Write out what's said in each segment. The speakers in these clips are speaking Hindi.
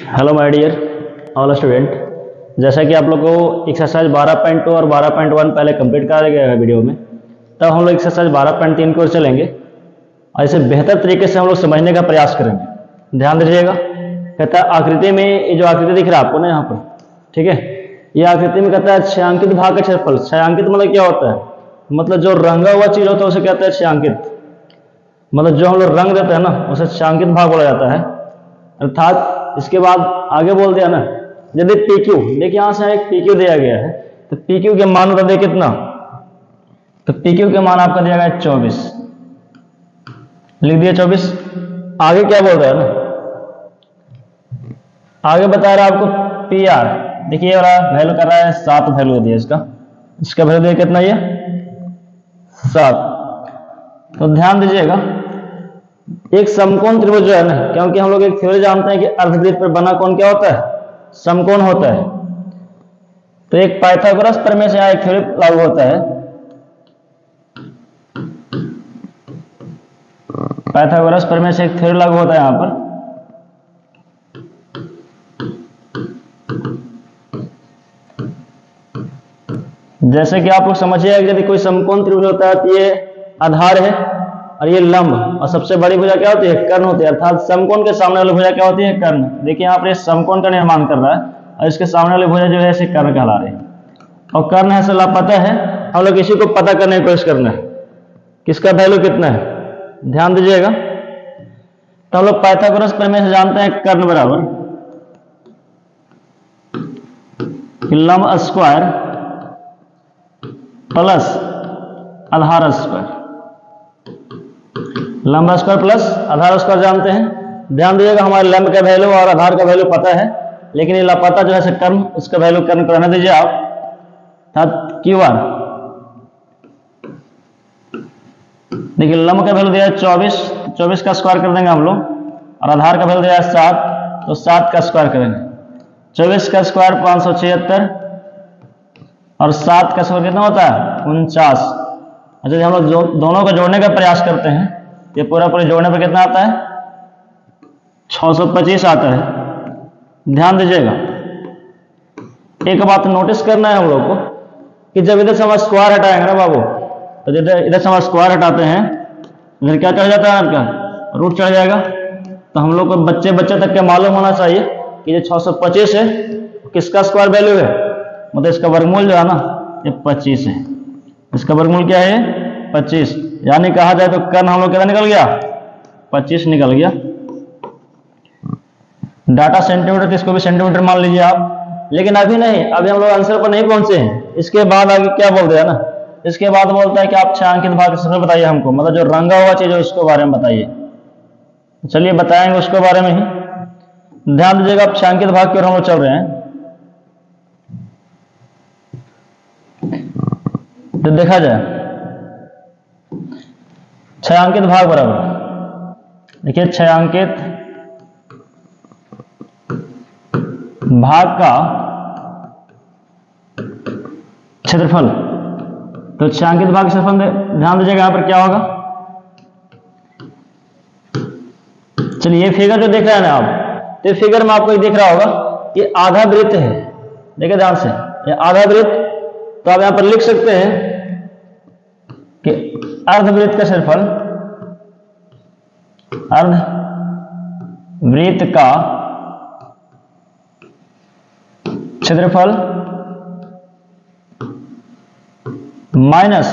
Hello my dear all student. जैसा कि आप लोग को एक्सरसाइज 12.2 और 12.1 पहले कंप्लीट करा गया है वीडियो में, तब हम लोग एक्सरसाइज 12.3 की ओर चलेंगे और इसे बेहतर तरीके से हम लोग समझने का प्रयास करेंगे। ध्यान दीजिएगा, कहता है आकृति में, ये जो आकृति दिख रहा है आपको ना यहाँ पर, ठीक है, ये आकृति में कहता है छायांकित भाग का क्षेत्रफल। छायांकित मतलब क्या होता है? मतलब जो रंगा हुआ चीज होता है उसे कहते हैं छायांकित। मतलब जो हम लोग रंग देते हैं ना उसे छायांकित भाग बोला जाता है। अर्थात इसके बाद आगे बोल दिया ना, यदि PQ, देखिए यहां से एक PQ दिया गया है, तो PQ के मान बता दे कितना, तो PQ के मान आपका दिया गया 24, लिख दिया 24। आगे क्या बोल रहा है ना, आगे बता रहा है आपको PR, देखिए वैल्यू कर रहा है 7 वैल्यू दिया इसका वैल्यू दिया कितना, ये 7। तो ध्यान दीजिएगा, एक समकोण त्रिभुज जो है ना, क्योंकि हम लोग एक थ्योरी जानते हैं कि अर्धवृत्त पर बना कोण क्या होता है, समकोण होता है। तो एक पाइथागोरस प्रमेय से यहाँ एक थ्योरी लागू होता है। पाइथागोरस प्रमेय से एक थ्योरी लागू होता है यहां पर। जैसे कि आप लोग समझिए, यदि कोई समकोण त्रिभुज होता है तो ये आधार है और ये लंब, और सबसे बड़ी भुजा क्या होती है, कर्ण होती है। अर्थात समकोण के सामने वाली भुजा क्या होती है, कर्ण। देखिए यहाँ पर ये समकोण का निर्माण कर रहा है और इसके सामने वाली भुजा जो है इसे कर्ण कहला रही है, और कर्ण है लापता है। हम लोग इसी को पता करने की कोशिश करना है, किसका वैल्यू कितना है। ध्यान दीजिएगा, तो हम लोग पाइथागोरस प्रमेय से जानते हैं कर्ण बराबर लंब स्क्वायर प्लस आधार स्क्वायर। लंब स्क्वायर प्लस आधार स्क्वायर जानते हैं। ध्यान दीजिएगा, हमारे लंब का वैल्यू और आधार का वैल्यू पता है, लेकिन ये लापता जो है कर्ण, उसका वैल्यू कर्ण कराने दीजिए आप। QR, देखिए लंब का वैल्यू दिया है 24, 24 का स्क्वायर कर देंगे हम लोग, और आधार का वैल्यू दिया है 7, तो 7 का स्क्वायर करेंगे। 24 का स्क्वायर 576, और 7 का स्क्वायर कितना होता है, 49। अच्छा, हम लोग दोनों को जोड़ने का प्रयास करते हैं, ये पूरा जोड़ने पर कितना आता है, 625 आता है। ध्यान दीजिएगा, एक बात नोटिस करना है हम लोग को कि जब इधर से हम स्क्वायर हटाएंगे ना बाबू, तो इधर से हम स्क्वायर हटाते हैं, इधर क्या चढ़ जाता है, इनका रूट चढ़ जाएगा। तो हम लोग को बच्चे तक के मालूम होना चाहिए कि ये 625 है, किसका स्क्वायर वैल्यू है, मतलब इसका वर्गमूल जो है ना ये 25 है। इसका वर्गमूल क्या है, 25। यानी कहा जाए तो कर्ण हम लोग कितना निकल गया, 25 निकल गया। डाटा सेंटीमीटर, तो इसको भी सेंटीमीटर मान लीजिए आप। लेकिन अभी नहीं, अभी हम लोग आंसर पर नहीं पहुंचे हैं। इसके बाद आगे क्या बोल रहे हैं ना, इसके बाद बोलता है कि आप छायांकित भाग से बताइए हमको, मतलब जो रंगा हुआ चीज है उसके बारे में बताइए। चलिए बताएंगे उसके बारे में ही। ध्यान दीजिएगा, आप छायांकित भाग की ओर हम लोग चल रहे हैं। तो देखा जाए छायांकित भाग बराबर, देखिए छायांकित भाग का क्षेत्रफल। तो छायांकित भाग क्षेत्रफल ध्यान दीजिएगा यहां पर क्या होगा। चलिए ये फिगर जो देख रहे हैं ना आप, तो फिगर में आपको दिख रहा होगा ये आधा वृत्त है। देखिए ध्यान से, ये आधा वृत्त। तो आप यहां पर लिख सकते हैं कि अर्धवृत्त का क्षेत्रफल, अर्धवृत्त का क्षेत्रफल माइनस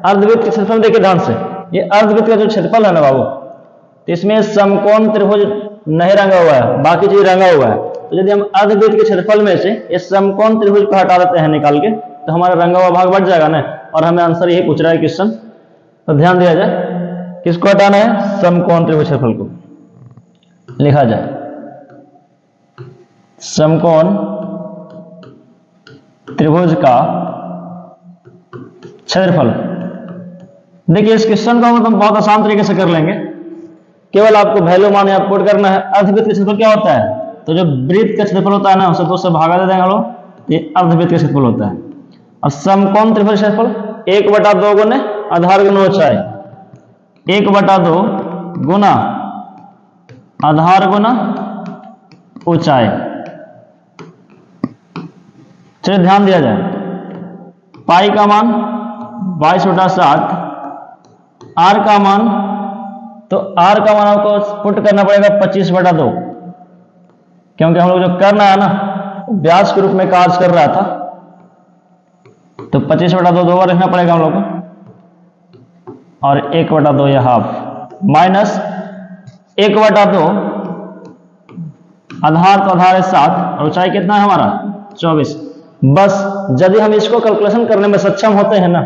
अर्धवृत्त के क्षेत्रफल। देखिए ध्यान से, ये अर्धवृत्त का जो क्षेत्रफल है ना बाबू, तो इसमें समकोण त्रिभुज नहीं रंगा हुआ है, बाकी चीज रंगा हुआ है। तो यदि हम अर्धवृत्त के क्षेत्रफल में से ये समकोण त्रिभुज को हटा देते हैं निकाल के, तो हमारा रंगा हुआ भाग बढ़ जाएगा ना, और हमें आंसर यही पूछ रहा है क्वेश्चन। तो ध्यान दिया जाए, किसको हटाना है, समकोण त्रिभुज क्षेत्रफल को। लिखा जाए समकोण त्रिभुज का क्षेत्रफल। देखिए इस क्वेश्चन को हम बहुत आसान तरीके से कर लेंगे, केवल आपको वैल्यू मान यहाँ पुट करना है। अर्धवृत्त का क्षेत्रफल क्या होता है, तो जो वृत्त का क्षेत्रफल होता है ना उसे 2 से भागा दे देंगे लोग, ये अर्धवृत्त का क्षेत्रफल होता है। और समकोण त्रिभुज क्षेत्रफल 1/2 गुने आधार गुना ऊंचाई, 1/2 गुना आधार गुना ऊंचाई। चलिए ध्यान दिया जाए, पाई का मान 22/7, आर का मान, तो आर का मान आपको पुट करना पड़ेगा 25/2, क्योंकि हम लोग जो करना है ना व्यास के रूप में कार्य कर रहा था, तो 25/2 दो बार लिखना पड़ेगा हम लोग को, और 1/2 या हाफ, माइनस 1/2 आधार तो आधार है 7, और ऊंचाई कितना है हमारा 24। बस यदि हम इसको कैलकुलेशन करने में सक्षम होते हैं ना,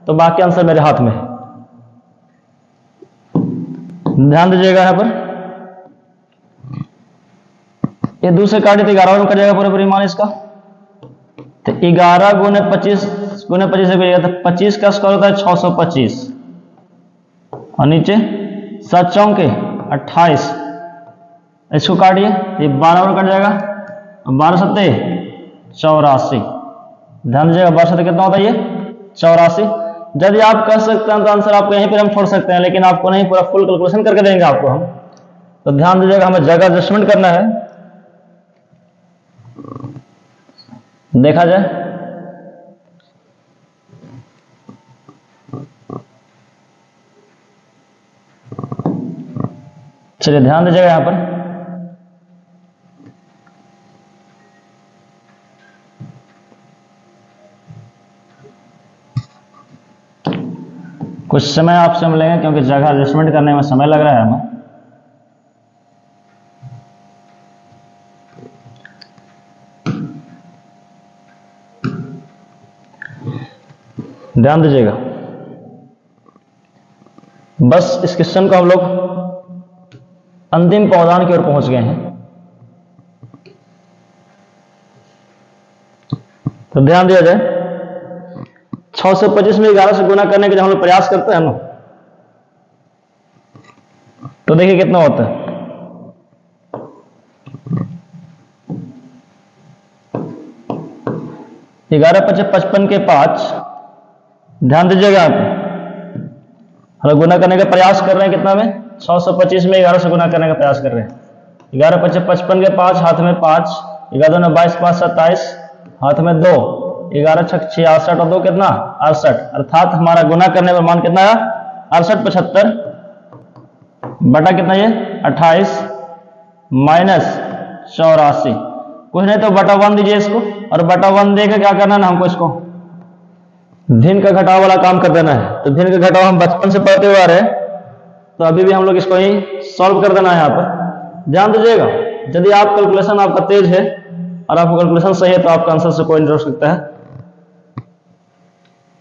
तो बाकी आंसर मेरे हाथ में है। ध्यान दीजिएगा यहां पर, ये दूसरे काटे तो 11 में कट जाएगा पूरे परिमाण इसका, तो 11 गुने 25 से करिएगा तो 25 का स्क्वायर होता है 625, और नीचे 7 चौके 28, इसको काटिए ये 12 में कट जाएगा, 12 सत्ते 84। ध्यान दीजिएगा 12 सत्ते कितना होता है ये 84। यदि आप कर सकते हैं तो आंसर आपको यहीं पर हम छोड़ सकते हैं, लेकिन आपको नहीं, पूरा फुल कैलकुलेशन करके देंगे आपको हम। तो ध्यान दीजिएगा, हमें जगह एडजस्टमेंट करना है। देखा जाए, चलिए ध्यान दीजिएगा यहां पर, कुछ समय आपसे हम लेंगे क्योंकि जगह एडजस्टमेंट करने में समय लग रहा है हमें। ध्यान दीजिएगा, बस इस क्वेश्चन को हम लोग अंतिम प्रावधान की ओर पहुंच गए हैं। तो ध्यान दिया जाए, 625 में 11 से गुना करने के जब हम लोग प्रयास करते हैं ना, तो देखिए कितना होता है, ग्यारह 55 के 5। ध्यान दीजिएगा, आप हम लोग गुना करने का प्रयास कर रहे हैं कितना में, 625 में 11 से गुना करने का प्रयास कर रहे हैं। 11 55 के 5, हाथ में 5, 11 में 22, 5 27, हाथ में 2, 11 6 66 और 2 कितना 68, अर्थात हमारा गुना करने में मान कितना है 68 75 बटा कितना ये 28 माइनस 84। कुछ नहीं तो बटा 1 दीजिए इसको, और बटा 1 देकर क्या करना है ना, हमको इसको भिन्न का घटाव वाला काम कर देना है। तो भिन्न का घटाव हम बचपन से पढ़ते हुए आ रहे हैं, तो अभी भी हम लोग इसको ही सॉल्व कर देना है यहाँ पर। ध्यान दीजिएगा, यदि आप कैलकुलेशन आपका तेज है और आपका कैलकुलेशन सही है तो आपका आंसर से कोई नहीं रोक सकता है।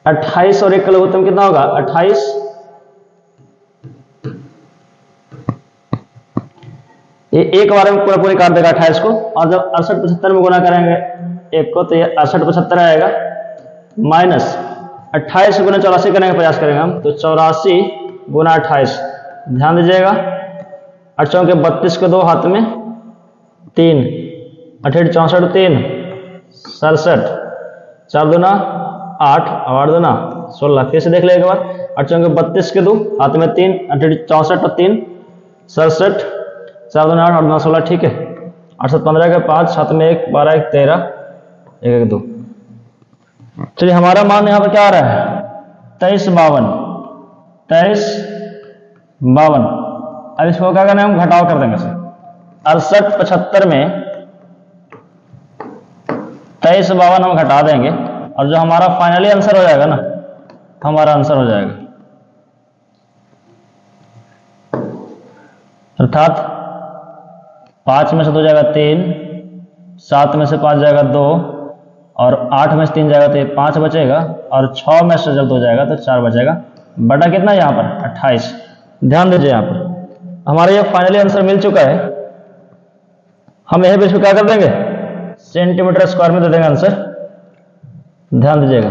28 और 1 का लघुत्तम कितना होगा 28, ये एक बार में पूरा पूरी काट देगा 28 को, और जब 68 75 में गुना करेंगे एक को तो ये 68 75 आएगा, माइनस 28 गुना 84 करने का प्रयास करेंगे हम, तो 84 गुना 28। ध्यान दीजिएगा, 8 चौके 32 के 2, हाथ में 3, 8 64 3 67, 4 दूना 8 और 8 दूना 16। फिर से देख लेगा एक बार, 8 चौके 32 के 2, हाथ में 3, 8 64 और 3 67, 4 दूना 8 और 2 16। ठीक है, 8 15 के 5, हाथ में 1 12 1 13 1 1 2। चलिए हमारा मान यहां पर क्या आ रहा है 2352। अब इसको क्या करना है, हम घटाव कर देंगे सर। 68 75 में 2352 हम घटा देंगे, और जो हमारा फाइनली आंसर हो जाएगा ना, तो हमारा आंसर हो जाएगा अर्थात 5 में से 2 जाएगा 3, 7 में से 5 जाएगा 2, और 8 में से 3 जाएगा तो ये 5 बचेगा, और 6 में से जब 2 जाएगा तो 4 बचेगा, बटा कितना यहाँ पर 28। ध्यान दीजिए, यहाँ पर हमारा ये फाइनली आंसर मिल चुका है। हम यह भी इसको क्या कर देंगे सेंटीमीटर स्क्वायर में दे देंगे आंसर। ध्यान दीजिएगा,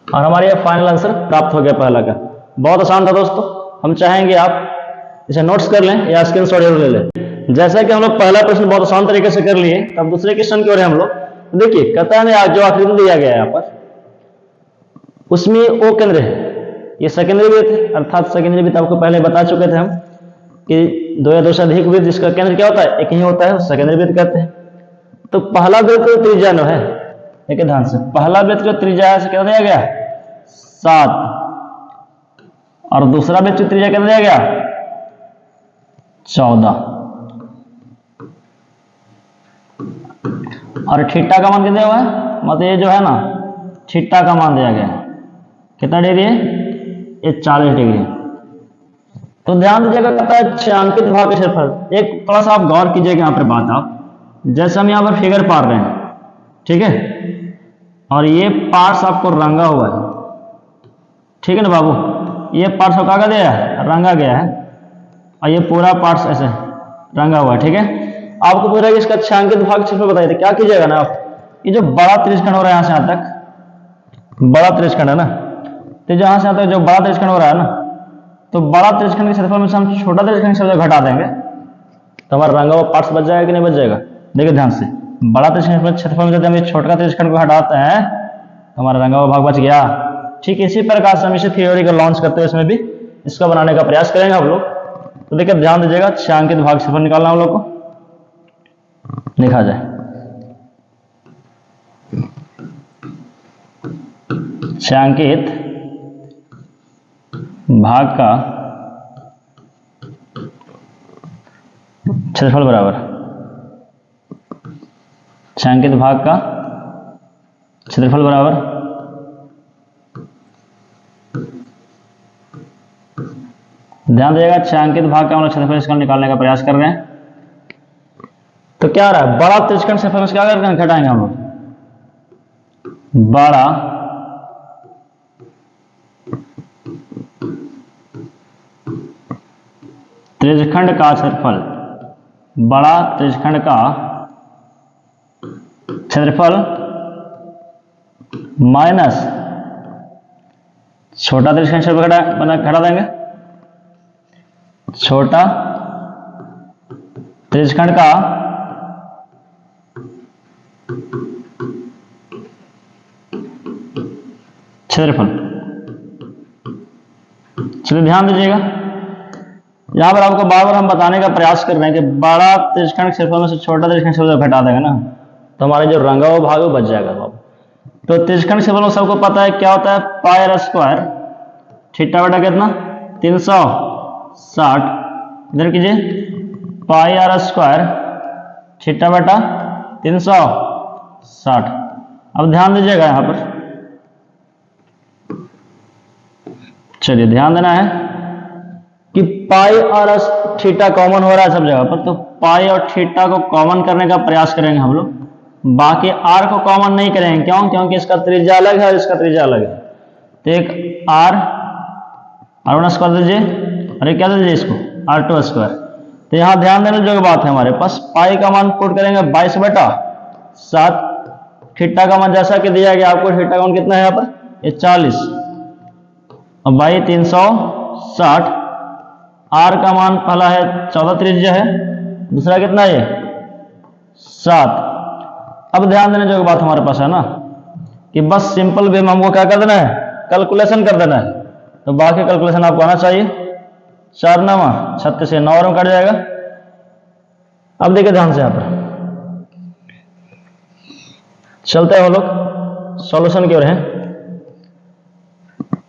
और हमारा ये फाइनल आंसर प्राप्त हो गया पहला का। बहुत आसान था दोस्तों, हम चाहेंगे आप इसे नोट्स कर लें या स्क्रीनशॉट ले लें। जैसा कि हम लोग पहला प्रश्न बहुत आसान तरीके से कर लिए, तब दूसरे क्वेश्चन की ओर हम लोग देखिए, कहता है जो आकृति दिया गया है यहाँ पर, उसमें ओ केंद्र है, ये सेकेंडरी वृत्त है, अर्थात सेकेंडरी वृत्त आपको पहले बता चुके थे हम कि दो या दो से अधिक वृत्त जिसका केंद्र क्या होता है, एक ही होता है, उसका केंद्र वृत्त कहते हैं। तो पहला वृत्त का त्रिज्या जो है, देखिए ध्यान से, पहला वृत्त का त्रिज्या से कितना दिया गया 7, और दूसरा वृत्त का त्रिज्या कितना दिया गया 14, और थीटा का मान कितना हुआ है, मतलब ये जो है ना थीटा का मान दिया गया है कितना डिग्री है, ये 40 डिग्री। तो ध्यान दीजिएगा कहता है छायांकित भाग का क्षेत्रफल। एक थोड़ा सा आप गौर कीजिएगा यहाँ पर बात, आप जैसे हम यहाँ पर फिगर पा रहे हैं, ठीक है, और ये पार्ट्स आपको रंगा हुआ है, ठीक है ना बाबू, ये पार्ट्स को क्या गया है, रंगा गया है, और ये पूरा पार्ट्स ऐसे रंगा हुआ है, ठीक है। आपको पूछ रहा है कि इसका छायांकित भाग क्षेत्रफल बताइए, तो क्या कीजिएगा ना आप, ये जो बड़ा त्रिज्यखंड हो रहा है यहाँ से यहाँ तक, बड़ा त्रिज्यखंड है ना, तो जहां से यहाँ तक जो बड़ा त्रिज्यखंड हो रहा है ना, तो बड़ा त्रिज्यखंड के क्षेत्रफल में से हम छोटा त्रिज्यखंड से घटा देंगे तो हमारा रंगा हुआ पार्ट्स बच जाएगा कि नहीं बच जाएगा। देखिए ध्यान से, बड़ा त्रिज्यखंड के क्षेत्रफल में यदि हम छोटा त्रिज्यखंड को हटाते हैं तो हमारा रंगा हुआ भाग बच गया। ठीक इसी प्रकार से हम इसे थ्योरी को लॉन्च करते हुए इसमें भी इसका बनाने का प्रयास करेंगे हम लोग। तो देखिए ध्यान दीजिएगा, छायांकित भाग क्षेत्रफल निकालना हम लोग को, लिखा जाए छायांकित भाग का क्षेत्रफल बराबर छायांकित भाग का क्षेत्रफल बराबर ध्यान दीजिएगा, छायांकित भाग का हम लोग क्षेत्रफल निकालने का प्रयास कर रहे हैं। तो क्या आ रहा है, बड़ा त्रिज्यखंड क्षेत्रफल में क्या करके घटाएंगे हम लोग, बड़ा त्रिज्यखंड का क्षेत्रफल, बड़ा त्रिज्यखंड का क्षेत्रफल माइनस छोटा त्रिज्यखंड क्षेत्रफल घटा देंगे, छोटा त्रिज्यखंड का क्षेत्रफल। चलिए ध्यान दीजिएगा, यहां पर आपको बार बार हम बताने का प्रयास कर रहे हैं कि बड़ा त्रिज्यखंड क्षेत्रफल में से छोटा त्रिज्यखंड क्षेत्रफल घटा देगा ना तो हमारे जो रंगा हुआ भाग वो बच जाएगा बाबू। तो त्रिज्यखंड क्षेत्रफल में सबको पता है क्या होता है, पाई आर स्क्वायर थीटा बटा कितना 360, इधर कीजिए पाई आर स्क्वायर थीटा बटा 360। अब ध्यान दीजिएगा यहां पर, चलिए ध्यान देना है कि पाई और थीटा कॉमन हो रहा है सब जगह पर, तो पाई और थीटा को कॉमन करने का प्रयास करेंगे हम लोग, बाकी आर को कॉमन नहीं करेंगे। क्यों, क्योंकि इसका त्रिज्या अलग है और इसका त्रिज्या अलग है। तो एक आर वन स्क्वायर दीजिए, अरे क्या दीजिए इसको R2 स्क्वायर। तो यहां ध्यान देने जो बात है हमारे पास, पाई का मान पुट करेंगे 22/7, थीटा का मान जैसा कि दिया गया आपको, थीटा का मान कितना है यहाँ पर ये 40 और बाई 360, आर का मान पहला है 14 त्रिज्या है, दूसरा कितना है 7। अब ध्यान देने जो बात हमारे पास है ना कि बस सिंपल वे में हमको क्या कर देना है, कैलकुलेशन कर देना है। तो बाकी कैलकुलेशन आपको आना चाहिए, 4 9 36 से 9 में कट जाएगा। अब देखिए ध्यान से यहां पर चलते हैं हम लोग सॉल्यूशन की ओर है।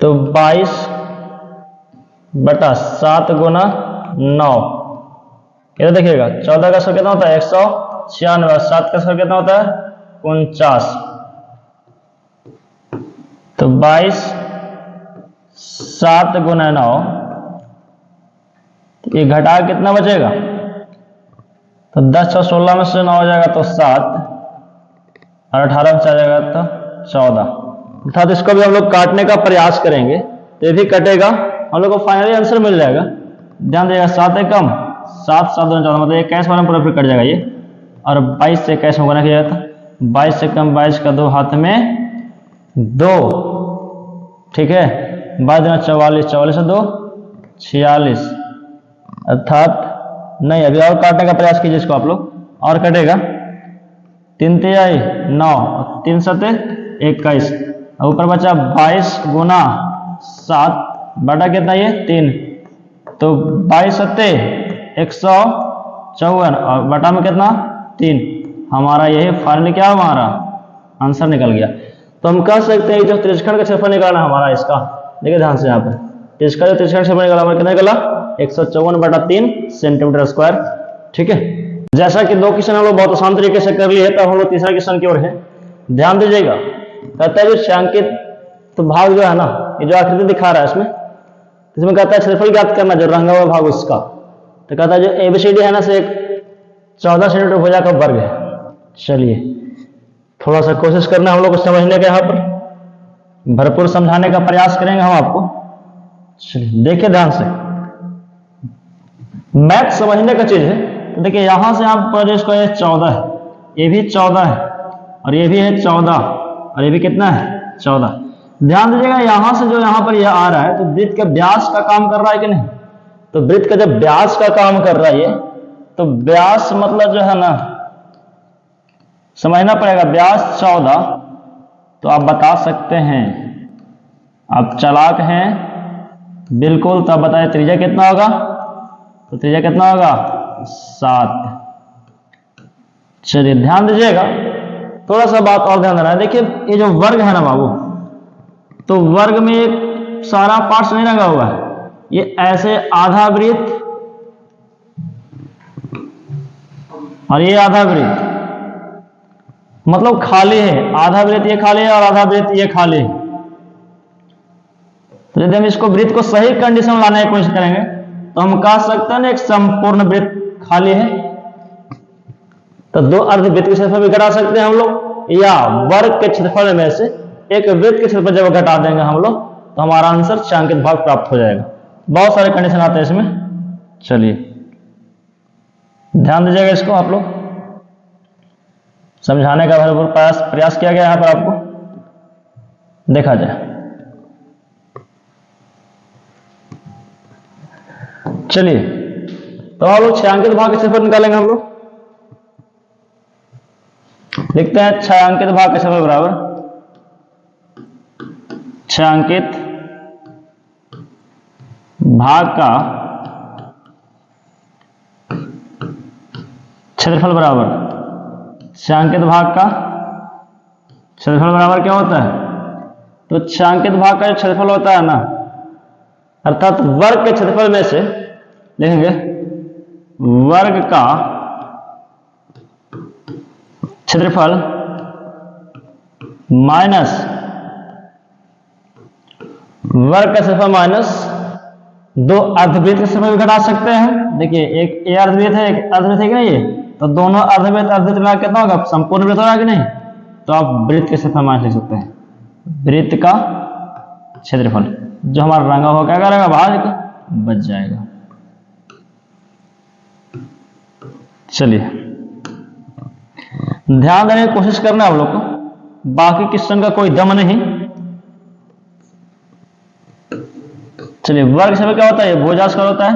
तो 22/7 गुना 9, इधर देखिएगा 14 का स्क्वायर कितना होता है 196, 7 का स्क्वायर कितना होता है 49। तो 22/7 गुना 9, ये घटा कितना बचेगा, तो 10 और 16 में से 9 हो जाएगा तो 7 और 18 में से आ जाएगा तो 14। अर्थात इसको भी हम लोग काटने का प्रयास करेंगे तो ये भी कटेगा, हम लोग को फाइनली आंसर मिल जाएगा। ध्यान दीजिएगा 7 एकम 7 7 2 14, मतलब 21 वाला पूरा फिर कट जाएगा ये, और 22 से 21 में गुना किया जाता, 22 एकम 22 का 2 हाथ में 2, ठीक है, 22 दूना 44, 44 से 2 46, अर्थात नहीं अभी और काटने का प्रयास कीजिए इसको आप लोग, और कटेगा 3 तिहाई 9, 3 सते 21, ऊपर बचा 22 गुना 7 बटा कितना ये 3, तो 22 सत्ते 154 और बटा में कितना 3। हमारा यही फाइनली क्या हमारा आंसर निकल गया। तो हम कह सकते हैं जो त्रिज्यखंड का क्षेत्रफल निकालना हमारा इसका, देखिए ध्यान से यहाँ पर त्रिज्यखंड का क्षेत्रफल निकाला हमारा कितना निकला 154/3 सेंटीमीटर स्क्वायर। ठीक है, जैसा कि 2 क्वेश्चन हम लोग बहुत आसान तरीके से कर लिए है, तो हम लोग तीसरा क्वेश्चन की ओर है। ध्यान दीजिएगा, कहता है जो छायांकित तो भाग जो है ना, ये जो आकृति दिखा रहा है इसमें कहता है क्षेत्रफल ज्ञात करना जो रंगा हुआ भाग उसका। तो कहता है जो एबीसीडी है ना से एक 14 सेंटीमीटर भुजा का वर्ग है। चलिए थोड़ा सा कोशिश करना हम लोग को समझने का, यहाँ पर भरपूर समझाने का प्रयास करेंगे हम आपको। चलिए देखिए ध्यान से, मैथ समझने का चीज है। तो देखिए यहां से आप पर इसको 14 है, ये भी 14 है और ये भी है 14 और ये भी कितना है 14। ध्यान दीजिएगा यहां से जो यहां पर यह आ रहा है तो वृत्त का व्यास का काम कर रहा है कि नहीं। तो वृत्त का जब व्यास का काम कर रहा है तो व्यास मतलब जो है ना समझना पड़ेगा। व्यास 14 तो आप बता सकते हैं, आप चालाक हैं बिल्कुल। तो आप बताइए त्रिज्या कितना होगा। तो त्रिज्या कितना होगा 7। चलिए ध्यान दीजिएगा, थोड़ा सा बात और ध्यान देना है। देखिए ये जो वर्ग है ना बाबू, तो वर्ग में एक सारा पार्ट्स नहीं लगा हुआ है। ये ऐसे आधा वृत्त और ये आधा वृत्त, मतलब खाली है। आधा वृत्त ये खाली है और आधा वृत्त ये खाली है। तो यदि हम इसको वृत्त को सही कंडीशन में लाने की कोशिश करेंगे तो हम कह सकते हैं ना एक संपूर्ण वृत्त खाली है। तो 2 अर्धवृत्त के क्षेत्रफल भी घटा सकते हैं हम लोग, या वर्ग के क्षेत्रफल में से एक वृत्त के क्षेत्रफल जब घटा देंगे हम लोग तो हमारा आंसर छायांकित भाग प्राप्त हो जाएगा। बहुत सारे कंडीशन आते हैं इसमें। चलिए ध्यान दीजिएगा, इसको आप लोग समझाने का भरपूर प्रयास किया गया यहाँ पर, आपको देखा जाए। चलिए तो आप लोग छायांकित भाग के क्षेत्रफल निकालेंगे हम लोग। लिखते हैं छायांकित भाग का क्षेत्रफल बराबर छायांकित भाग का क्षेत्रफल बराबर छायांकित भाग का क्षेत्रफल बराबर क्या होता है। तो छायांकित भाग का जो क्षेत्रफल होता है ना, अर्थात वर्ग के क्षेत्रफल में से लिखेंगे वर्ग का क्षेत्रफल माइनस वर्ग का क्षेत्रफल माइनस 2 अर्धवृत्त के क्षेत्रफल भी घटा सकते हैं। देखिए एक ए अर्धवृत्त है एक अर्धवृत्त है कि नहीं, ये तो दोनों अर्धवृत्त मिला कितना होगा संपूर्ण वृत्त होगा कि नहीं। तो आप वृत्त के क्षेत्रफल माइनस लिख सकते हैं, वृत्त का क्षेत्रफल जो हमारा रंगा हुआ क्या करेगा भाग बच जाएगा। चलिए ध्यान देने की कोशिश करना है हम लोग को, बाकी क्वेश्चन का कोई दम नहीं। चलिए वर्ग क्षेत्रफल क्या होता है, भुजा स्क्वायर होता है।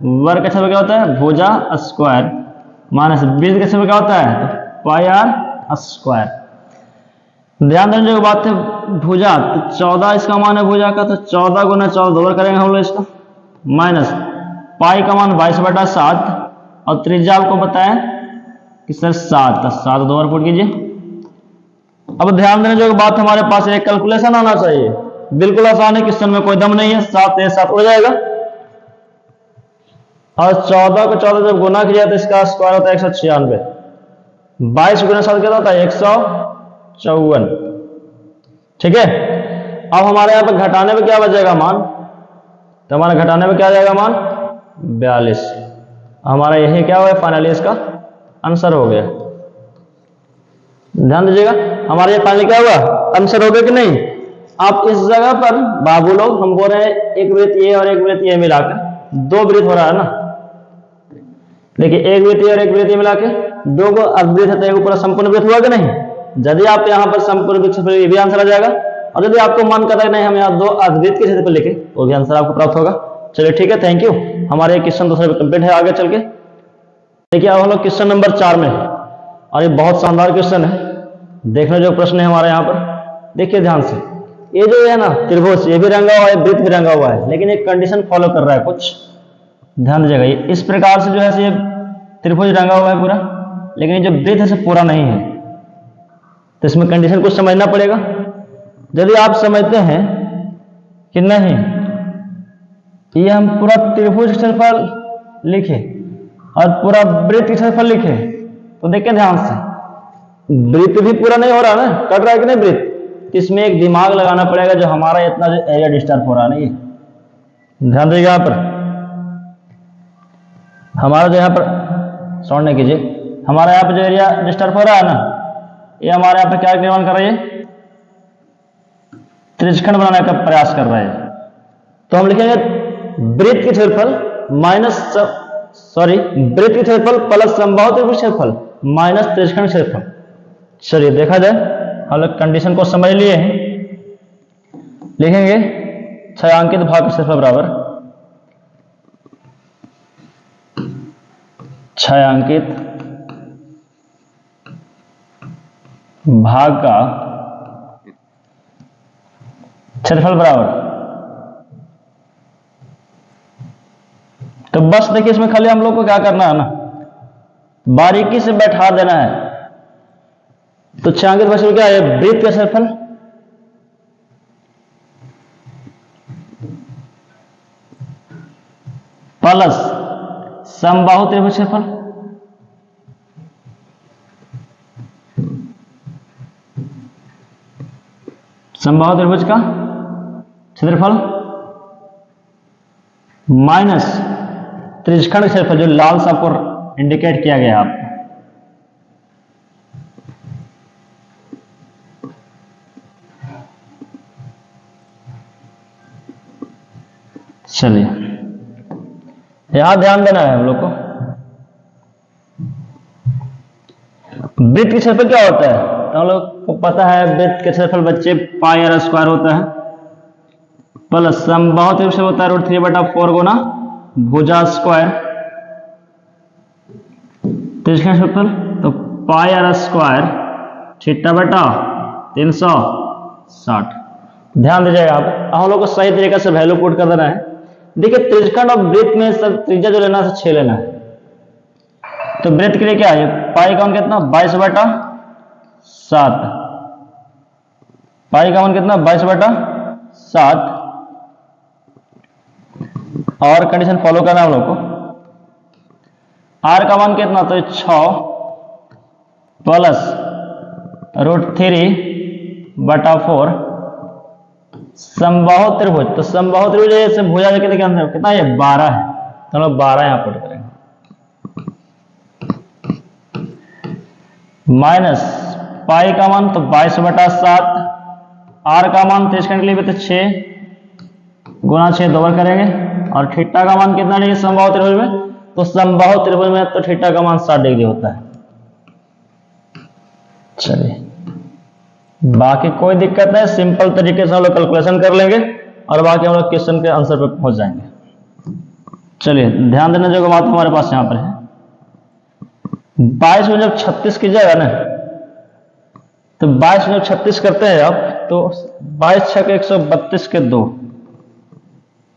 वर्ग का क्षेत्रफल क्या होता है भुजा स्क्वायर माइनस वृत्त का क्षेत्रफल क्या होता है तो पाई आर स्क्वायर। ध्यान देने की बात है भुजा, तो 14 इसका मान है भुजा का, तो 14 गुना 14 दो बार करेंगे हम लोग इसका, माइनस पाई का मान 22/7 और त्रिज्या आपको बताया कि सर 7, 7 दो बार पुट कीजिए। अब ध्यान देने जो बात हमारे पास एक कैलकुलेशन आना चाहिए, बिल्कुल आसान है, क्वेश्चन में कोई दम नहीं है। 7 से 7 हो जाएगा और 14 को 14 जब गुना किया तो इसका स्क्वायर होता है 196। 22 गुना 7 क्या होता है 154। ठीक है, अब हमारे यहाँ पर घटाने में क्या बचेगा मान, तो हमारे घटाने में क्या जाएगा मान 42। हमारा यही क्या हुआ फाइनली इसका आंसर हो गया। ध्यान दीजिएगा हमारा ये फाइनली क्या हुआ आंसर हो गया कि नहीं। आप इस जगह पर बाबू लोग हम बोल रहे हैं एक वृत्त ये और एक वृत्त ये मिलाकर 2 वृत्त हो रहा है ना। देखिए एक वृत्त ये और एक वृत्त ये मिला के 2 को अर्धवृत्त है तो एक पूरा संपूर्ण वृत्त हुआ कि नहीं। यदि आप यहाँ पर संपूर्ण वृत्त ये भी आंसर आ जाएगा, और यदि आपको मन करता है नहीं हम यहाँ 2 अर्धवृत्त के क्षेत्रफल लिखे वो भी आंसर आपको प्राप्त होगा। चलिए ठीक है, थैंक यू। हमारे क्वेश्चन दूसरे कंप्लीट है। आगे चल के देखिए अब हम लोग क्वेश्चन नंबर 4 में है और ये बहुत शानदार क्वेश्चन है। देखने जो प्रश्न है हमारे यहाँ पर, देखिए ध्यान से, ये जो है ना त्रिभुज ये भी रंगा हुआ है वृत्त भी रंगा हुआ है, लेकिन एक कंडीशन फॉलो कर रहा है कुछ। ध्यान दीजिएगा, ये इस प्रकार से जो है ये त्रिभुज रंगा हुआ है पूरा, लेकिन ये जो वृत्त है पूरा नहीं है। तो इसमें कंडीशन कुछ समझना पड़ेगा। यदि आप समझते हैं कि नहीं ये हम पूरा त्रिभुज क्षेत्रफल लिखे और पूरा वृत्त क्षेत्रफल लिखे, तो देखिए ध्यान से, वृत्त भी पूरा नहीं हो रहा ना, कट रहा है कि नहीं वृत्त। इसमें एक दिमाग लगाना पड़ेगा, जो हमारा इतना जो एरिया डिस्टर्ब हो रहा है ना, ये ध्यान दीजिएगा। यहाँ पर हमारा जो यहाँ पर साउंड नहीं कीजिए, हमारा यहाँ पर जो एरिया डिस्टर्ब हो रहा है ना, ये हमारे यहाँ पर क्या निर्माण कर रही है, त्रिज्यखंड बनाने का प्रयास कर रहा है। तो हम लिखेंगे वृत्त की क्षेत्रफल माइनस वृत्त की क्षेत्रफल प्लस समबाहु त्रिभुज क्षेत्रफल माइनस त्रिज्यखंड क्षेत्रफल। चलिए देखा जाए, हम लोग कंडीशन को समझ लिए हैं। लिखेंगे छायांकित भाग का क्षेत्रफल बराबर छायांकित भाग का क्षेत्रफल बराबर, तो बस देखिए इसमें खाली हम लोग को क्या करना है ना, बारीकी से बैठा देना है। तो छायांकित भाग क्या है, वृत्त का क्षेत्रफल प्लस समबाहु त्रिभुज क्षेत्रफल समबाहु त्रिभुज का क्षेत्रफल माइनस त्रिज्यखंड क्षेत्रफल, जो लाल सा पर इंडिकेट किया गया आपको। चलिए यहां ध्यान देना है हम लोग को। वृत्त के क्षेत्रफल क्या होता है, तो हम लोग को पता है वृत्त के क्षेत्रफल बच्चे पाई आर स्क्वायर होता है, प्लस समबाहु त्रिभुज होता है √3/4 गुना भुजा स्क्वायर त्रिज्यखंड क्षेत्रफल, तो पाई आर स्क्वायर θ/360। ध्यान दीजिएगा आप, हम लोग को सही तरीके से वैल्यू पुट कर देना है। देखिए त्रिज्यखंड और वृत्त में सब त्रिज्या जो लेना है 6 लेना है। तो वृत्त के लिए क्या है, पाई का मान कितना 22/7, पाई का मान कितना 22/7, और कंडीशन फॉलो करना है हम लोग को। आर का मान कितना, तो 6 प्लस √3/4 समबाहु त्रिभुज, तो समबाहु त्रिभुज जैसे भुजा कितना ये 12 है, तो हम लोग 12 यहां पुट करेंगे, माइनस पाई का मान तो 22/7, आर का मान त्रिज्यखंड के लिए भी तो 6 गुना 6 2 बार करेंगे, और थीटा का मान कितना डिग्री समबाहु त्रिभुज में, तो समबाहु त्रिभुज में तो थीटा का मान 60 डिग्री होता है। चलिए बाकी कोई दिक्कत नहीं, सिंपल तरीके से हम लोग कैलकुलेशन कर लेंगे और बाकी हम लोग क्वेश्चन के आंसर पे पहुंच जाएंगे। चलिए ध्यान देने जो बात हमारे पास यहां पर है, 22 में जब 36 कीजिएगा ना, तो 22 में जब 36 करते हैं आप, तो 22 6 के 132 के 2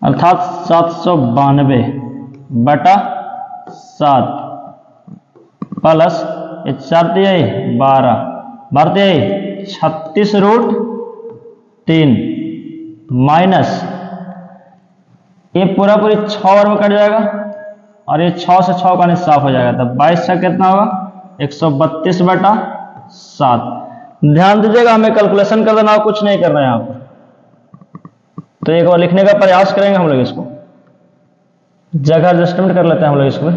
अर्थात 792/7 प्लस 4 12 36√3 माइनस ये पूरा पूरी 6 में कट जाएगा, और ये 6 से 6 का नहीं साफ हो जाएगा, तब 22 6 कितना होगा 132/7। ध्यान दीजिएगा, हमें कैलकुलेशन कर देना, कुछ नहीं करना है यहाँ पर। तो एक बार लिखने का प्रयास करेंगे हम लोग, इसको जगह एडजस्टमेंट कर लेते हैं हम लोग इसको।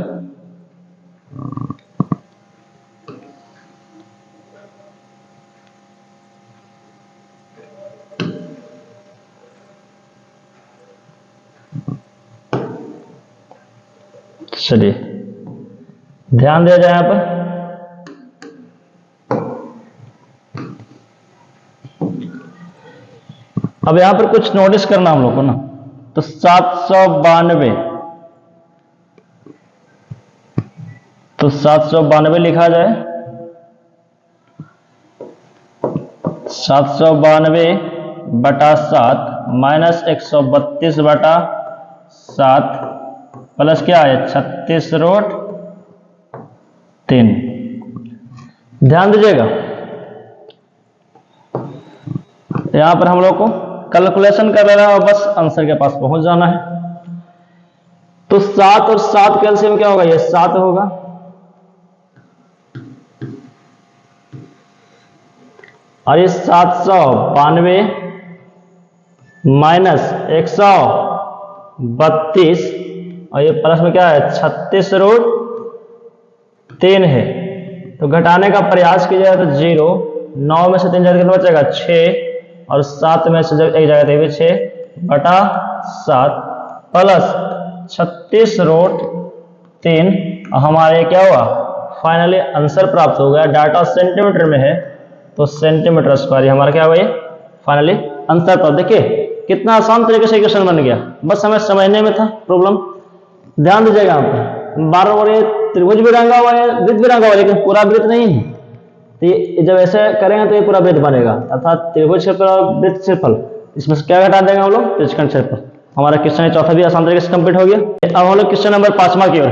चलिए ध्यान दिया जाए यहां पर, अब यहां पर कुछ नोटिस करना हम लोग को ना, तो 792, तो 792 लिखा जाए, 792/7 माइनस 132/7 प्लस क्या है 36√3। ध्यान दीजिएगा, यहां पर हम लोग को कैलकुलेशन कर लेना है और बस आंसर के पास पहुंच जाना है। तो 7 और 7 कैल्शियम क्या होगा, ये 7 होगा, और ये 792 माइनस 132 और ये प्लस में क्या है 36√3 है। तो घटाने का प्रयास कीजिएगा तो 0, 9 में से 3 जगह कितना बचेगा 6 और 7 में से एक जगह देंगे 6/7 प्लस 36√3 हमारे क्या हुआ फाइनली आंसर प्राप्त हो गया। डाटा सेंटीमीटर में है तो सेंटीमीटर स्क्वायर हमारा क्या हुआ ये फाइनली आंसर प्राप्त। देखिए कितना आसान तरीके से क्वेश्चन बन गया, बस हमें समझने में था प्रॉब्लम। ध्यान दीजिएगा यहाँ पर 12 और ये त्रिभुज भी रंगा हुआ है, वृत्त भी रंगा हुआ है, लेकिन पूरा वृत्त नहीं है। तो ये जब ऐसे करेंगे तो ये पूरा वृत्त बनेगा, अर्थात त्रिभुज क्षेत्रफल और वृत्त क्षेत्रफल, इसमें से क्या घटा देंगे हम लोग त्रिज्यखंड क्षेत्रफल। हमारा क्वेश्चन चौथा भी आसान तरीके से कंप्लीट हो गया। अब हम लोग क्वेश्चन नंबर 5वां की ओर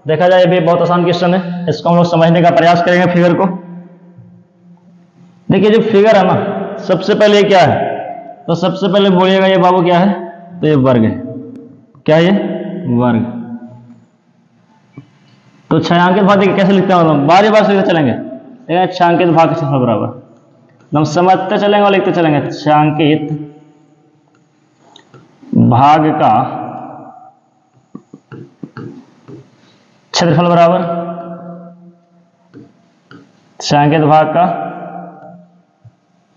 देखा जाए, ये भी बहुत आसान क्वेश्चन है, इसको हम लोग समझने का प्रयास करेंगे। फिगर को देखिए, जो फिगर है ना सबसे पहले क्या है, तो सबसे पहले बोलिएगा ये बाबू क्या है, तो ये वर्ग है। क्या है ये वर्ग। तो छायांकित भाग देखिए कैसे लिखते हैं हम लोग, बारी बार से चलेंगे। छायांकित भाग के क्षेत्रफल बराबर हम समझते चलेंगे और लिखते चलेंगे। छायांकित भाग का क्षेत्रफल बराबर छायांकित भाग का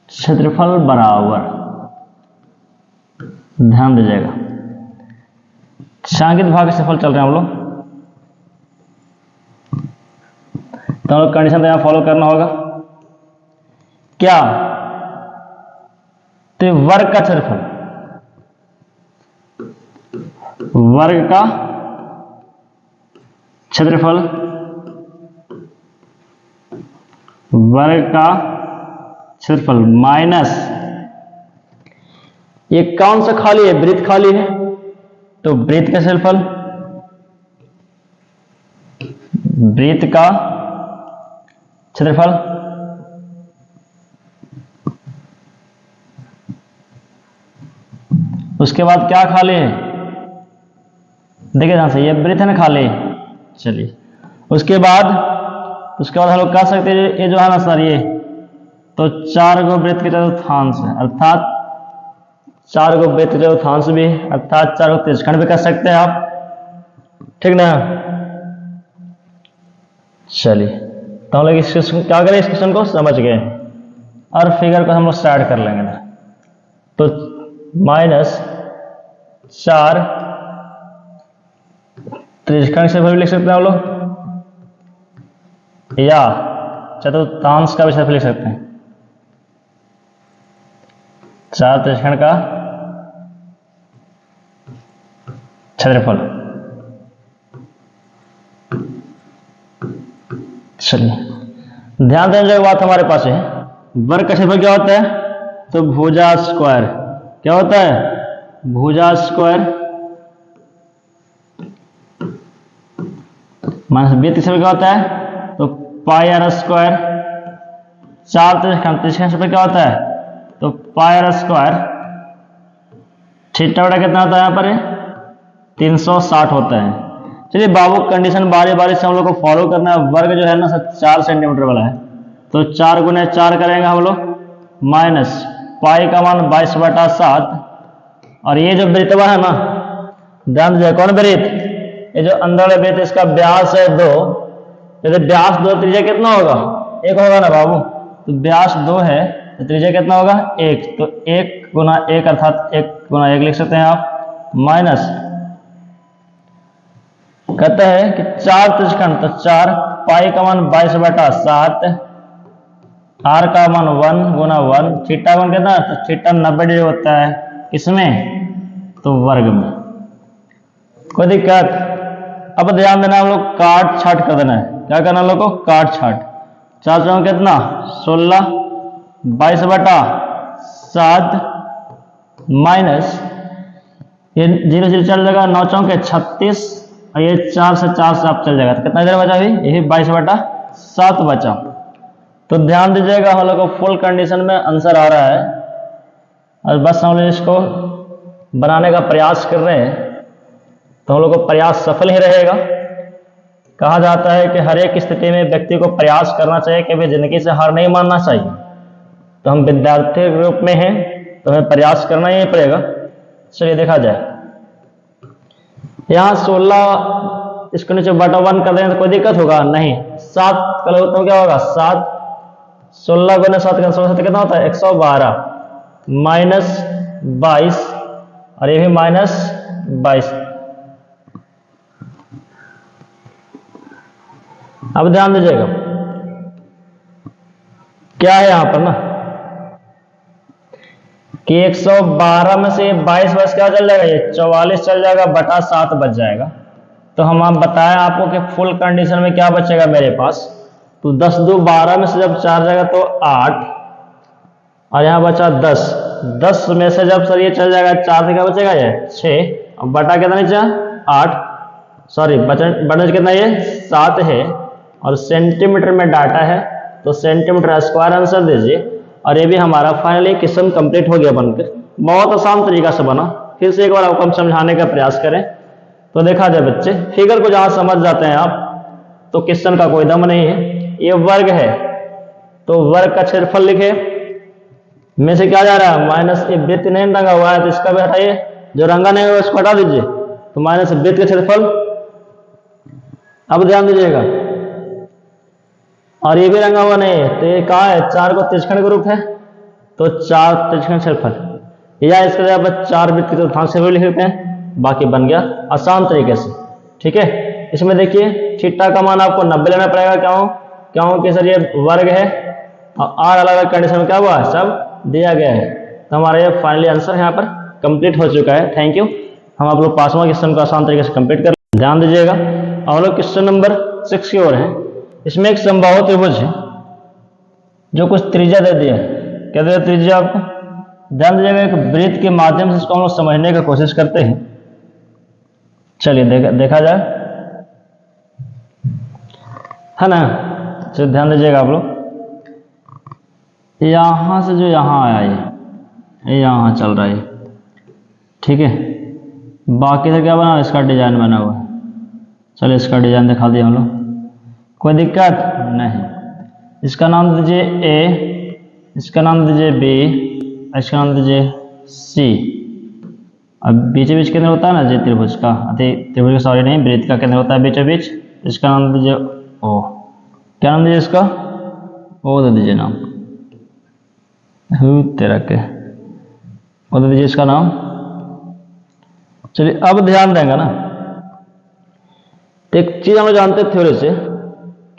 क्षेत्रफल बराबर, ध्यान दीजिएगा छायांकित भाग का क्षेत्रफल चल रहे हैं हम लोग, तो हम लोग कंडीशन तो यहां फॉलो करना होगा। क्या, तो वर्ग का क्षेत्रफल, वर्ग का क्षेत्रफल, वर्ग का क्षेत्रफल माइनस ये कौन सा खाली है, वृत्त खाली है तो वृत्त का क्षेत्रफल, वृत्त का क्षेत्रफल उसके बाद क्या खाली है, देखिए ध्यान से, ये वृत्त है ना खाली। चलिए उसके बाद हम लोग कह सकते हैं ये जो है ना सर, ये तो 4 गो वृत्त के चतुर्थांश है, अर्थात 4 गो वृत्त के चतुर्थांश भी, अर्थात 4 गो त्रिज्यखंड भी कह सकते हैं आप, ठीक ना। चलिए तो हम लोग इस क्वेश्चन क्या करें, इस क्वेश्चन को समझ गए और फिगर को हम लोग स्टार्ट कर लेंगे ना। तो -4 त्रिज्यखंड से भी लिख सकते हैं हम लोग, या चतुर्थांश का भी क्षेत्रफल लिख सकते हैं। 4 त्रिज्यखंड का क्षेत्रफल। चलिए ध्यान देने जो बात हमारे पास है, वर्ग का क्षेत्रफल क्या होता है, तो भुजा स्क्वायर। क्या होता है, भुजा स्क्वायर माइनस वृत्त का क्षेत्रफल क्या होता है, तो पाई आर स्क्वायर। 4 त्रिज्यखंड क्षेत्रफल क्या होता है, तो पाई आर स्क्वायर। थीटा बटा कितना होता है यहाँ पर 360 होता है। चलिए बाबू कंडीशन बारी बारी से हम लोग को फॉलो करना है। वर्ग जो है ना 4 सेंटीमीटर वाला है, तो 4 गुने 4 करेंगे हम लोग, माइनस पाई का मान 22/7, और ये जो वृत्तवा है ना, ध्यान दीजिए कौन वृत्त, ये जो अंदर वाले वृत्त, इसका व्यास है 2, यदि व्यास 2 त्रिज्या कितना होगा 1 होगा ना बाबू, तो व्यास 2 है तो त्रिज्या कितना होगा 1, तो 1 गुना 1 अर्थात 1 गुना 1 लिख सकते हैं आप, माइनस कहते हैं कि 4 त्रिज्यखंड, तो 4 पाई का मान 22/7, आर का मान 1 गुना 1, थीटा मान कितना, तो थीटा 90 डिग्री होता है, किसमें, तो वर्ग में। कोई दिक्कत। अब ध्यान देना, हम लोग काट छाट कर देना है। क्या करना हम लोग को, काट छाट। 4 चौक कितना 16, 22/7 माइनस ये 0 0 चल जाएगा, 9 चौक 36 और ये 4 से आप चल जाएगा, तो कितना इधर बचा अभी, यही 22/7 बचा। तो ध्यान दीजिएगा, हम लोग को फुल कंडीशन में आंसर आ रहा है, और बस हम लोग इसको बनाने का प्रयास कर रहे हैं, तो हम लोग को प्रयास सफल ही रहेगा। कहा जाता है कि हर एक स्थिति में व्यक्ति को प्रयास करना चाहिए, कभी जिंदगी से हार नहीं मानना चाहिए। तो हम विद्यार्थी के रूप में हैं, तो हमें प्रयास करना ही पड़ेगा। चलिए देखा जाए, यहाँ 16 इसको नीचे बटा 1 कर दें तो कोई दिक्कत होगा नहीं। 7 कल तो क्या होगा, 7 16 गुना 7 का 16 कितना होता है, 112 माइनस 22, और ये भी माइनस 22। अब ध्यान दीजिएगा, क्या है यहां पर ना कि 112 में से 22 बस क्या चल जाएगा, ये 44 चल जाएगा, बटा 7 बच जाएगा। तो हम आप बताएं आपको कि फुल कंडीशन में क्या बचेगा मेरे पास, तो 10 2 12 में से जब 4 जाएगा तो 8, और यहां बचा 10। 10 में से जब सर ये चल जाएगा 4 से क्या बचेगा, ये 6, और बटा कितना नीचे 8, सॉरी बटा कितना, ये 7 है, और सेंटीमीटर में डाटा है, तो सेंटीमीटर स्क्वायर आंसर दीजिए। और ये भी हमारा फाइनली क्वेश्चन कंप्लीट हो गया बनकर। बहुत आसान तरीका से बना, फिर से एक बार आपको हम समझाने का प्रयास करें। तो देखा जाए बच्चे, फिगर को जहां समझ जाते हैं आप, तो क्वेश्चन का कोई दम नहीं है। ये वर्ग है, तो वर्ग का क्षेत्रफल लिखे, में से क्या जा रहा है, माइनस। ये वृत्त नहीं रंगा हुआ है तो इसका भी हटाइए, जो रंगा नहीं हुआ उसको हटा दीजिए, तो माइनस वृत्त का क्षेत्रफल। अब ध्यान दीजिएगा, और ये भी रंगा हुआ नहीं है, तो ये कहा है 4 को त्रिज्यखंड के रूप है, तो 4 त्रिज्यखंड क्षेत्रफल, या इसके जगह 4 वृत्त के चतुर्थांश से भी लिख लेते हैं, बाकी बन गया आसान तरीके से। ठीक है, इसमें देखिए थीटा का मान आपको 90 लेना पड़ेगा, क्योंकि सर ये वर्ग है, और आर अलग अलग कंडीशन में क्या हुआ है, सब दिया गया है। तो हमारा ये फाइनली आंसर यहाँ पर कंप्लीट हो चुका है। Thank you. हम आप लोग पांचवा क्वेश्चन को आसान तरीके से कंप्लीट कर, ध्यान दीजिएगा। हम लोग क्वेश्चन नंबर 6 की ओर है। इसमें एक समबाहु त्रिभुज है जो कुछ त्रिज्या दे दिया है। क्या दे त्रिज्या आपको, ध्यान दीजिएगा। एक वृत्त के माध्यम से इसको हम लोग समझने की कोशिश करते हैं। चलिए देखा जाए, है ना। चलिए ध्यान दीजिएगा आप लोग, यहां से जो यहां आया ये यहां चल रहा है, ठीक है। बाकी से क्या बना, इसका डिजाइन बना हुआ है। चलिए इसका डिजाइन दिखा दिया हम लोग, कोई दिक्कत नहीं। इसका नाम दीजिए ए, इसका नाम दीजिए बी, इसका नाम दीजिए सी। अब बीच बीच केंद्र होता है ना जी त्रिभुज का, त्रिभुज का सॉरी नहीं, वृत्त का केंद्र होता है बीचों बीच। इसका नाम दीजिए ओ, क्या नाम दीजिए इसका, ओ दे दीजिए नाम, तेरा के ओ दे दीजिए इसका नाम। चलिए अब ध्यान देंगे ना, तो एक चीज हम लोग जानते हैं थ्योरी से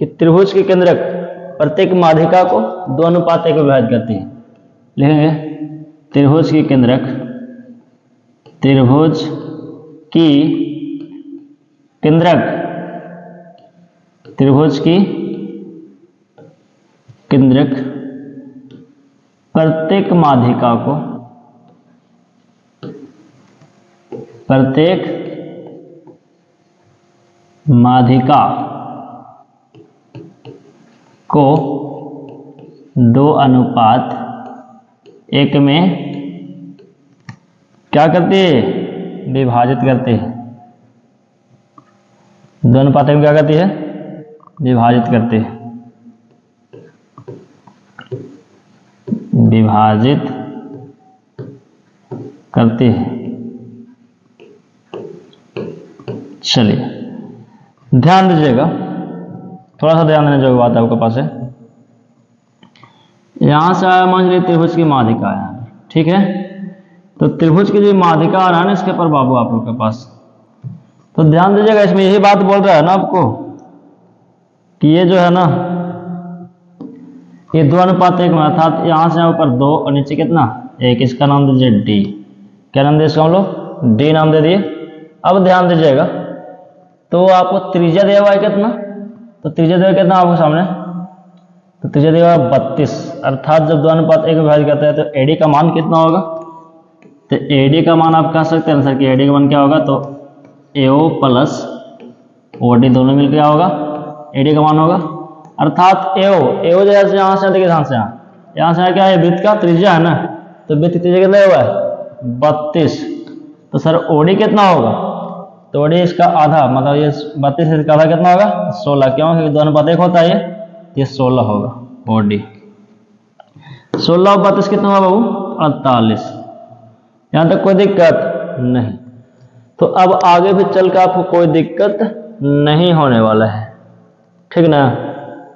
कि त्रिभुज के केंद्रक प्रत्येक माध्यिका को 2:1 में विभाजित करती है। लिखेंगे त्रिभुज की केंद्रक, त्रिभुज की केंद्रक, त्रिभुज की केंद्रक प्रत्येक माध्यिका को, प्रत्येक माध्यिका को 2:1 में क्या करती है, विभाजित करती है। 2:1 में क्या करती है, विभाजित करती है, विभाजित करती है। चलिए ध्यान दीजिएगा, थोड़ा सा ध्यान देने जो बात है आपके पास है। यहां से आया मान लीजिए त्रिभुज की माध्यिका है, ठीक है। तो त्रिभुज की जो माध्यिका आ रहा है ना इसके पर बाबू आप लोग के पास, तो ध्यान दीजिएगा, इसमें यही बात बोल रहा है ना आपको कि ये जो है ना, ये 2:1 में, अर्थात यहां से ऊपर 2 और नीचे कितना 1। इसका नाम दीजिए डी। क्या नाम दिया इसका हम लोग, डी नाम दे दिए। अब ध्यान दीजिएगा, तो आपको त्रिज्या दिया हुआ है कितना, तो त्रिज्या दिया कितना आपको सामने, तो त्रिज्या दिया हुआ 32। अर्थात जब 2:1 में विभाजित करते हैं तो एडी का मान कितना होगा, तो एडी का मान आप कह सकते हैं सर कि एडी का मान क्या होगा, तो एओ प्लस OD दोनों मिल क्या होगा, AD का मान होगा। अर्थात एओ जैसे यहाँ से देखिए, यहाँ से क्या है, वृत्त का त्रिज्या है ना, तो वृत्त की त्रिज्या कितना हुआ है 32। तो सर OD कितना होगा, तो OD इसका आधा, मतलब ये 32 इसका आधा कितना होगा 16, क्यों, क्योंकि दोनों पद एक होता है, ये 16 होगा OD। 16 और 32 कितना होगा बाबू 48। यहाँ तक कोई दिक्कत नहीं। तो अब आगे भी चल कर आपको कोई दिक्कत नहीं होने वाला है, ठीक ना।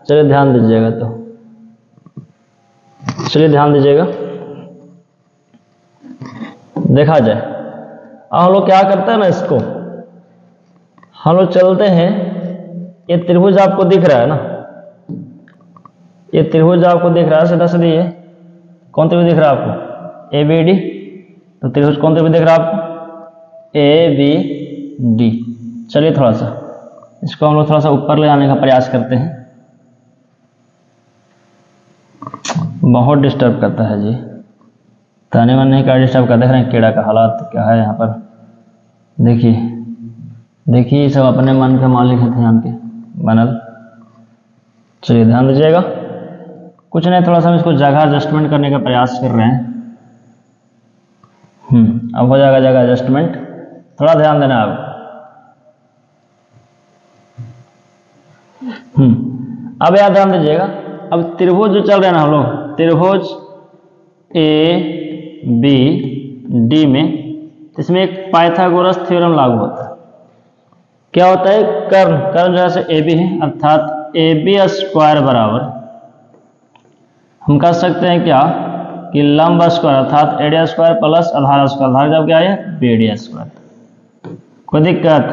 चलिए ध्यान दीजिएगा, तो चलिए ध्यान दीजिएगा, देखा जाए। अब हम लोग क्या करते हैं ना, इसको हम लोग चलते हैं, ये त्रिभुज आपको दिख रहा है ना, ये त्रिभुज आपको दिख रहा है सीधा सीधा, ये कौन त्रिभुज दिख रहा है आपको, ABD। तो त्रिभुज कौन त्रिभुज दिख रहा है आपको, ABD। चलिए थोड़ा सा इसको हम लोग थोड़ा सा ऊपर ले आने का प्रयास करते हैं, बहुत डिस्टर्ब करता है जी, ताने मन नहीं क्या डिस्टर्ब कर, देख रहे हैं कीड़ा का हालात क्या है यहाँ पर, देखिए सब अपने मन के मालिक है, ध्यान के बनल। चलिए ध्यान दीजिएगा, कुछ नहीं, थोड़ा सा हम इसको जगह एडजस्टमेंट करने का प्रयास कर रहे हैं। अब हो जाएगा जगह एडजस्टमेंट, थोड़ा ध्यान देना आप। अब याद ध्यान दीजिएगा, अब त्रिभुज जो चल रहे हैं ना हम लोग, त्रिभुज ABD में, इसमें एक पाइथागोरस थ्योरम लागू होता है। क्या होता है, कर्ण जैसे AB है, अर्थात AB स्क्वायर बराबर, हम कह सकते हैं क्या कि लंब स्क्वायर, अर्थात AD स्क्वायर प्लस आधार स्क्वायर, आधार जब क्या है BD स्क्वायर। कोई दिक्कत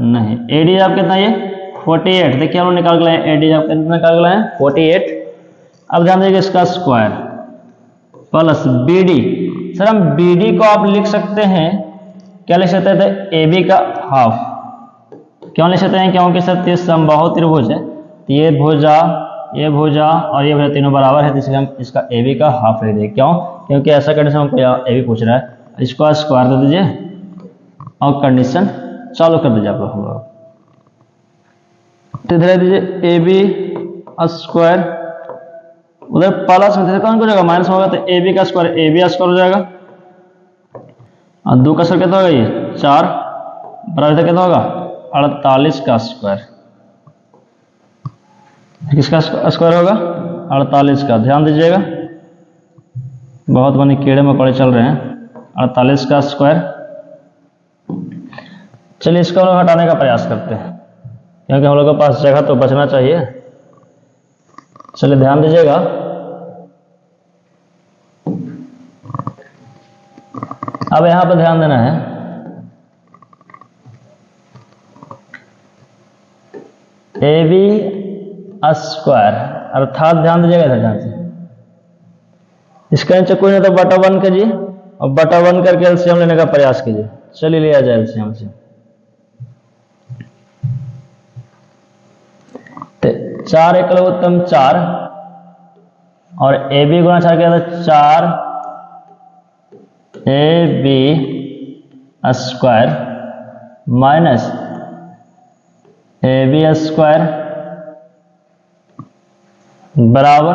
नहीं। AD जब कितना है 48, देखिए हम लोग निकाल के लाए, AD जब कितना निकाल के लाए 48। अब ध्यान दीजिए, इसका स्क्वायर प्लस BD, सर हम BD को आप लिख सकते हैं, क्या लिख सकते थे, AB का हाफ। क्यों लिख सकते हैं, क्योंकि सर समबाहु त्रिभुज है, तो ये भुजा और ये भुजा तीनों बराबर है, तो इसलिए हम इसका AB का हाफ लिख देंगे। क्यों, क्योंकि ऐसा कंडीशन हमको AB पूछ रहा है, इसको स्क्वायर दे दीजिए और कंडीशन चालू कर दीजिए आप लोग। हम लोग तो इधर दीजिए AB स्क्वायर, उधर प्लस में कौन हो जाएगा, माइनस होगा, तो AB का स्क्वायर हो जाएगा, और 2 का स्क्वायर कितना होगा, ये 4 बराबर कितना होगा 48 का स्क्वायर। किसका स्क्वायर होगा 48 का, ध्यान दीजिएगा, बहुत बने कीड़े मकोड़े चल रहे हैं। 48 का स्क्वायर। चलिए इसको हम लोग हटाने का प्रयास करते हैं, क्योंकि हम लोगों के पास जगह तो बचना चाहिए। चलिए ध्यान दीजिएगा, अब यहां पर ध्यान देना है, AB स्क्वायर, अर्थात ध्यान दीजिएगा ध्यान से, इसका नीचे कोई नहीं तो बटा 1 कीजिए, और बटा 1 करके एलसीएम लेने का प्रयास कीजिए। चलिए लिया जाए एलसीएम से, तो 4 × 4 और AB गुणा 4 क्या था 4 AB square minus AB square बराबर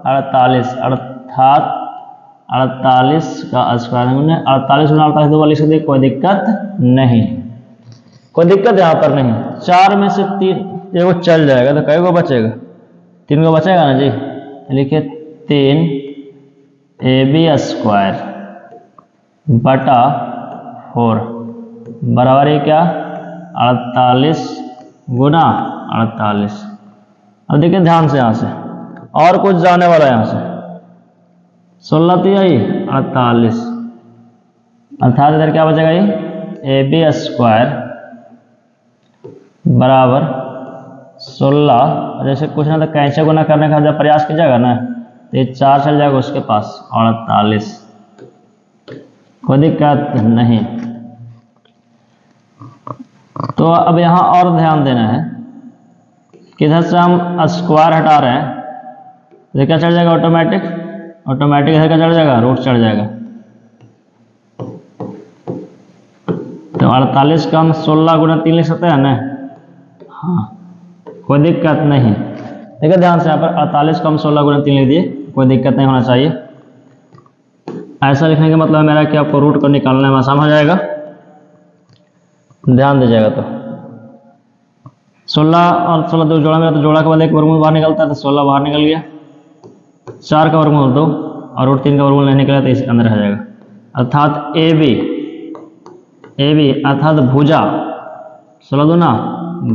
48, अर्थात 48 का स्क्वायर, 48 गुणा 48 दो लिख सकते, कोई दिक्कत नहीं, कोई दिक्कत यहाँ पर नहीं। 4 में से 3 एगो चल जाएगा, तो कई गो बचेगा, 3 गो बचेगा ना जी, लिखिए 3 AB स्क्वायर बटा 4 बराबर है क्या 48 गुना 48। अब देखिए ध्यान से, यहाँ से और कुछ जाने वाला है, यहाँ से 16 थी आई 48, अर्थात इधर क्या बचेगा, ये AB स्क्वायर बराबर 16, जैसे कुछ ना तो कैसे गुना करने का जब प्रयास कीजिएगा ना, तो ये 4 चल जाएगा उसके पास 48, कोई दिक्कत नहीं। तो अब यहाँ और ध्यान देना है, किधर से हम स्क्वायर हटा रहे हैं, तो क्या चढ़ जाएगा ऑटोमेटिक इधर क्या चढ़ जाएगा, रूट चढ़ जाएगा। तो 48 का हम 16 गुना 3 लिख सकते हैं ना, हाँ कोई दिक्कत नहीं। देखिए ध्यान से यहाँ पर 48 को हम 16 गुना 3 लिख दिए, कोई दिक्कत नहीं होना चाहिए। ऐसा लिखने का मतलब मेरा कि आपको रूट को निकालने में आसान हो जाएगा। ध्यान दीजिएगा। तो 16 और 16 दो जोड़ा मेरा, तो जोड़ा के बाद एक वर्गमूल बाहर निकलता है, तो 16 बाहर निकल गया। 4 का वर्गमूल 2 और रूट 3 का वर्गमूल नहीं निकला, तो इस अंदर आ जाएगा। अर्थात ए बी अर्थात भुजा 16 दूना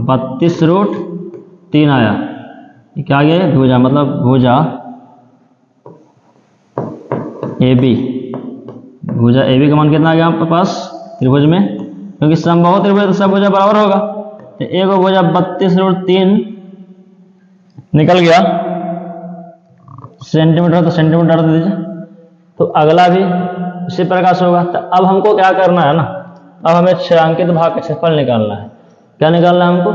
32 रूट 3 आया। क्या आ गया? भुजा, मतलब भुजा ए बी। भुजा ए बी का मान कितना आ गया आपके पास त्रिभुज में? क्योंकि समबाहु त्रिभुज तो सब भुजा बराबर होगा, तो एक भुजा 32 रूट 3 निकल गया। सेंटीमीटर तो सेंटीमीटर दे दीजिए। तो अगला भी इसी प्रकार से होगा। तो अब हमको क्या करना है ना, अब हमें छायांकित भाग का क्षेत्रफल निकालना है। क्या निकालना है हमको?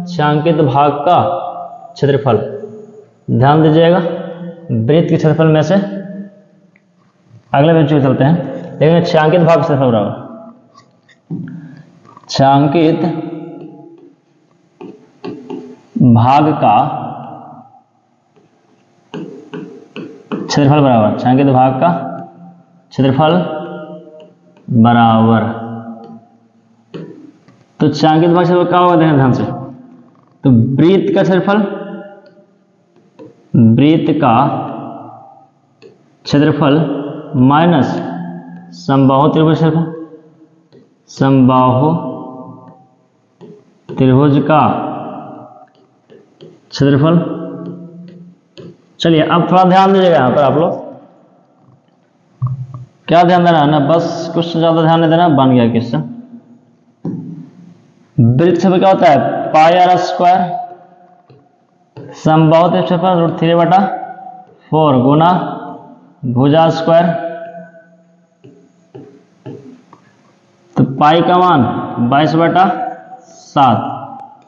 छायांकित भाग का क्षेत्रफल। ध्यान दीजिएगा, वृत्त के क्षेत्रफल में से अगले बिंदु चलते हैं। लेकिन छायांकित भाग क्षेत्रफल बराबर छायांकित भाग का क्षेत्रफल बराबर छायांकित भाग का क्षेत्रफल बराबर। तो छायांकित भाग क्षेत्रफल क्या होगा? देखें ध्यान से। तो वृत्त का क्षेत्रफल, वृत्त का क्षेत्रफल माइनस समबाहु त्रिभुज क्षेत्रफल, समबाहु त्रिभुज का क्षेत्रफल। चलिए अब थोड़ा ध्यान दीजिएगा यहाँ पर आप लोग। क्या ध्यान देना है ना, बस कुछ ज्यादा ध्यान नहीं देना, बन गया क्वेश्चन। वृत्त क्षेत्रफल क्या होता है? पाई आर स्क्वायर समबाहु त्रिभुज क्षेत्रफल रूट 3/4 गुना भुजा स्क्वायर। तो पाई का मान 22/7,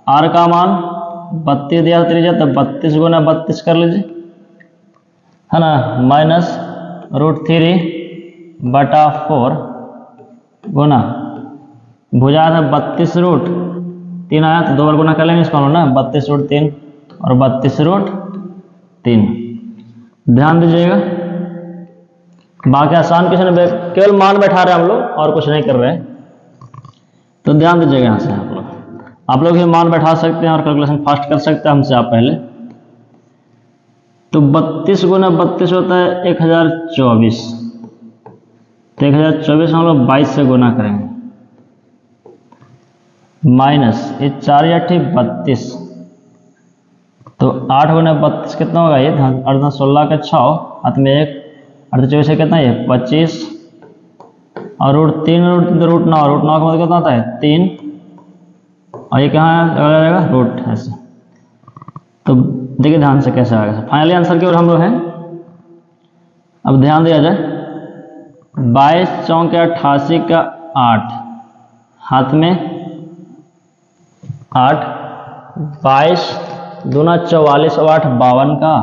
आर का मान 32 दिया त्रिज्या, तो 32 गुना 32 कर लीजिए, है ना, माइनस रूट 3/4 गुना भुजा था 32 रूट 3 आया, तो 2 बार गुना कर लेंगे इसका ना, 32 रूट 3 और 32 रूट 3। ध्यान दीजिएगा, बाकी आसान क्वेश्चन केवल मान बैठा रहे हैं हम लोग और कुछ नहीं कर रहे हैं। तो ध्यान दीजिएगा यहाँ से आप लोग भी मान बैठा सकते हैं और कैलकुलेशन फास्ट कर सकते हैं हमसे आप पहले। तो 32 गुना 32 होता है 1024, तो 1024 हम लोग 22 से गुना करेंगे, माइनस ये 4 या 32, तो 8 गुना 32 कितना होगा? ये 16 का 6 हाथ में 1, 24 कितना ये 25 और रूट 3 रूट 9 रूट 9 का मतलब कितना होता है 3, और ये कहाँ जाएगा रूट ऐसे। तो देखिए ध्यान से कैसे आएगा। फाइनली आंसर की ओर हम लोग हैं। अब ध्यान दिया जाए, 22 चौक 88 का 8 हाथ में 8, 22 दूना 44 और 8 52 का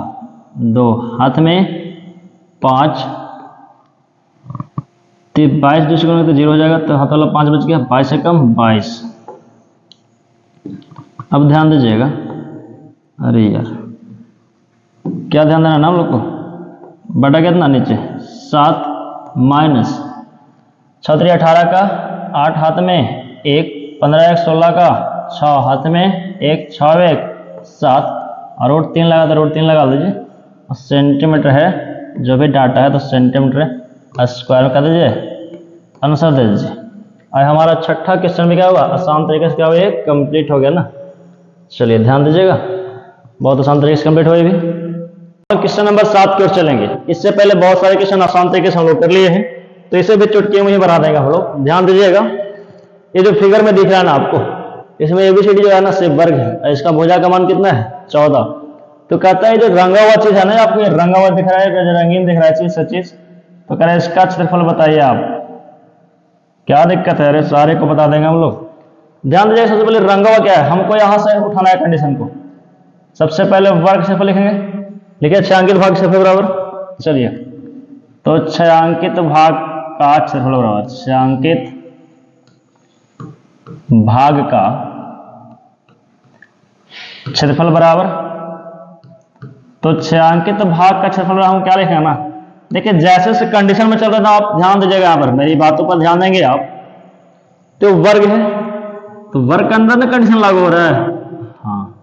2 हाथ में 5, 22 दूसरे को तो 0 हो जाएगा, तो हाथ वाला 5 बच गया, 22 से कम 22। अब ध्यान दीजिएगा, अरे यार क्या ध्यान देना ना हम लोग को, बटा कितना नीचे 7 माइनस 6 18 का 8 हाथ में 1, 15 1 16 का 6 हाथ में 1, 6 1 7 और रूट 3 लगा, तो रूट 3 लगा लीजिए। और सेंटीमीटर है जो भी डाटा है, तो सेंटीमीटर स्क्वायर कर दीजिए, आंसर दे दीजिए। और हमारा छठा क्वेश्चन भी क्या हुआ? आसान तरीके से क्या हुआ? ये कंप्लीट हो गया ना। चलिए ध्यान दीजिएगा, बहुत आसान तरीके से कंप्लीट हुए भी। क्वेश्चन नंबर 7 की ओर चलेंगे। इससे पहले बहुत सारे क्वेश्चन आसान तरीके से हम लोग कर लिए हैं, तो इसे भी चुटकी में ही बना देंगे हम लोग। ध्यान दीजिएगा, ये जो फिगर में दिख रहा है ना आपको, इसमें एबीसीडी जो है ना सिर्फ वर्ग है, इसका भुजा का मान कितना है 14। तो कहता है जो रंगा हुआ चीज है ना, आपको रंगा हुआ दिख रहा है, रंगीन दिख रहा है चीज सब चीज, तो कह रहे इसका क्षेत्रफल बताइए आप। क्या दिक्कत है? अरे सारे को बता देंगे हम लोग। ध्यान दीजिएगा, सबसे पहले रंगा हुआ क्या है, हमको यहां से उठाना है कंडीशन को। सबसे पहले वर्ग क्षेत्रफल लिखेंगे, लिखिए छायांकित भाग क्षेत्रफल बराबर। चलिए, तो छायांकित भाग का क्षेत्रफल बराबर छायांकित भाग का क्षेत्रफल बराबर, तो छायांकित भाग का क्षेत्रफल हम क्या लिखेंगे ना, देखिए जैसे जैसे कंडीशन में चल रहा था आप ध्यान दीजिएगा, यहाँ पर मेरी बातों पर ध्यान देंगे आप। तो वर्ग है, तो वर्ग के अंदर ना कंडीशन लागू हो रहा है, हाँ,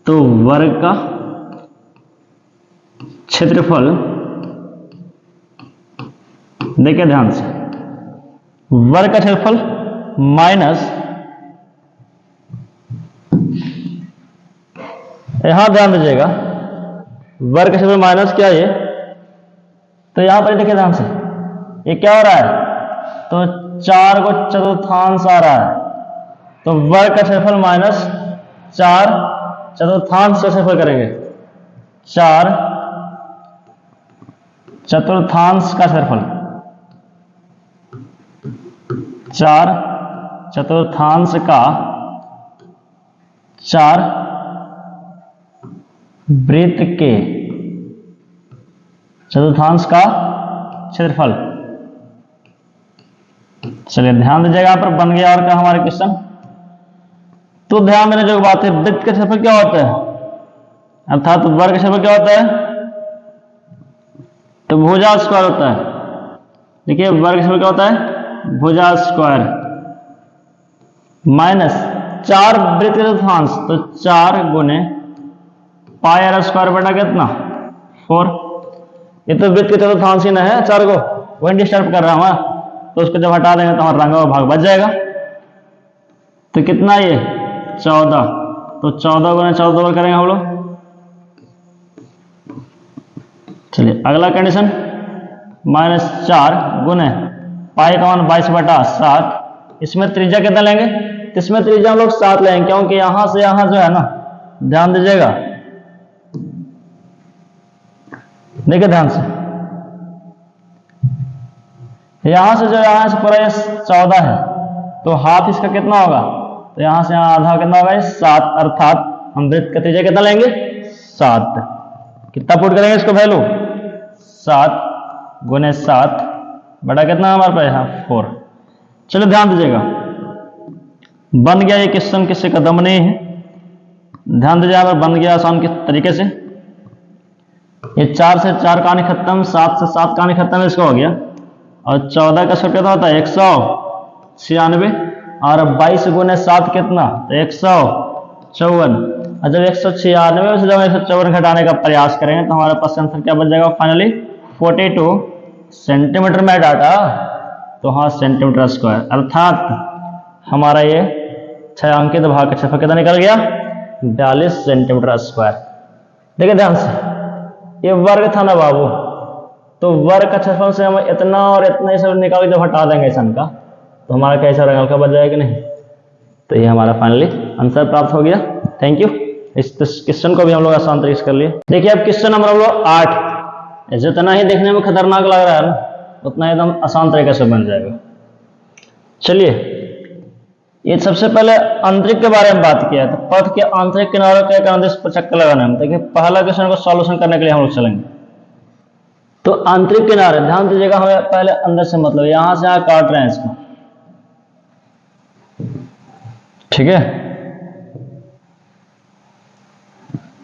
तो वर्ग का क्षेत्रफल, देखिए ध्यान से, वर्ग का क्षेत्रफल माइनस, यहां ध्यान दीजिएगा, वर्ग का क्षेत्रफल माइनस क्या ये, तो यहां पर देखिए ध्यान से, ये क्या हो रहा है, तो 4 को चतुर्थांश आ रहा है, तो वर्ग का क्षेत्रफल माइनस 4 चतुर्थांश से क्षेत्रफल करेंगे, 4 चतुर्थांश का क्षेत्रफल, 4 चतुर्थांश का 4 वृत्त के चतुर्थांश का क्षेत्रफल। चलिए ध्यान दीजिएगा, यहाँ पर बन गया और क्या हमारे क्वेश्चन। तो ध्यान देने जो बात है, वृत्त का क्षेत्रफल क्या होता है, अर्थात वर्ग का क्षेत्रफल क्या होता है, तो भुजा स्क्वायर होता है। देखिए वर्ग का क्षेत्रफल क्या होता है, भुजा स्क्वायर, माइनस 4 वृत्त के चतुर्थांश, तो 4 गुने पाई आर स्क्वायर बटा कितना 4। ये तो वृत्त के चतुर्थांश ही ना है, 4 को वही डिस्टर्ब कर रहा हूं, तो उसको जब हटा देंगे तो हमारा रंगा हुआ भाग बच जाएगा। तो कितना ये 14, तो 14 गुना 14 करेंगे हम लोग। चलिए अगला कंडीशन, माइनस 4 गुने पाई का मान 22 बटा 7, इसमें त्रिज्या कितना लेंगे, इसमें त्रिज्या हम लोग 7 लेंगे, क्योंकि यहां से यहां जो है ना, ध्यान दीजिएगा, देखिए ध्यान से, यहां से जो यहां से पूरा ये 14 है, तो हाफ इसका कितना होगा, तो यहां से यहां आधा कितना होगा, 7, अर्थात हम वृत्त का त्रिज्या कितना लेंगे 7। कितना पुट करेंगे इसको वैल्यू, 7 गुने 7 बड़ा कितना हमारे पास यहाँ 4। चलो ध्यान दीजिएगा, बन गया ये क्वेश्चन, किससे कदम नहीं है, ध्यान दीजिए यहाँ पर बन गया आसान के तरीके से। ये 4 से 4 कहानी खत्म, 7 से 7 कहानी खत्म, इसका हो गया। और 14 का कितना होता है 196, और 22 गुने 7 कितना, तो 154। और जब 196 से जब 154 घटाने का प्रयास करेंगे तो हमारे पास आंसर क्या बच जाएगा, फाइनली 42 सेंटीमीटर में डाटा, तो हाँ सेंटीमीटर स्क्वायर, अर्थात हमारा ये छायांकित भाग का क्षेत्रफल कितना निकल गया, 42 सेंटीमीटर स्क्वायर। देखिए ध्यान से, ये वर्ग था ना बाबू, तो वर्ग का क्षेत्रफल से हम इतना और इतना ये सब निकाल के जब हटा देंगे सन का, तो हमारा कैसा रंग हल्का बच जाएगा नहीं। तो ये हमारा फाइनली आंसर प्राप्त हो गया। Thank you. इस क्वेश्चन को भी हम लोग आसान तरीके से कर लिए। देखिए अब क्वेश्चन नंबर हम लोग 8, जितना ही देखने में खतरनाक लग रहा है ना, उतना एकदम आसान तरीके से बन जाएगा। चलिए, ये सबसे पहले आंतरिक के बारे में बात किया, तो पथ के आंतरिक किनारों के अनुदिश पर चक्कर लगाना है। देखिए पहला क्वेश्चन को सॉल्यूशन करने के लिए हम लोग चलेंगे। तो आंतरिक किनारे, ध्यान दीजिएगा, हमें पहले अंदर से मतलब यहां से यहां काट रहे हैं इसको, ठीक है,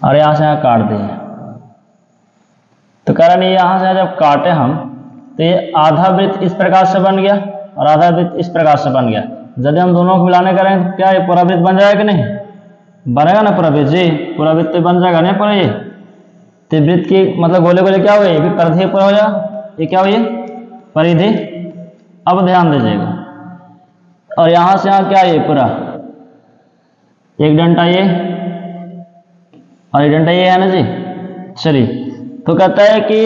और यहां से यहां काट दिए। तो कारण ये यहां से जब काटे हम, तो ये आधा वृत्त इस प्रकार से बन गया और आधा वृत्त इस प्रकार से बन गया। यदि हम दोनों को मिलाने करें तो क्या ये पूरा वृत्त बन जाएगा कि नहीं, बनेगा ना पूरा वृत्त, जी पूरा वृत्त तो बन जाएगा नहीं पूरा। ये तो वृत्त की मतलब गोले गोले क्या हुए, ये भी परिधि पूरा हो जाएगा, ये क्या हुई परिधि। अब ध्यान दीजिएगा, और यहां से यहां क्या ये पूरा एक डंडा ये और एक डंडा ये है ना जी। चलिए, तो कहता है कि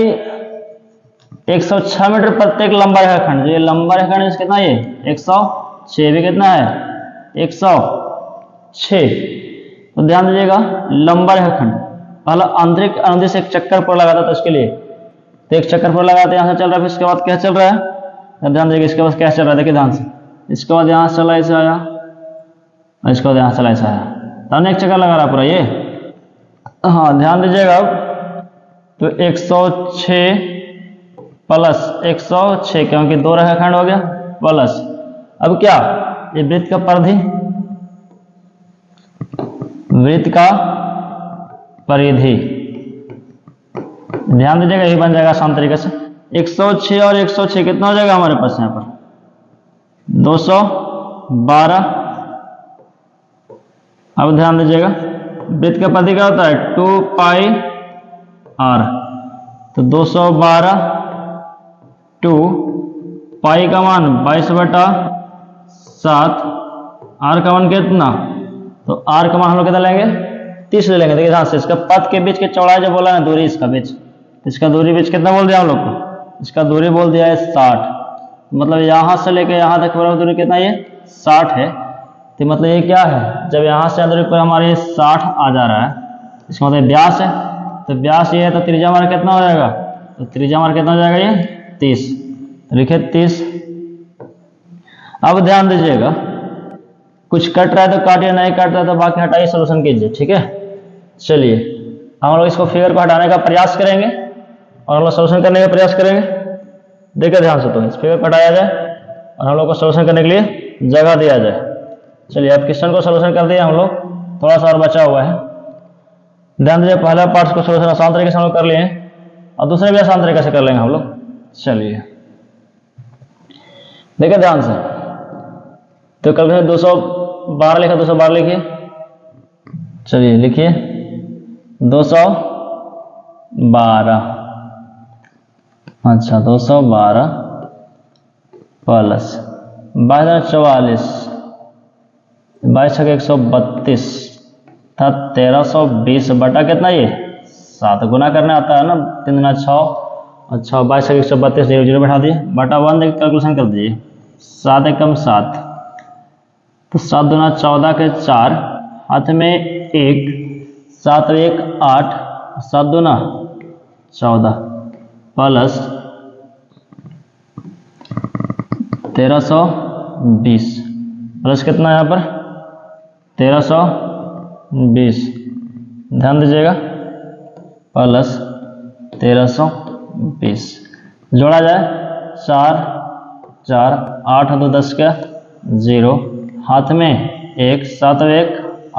106 मीटर प्रत्येक लंबा रेखाखंड, ये लंबा रेखाखंड कितना, ये 106 भी कितना है 106। तो ध्यान दीजिएगा, लंबा रेखाखंड पहला आंतरिक अनुदिश एक चक्कर पर लगाता था, इसके लिए तो एक चक्कर पर लगाते यहां से चल रहा है, फिर इसके बाद क्या चल रहा है, तो ध्यान दीजिएगा इसके बाद क्या चल रहा है, देखिए ध्यान से, इसके बाद यहां से चला ऐसे आया और इसके बाद यहां से चला ऐसे आया, तो एक चक्कर लगा रहा पूरा ये। हाँ ध्यान दीजिएगा, अब तो 106 प्लस 106, क्योंकि 2 रेखाखंड हो गया प्लस, अब क्या ये वृत्त का परिधि वृत्त का परिधि, ध्यान दीजिएगा यही बन जाएगा आसान तरीके से। 106 और 106 कितना हो जाएगा हमारे पास यहाँ पर 212। अब ध्यान दीजिएगा वृत्त का परिधि क्या होता है 2 पाई r, तो 212 2 पाई का मान 22/7, r का मान कितना, तो r का मान हम लोग कितना लेंगे 30 ले लेंगे। देखिए ध्यान से इसका पथ के बीच की चौड़ाई जो बोला है दूरी इसका बीच, इसका दूरी बीच कितना बोल दिया हम लोग को, इसका दूरी बोल दिया है 60, मतलब यहाँ से लेके यहाँ तक पूरा दूरी कितना ये 60 है। तो मतलब ये क्या है जब यहाँ से दूरी पर हमारे 60 आ जा रहा है, इसका मतलब व्यास है, तो व्यास ये है तो त्रिज्या हमारा कितना हो जाएगा, तो त्रिज्या हमारा कितना हो जाएगा ये 30, लिखे 30। अब ध्यान दीजिएगा कुछ कट रहा है तो काटिए, नहीं कट रहा है तो बाकी हटाइए, सोल्यूशन कीजिए, ठीक है। चलिए हम लोग इसको फिगर को हटाने का प्रयास करेंगे और हम लोग सोल्यूशन करने का प्रयास करेंगे। देखिए ध्यान से, तो इस फिगर को हटाया जाए और हम लोग को सोल्यूशन करने के लिए जगह दिया जाए। चलिए अब क्वेश्चन को सोल्यूशन कर दिया हम लोग, थोड़ा सा और बचा हुआ है। ध्यान दीजिए पहला पार्ट को सोल्यूशन आसान तरीके से हम लोग कर लिए और दूसरे भी आसान तरीके से कर लेंगे हम लोग। चलिए देखिए ध्यान से, तो कल 212 लिखा, 212 लिखिए, चलिए लिखिए 212, अच्छा 212 प्लस 2244, 22×132 था 1320 बटा कितना ये 7, गुना करने आता है ना, 3 गुना 6 और 6, 22×132 0 0 बैठा दिए बटा 1 देखिए कैलकुलेशन कर दीजिए, 7 एकम 7, तो 7 दूना 14 के 4, हाथ में 1, 7 1 8, 7 दूना 14 प्लस 1320 प्लस कितना यहाँ पर 1320, ध्यान दीजिएगा प्लस 1320, जोड़ा जाए 4 4 8 2 10 का 0, हाथ में 1 7 1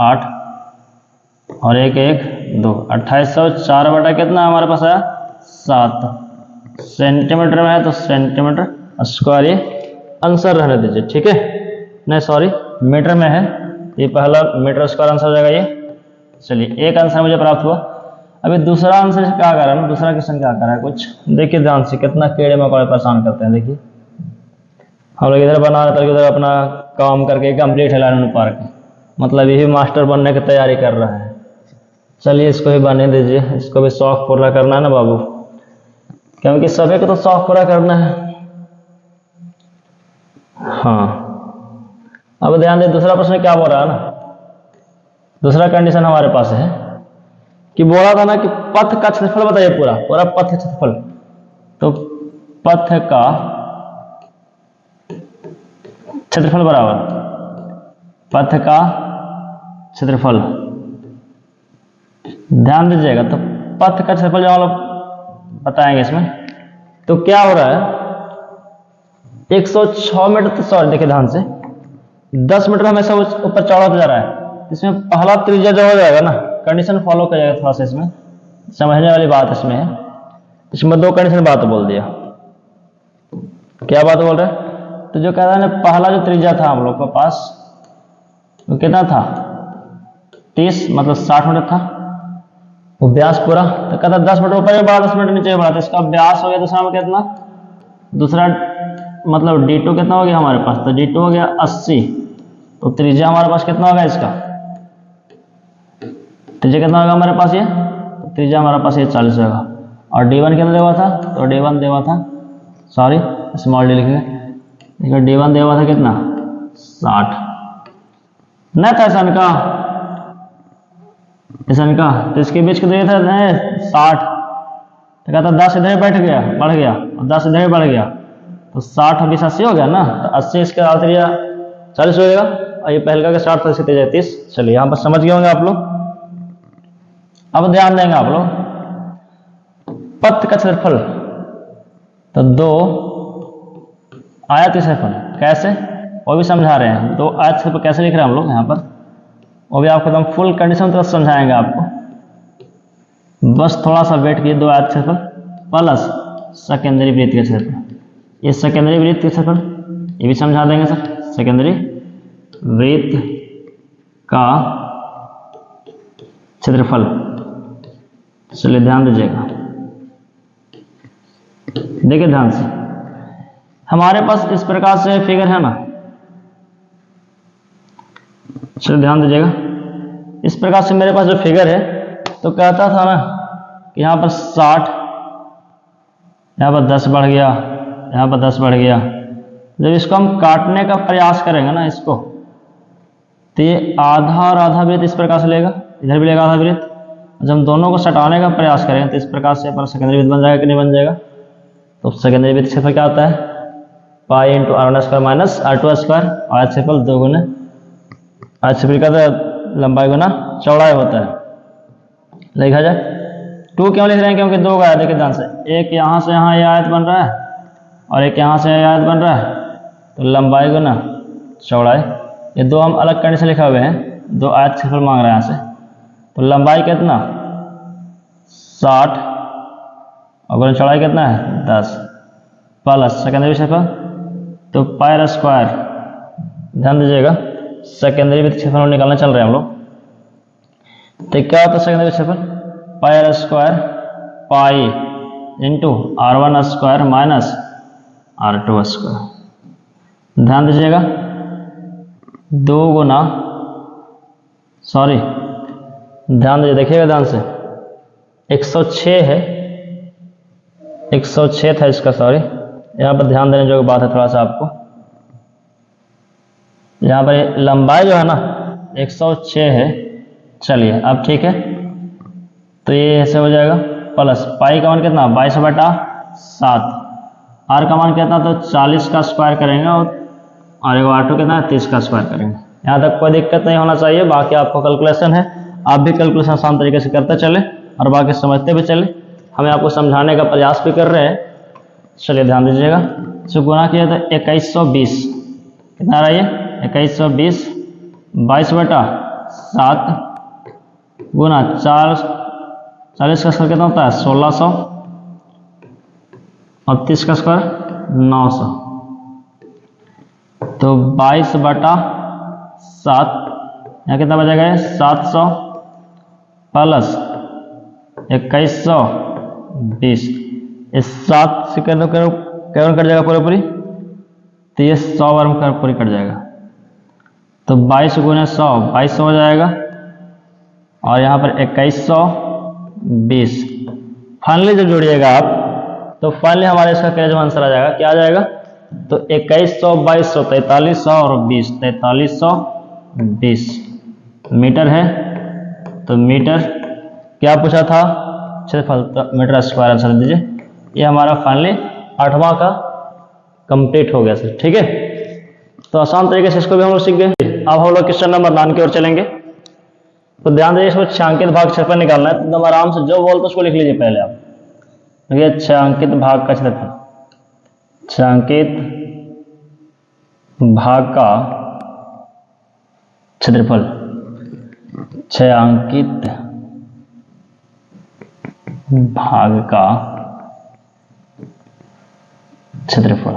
8 और 1 1 2, 2804 बटा कितना हमारे पास आया 7, सेंटीमीटर में है तो सेंटीमीटर स्क्वायर ये आंसर रहने दीजिए, ठीक है। नहीं सॉरी मीटर में है, ये पहला मीटर स्क्वायर आंसर हो जाएगा ये। चलिए एक आंसर मुझे प्राप्त हुआ। अभी दूसरा आंसर क्या कर रहा है ना, दूसरा क्वेश्चन क्या कर रहा है कुछ देखिए ध्यान से, कितना कीड़े मकोड़े परेशान करते हैं। देखिए हम लोग इधर बना रहे थे, इधर अपना काम करके कंप्लीट है लाइन पार्क, मतलब यही मास्टर बनने की तैयारी कर रहा है। चलिए इसको भी बने दीजिए, इसको भी शौक पूरा करना है ना बाबू, क्योंकि सभी को तो शौक पूरा करना है। हाँ अब ध्यान दे दूसरा प्रश्न क्या बोल रहा है ना, दूसरा कंडीशन हमारे पास है कि बोला था ना कि पथ का क्षेत्रफल बताइए, पूरा पूरा पथ का क्षेत्रफल, तो पथ का क्षेत्रफल बराबर पथ का क्षेत्रफल, ध्यान दीजिएगा तो पथ का क्षेत्रफल जो हम लोग बताएंगे इसमें, तो क्या हो रहा है 106 मीटर, तो सॉरी देखिए ध्यान से 10 मीटर हमेशा ऊपर चौड़ा होता जा रहा है। इसमें पहला त्रिज्या जो हो जाएगा ना, कंडीशन फॉलो कर जाएगा थोड़ा सा, इसमें समझने वाली बात इसमें है। इसमें दो कंडीशन बात बोल दिया, क्या बात बोल रहे हैं, तो जो कह रहा है ना पहला जो त्रिज्या था हम लोग के पास वो कितना था 30, मतलब 60 मीटर था, वो व्यास पूरा, तो कहता 10 मीटर ऊपर बढ़ा 10 मीटर नीचे बढ़ा, तो इसका व्यास हो गया दूसरा में कितना, दूसरा मतलब d2 कितना हो गया हमारे पास, तो d2 हो गया 80, तो त्रिज्या हमारे पास कितना होगा इसका, त्रिज्या कितना होगा हमारे पास ये, तो त्रिज्या हमारे पास ये 40 होगा। और d1 कितना देवा था, तो d1 देवा था, सॉरी स्मॉल डी लिखेंगे, देखिए d1 देवा था कितना 60, नहीं था ऐसा का, तो इसके बीच के दूरी था 60, तो कहता 10 इधर बैठ गया बढ़ गया और 10 इधर बढ़ गया, तो 60 और 20 80 हो गया ना, तो 80 इसके त्रिज्या 40 हो जाएगा, और ये पहले का 60 था इसकी त्रिज्या 30। चलिए यहाँ पर समझ गए होंगे आप लोग। अब ध्यान देंगे आप लोग पथ का क्षेत्रफल, तो 2 आयत क्षेत्रफल कैसे वो भी समझा रहे हैं। 2 आयत क्षेत्रफल कैसे लिख रहे हैं हम लोग यहाँ पर, वो भी आपको एकदम फुल कंडीशन तरह समझाएंगे आपको, बस थोड़ा सा वेट कीजिए। 2 आयत क्षेत्रफल प्लस सेकेंडरी वृत्त के क्षेत्रफल, ये सेकेंडरी वृत्त के क्षेत्रफल ये भी समझा देंगे सर। सेकेंडरी वृत्त का क्षेत्रफल, चलिए ध्यान दीजिएगा, देखिए ध्यान से, हमारे पास इस प्रकार से फिगर है ना, चलिए ध्यान दीजिएगा, इस प्रकार से मेरे पास जो फिगर है, तो कहता था ना कि यहाँ पर 60, यहाँ पर 10 बढ़ गया, यहाँ पर 10 बढ़ गया। जब इसको हम काटने का प्रयास करेंगे ना इसको, तो ये आधा और आधा वृत्त इस प्रकार से लेगा, इधर भी लेगा आधा वृत्त। जब हम दोनों को सटाने का प्रयास करेंगे तो इस प्रकार से पर सेकेंडरी वृत्त बन जाएगा कि नहीं बन जाएगा। तो सेकेंडरी वृत्त क्षेत्रफल क्या होता है, pi into r1 square minus r2 square, आयत क्षेत्रफल 2 गुना आयत क्षेत्रफल का लंबाई गुना चौड़ाई होता है। लिखा जाए 2 क्यों लिख रहे हैं, क्योंकि 2 का आयत, देखिए ध्यान से, एक यहाँ से यहाँ ये आयत बन रहा है और एक यहाँ से आयत बन रहा है, तो लंबाई गुना चौड़ाई, ये 2 हम अलग करने से लिखा हुए हैं, 2 आयत क्षेत्रफल मांग रहे हैं यहाँ से। तो लंबाई कितना 60 और चौड़ाई कितना है 10 प्लस सेकेंडरी क्षेत्रफल, तो पाई स्क्वायर, ध्यान दीजिएगा सेकेंडरी वृत्त क्षेत्रफल निकालना चल रहे हैं हम लोग। तो क्या होता है सेकेंडरी क्षेत्रफल, pi square pi into r1 square minus r2 square. ध्यान दीजिएगा 2 गुना, सॉरी ध्यान दीजिए, देखिएगा ध्यान से, 106 है, 106 था इसका, सॉरी यहाँ पर ध्यान देने जो बात है थोड़ा सा आपको, यहाँ पर लंबाई जो है ना 106 है। चलिए अब ठीक है, तो ये ऐसे हो जाएगा प्लस पाई का मान कितना 22/7, आर का मान कितना, तो 40 का स्क्वायर करेंगे और एगो r2 कितना 30 का स्क्वायर करेंगे। यहाँ तक कोई दिक्कत नहीं होना चाहिए, बाकी आपको कैलकुलेशन है, आप भी कैलकुलेशन आसान तरीके से करते चले और बाकी समझते भी चले, हमें आपको समझाने का प्रयास भी कर रहे हैं। चलिए ध्यान दीजिएगा, इसको गुना किया तो 2120 कितना रहा, ये 2120 22/7 गुना 40 का स्क्वायर कितना होता है 1600 और 30 का स्क्वायर 900, तो 22/7 यहाँ कितना बचेगा 700 प्लस 2120, इस 7 से कैसे कट जाएगा पूरी, तो ये 100 बार में पूरी कट जाएगा, तो 22 गुना 100 2200 हो जाएगा और यहाँ पर 2120। फाइनली जब जोड़िएगा आप, तो फाइनली हमारे इसका क्या आंसर आ जाएगा, क्या आ जाएगा, तो 2100 2200 4300 और 20 4320 मीटर है। तो मीटर क्या पूछा था, क्षेत्रफल, तो मीटर स्क्वायर आंसर दीजिए। ये हमारा फाइनली 8वां का कंप्लीट हो गया सर, ठीक है। तो आसान तरीके से इसको भी हम लोग सीख गए। अब हम लोग क्वेश्चन नंबर 9 की ओर चलेंगे। तो ध्यान दीजिए, इसमें छायांकित भाग क्षेत्रफल निकालना है, तो एकदम आराम से जो बोलते उसको लिख लीजिए पहले आप। देखिए छायांकित भाग का क्षेत्रफल, छायांकित भाग का क्षेत्रफल, छायांकित भाग का क्षेत्रफल,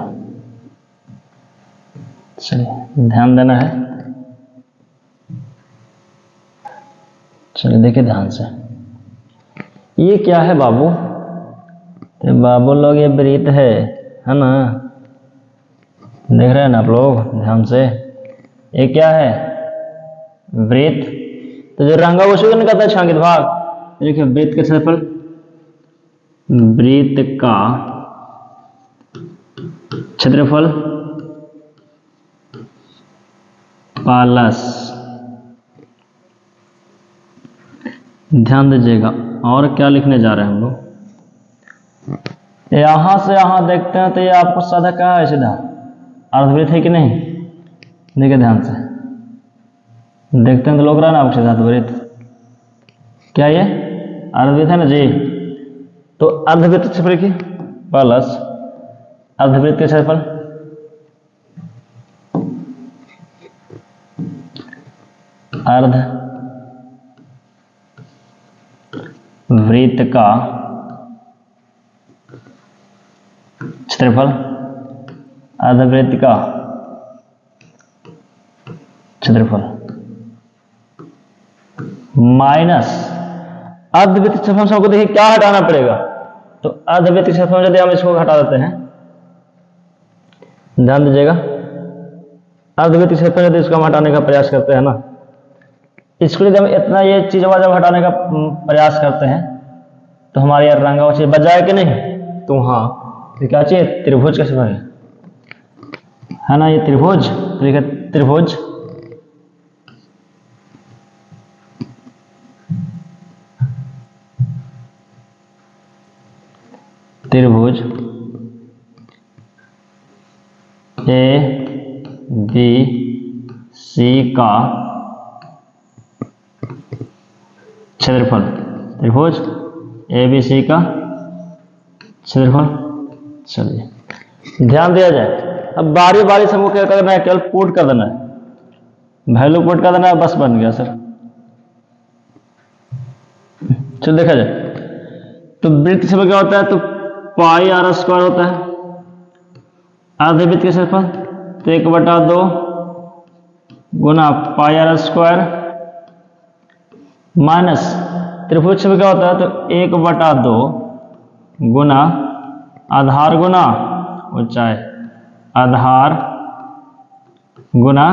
चलिए ध्यान देना है। चलिए देखिए ध्यान से, ये क्या है बाबू, तो बाबू लोग ये वृत्त है ना, देख रहे हैं ना आप लोग ध्यान से, ये क्या है वृत्त, तो जो रंगा उसी को निकलता है छायांकित भाग। देखिए वृत्त का क्षेत्रफल, वृत्त का क्षेत्रफल प्लस, ध्यान दीजिएगा, और क्या लिखने जा रहे हैं हम लोग, यहां से यहां देखते हैं तो ये आपको साधा क्या है, सीधा अर्धवृत्त है कि नहीं, देखिए ध्यान से देखते हैं तो लोग रहा ना आपको सीधा अर्धवृत्त, क्या ये अर्धवृत्त है ना जी। तो अर्धवृत्त क्षेत्रफल की प्लस अर्धवृत्त के क्षेत्रफल, अर्ध वृत्त का क्षेत्रफल, अर्धवृत्त का क्षेत्रफल माइनस अर्धवृत्त क्षेत्रफल से हमको देखिए क्या हटाना पड़ेगा, तो अर्धवृत्त क्षेत्रफल यदि हम इसको हटा देते हैं, ध्यान दीजिएगा, अर्धवृत्त क्षेत्रफल यदि इसको हम हटाने का प्रयास करते हैं ना, इसको यदि हम इतना ये चीज जब हटाने का प्रयास करते हैं तो हमारे यार रंगा चीज बच जाए कि नहीं, तो हाँ तो क्या चाहिए, त्रिभुज का क्षेत्रफल है ना, ये त्रिभुज, देखिए त्रिभुज त्रिभुज ए बी सी का क्षेत्रफल, त्रिभुज ए बी सी का क्षेत्रफल। चलिए ध्यान दिया जाए, अब बारी बारी से हमको क्या करना है, केवल पुट कर देना है, वैल्यू पुट कर देना है, बस बन गया सर। चलो देखा जाए, तो वृत्त क्षेत्रफल क्या होता है, तो पाई आर स्क्वायर होता है, अर्धवृत्त के क्षेत्रफल तो 1/2 गुना पाई आर स्क्वायर माइनस त्रिभुज क्षेत्रफल क्या होता है, तो 1/2 गुना आधार गुना ऊंचाई, आधार गुना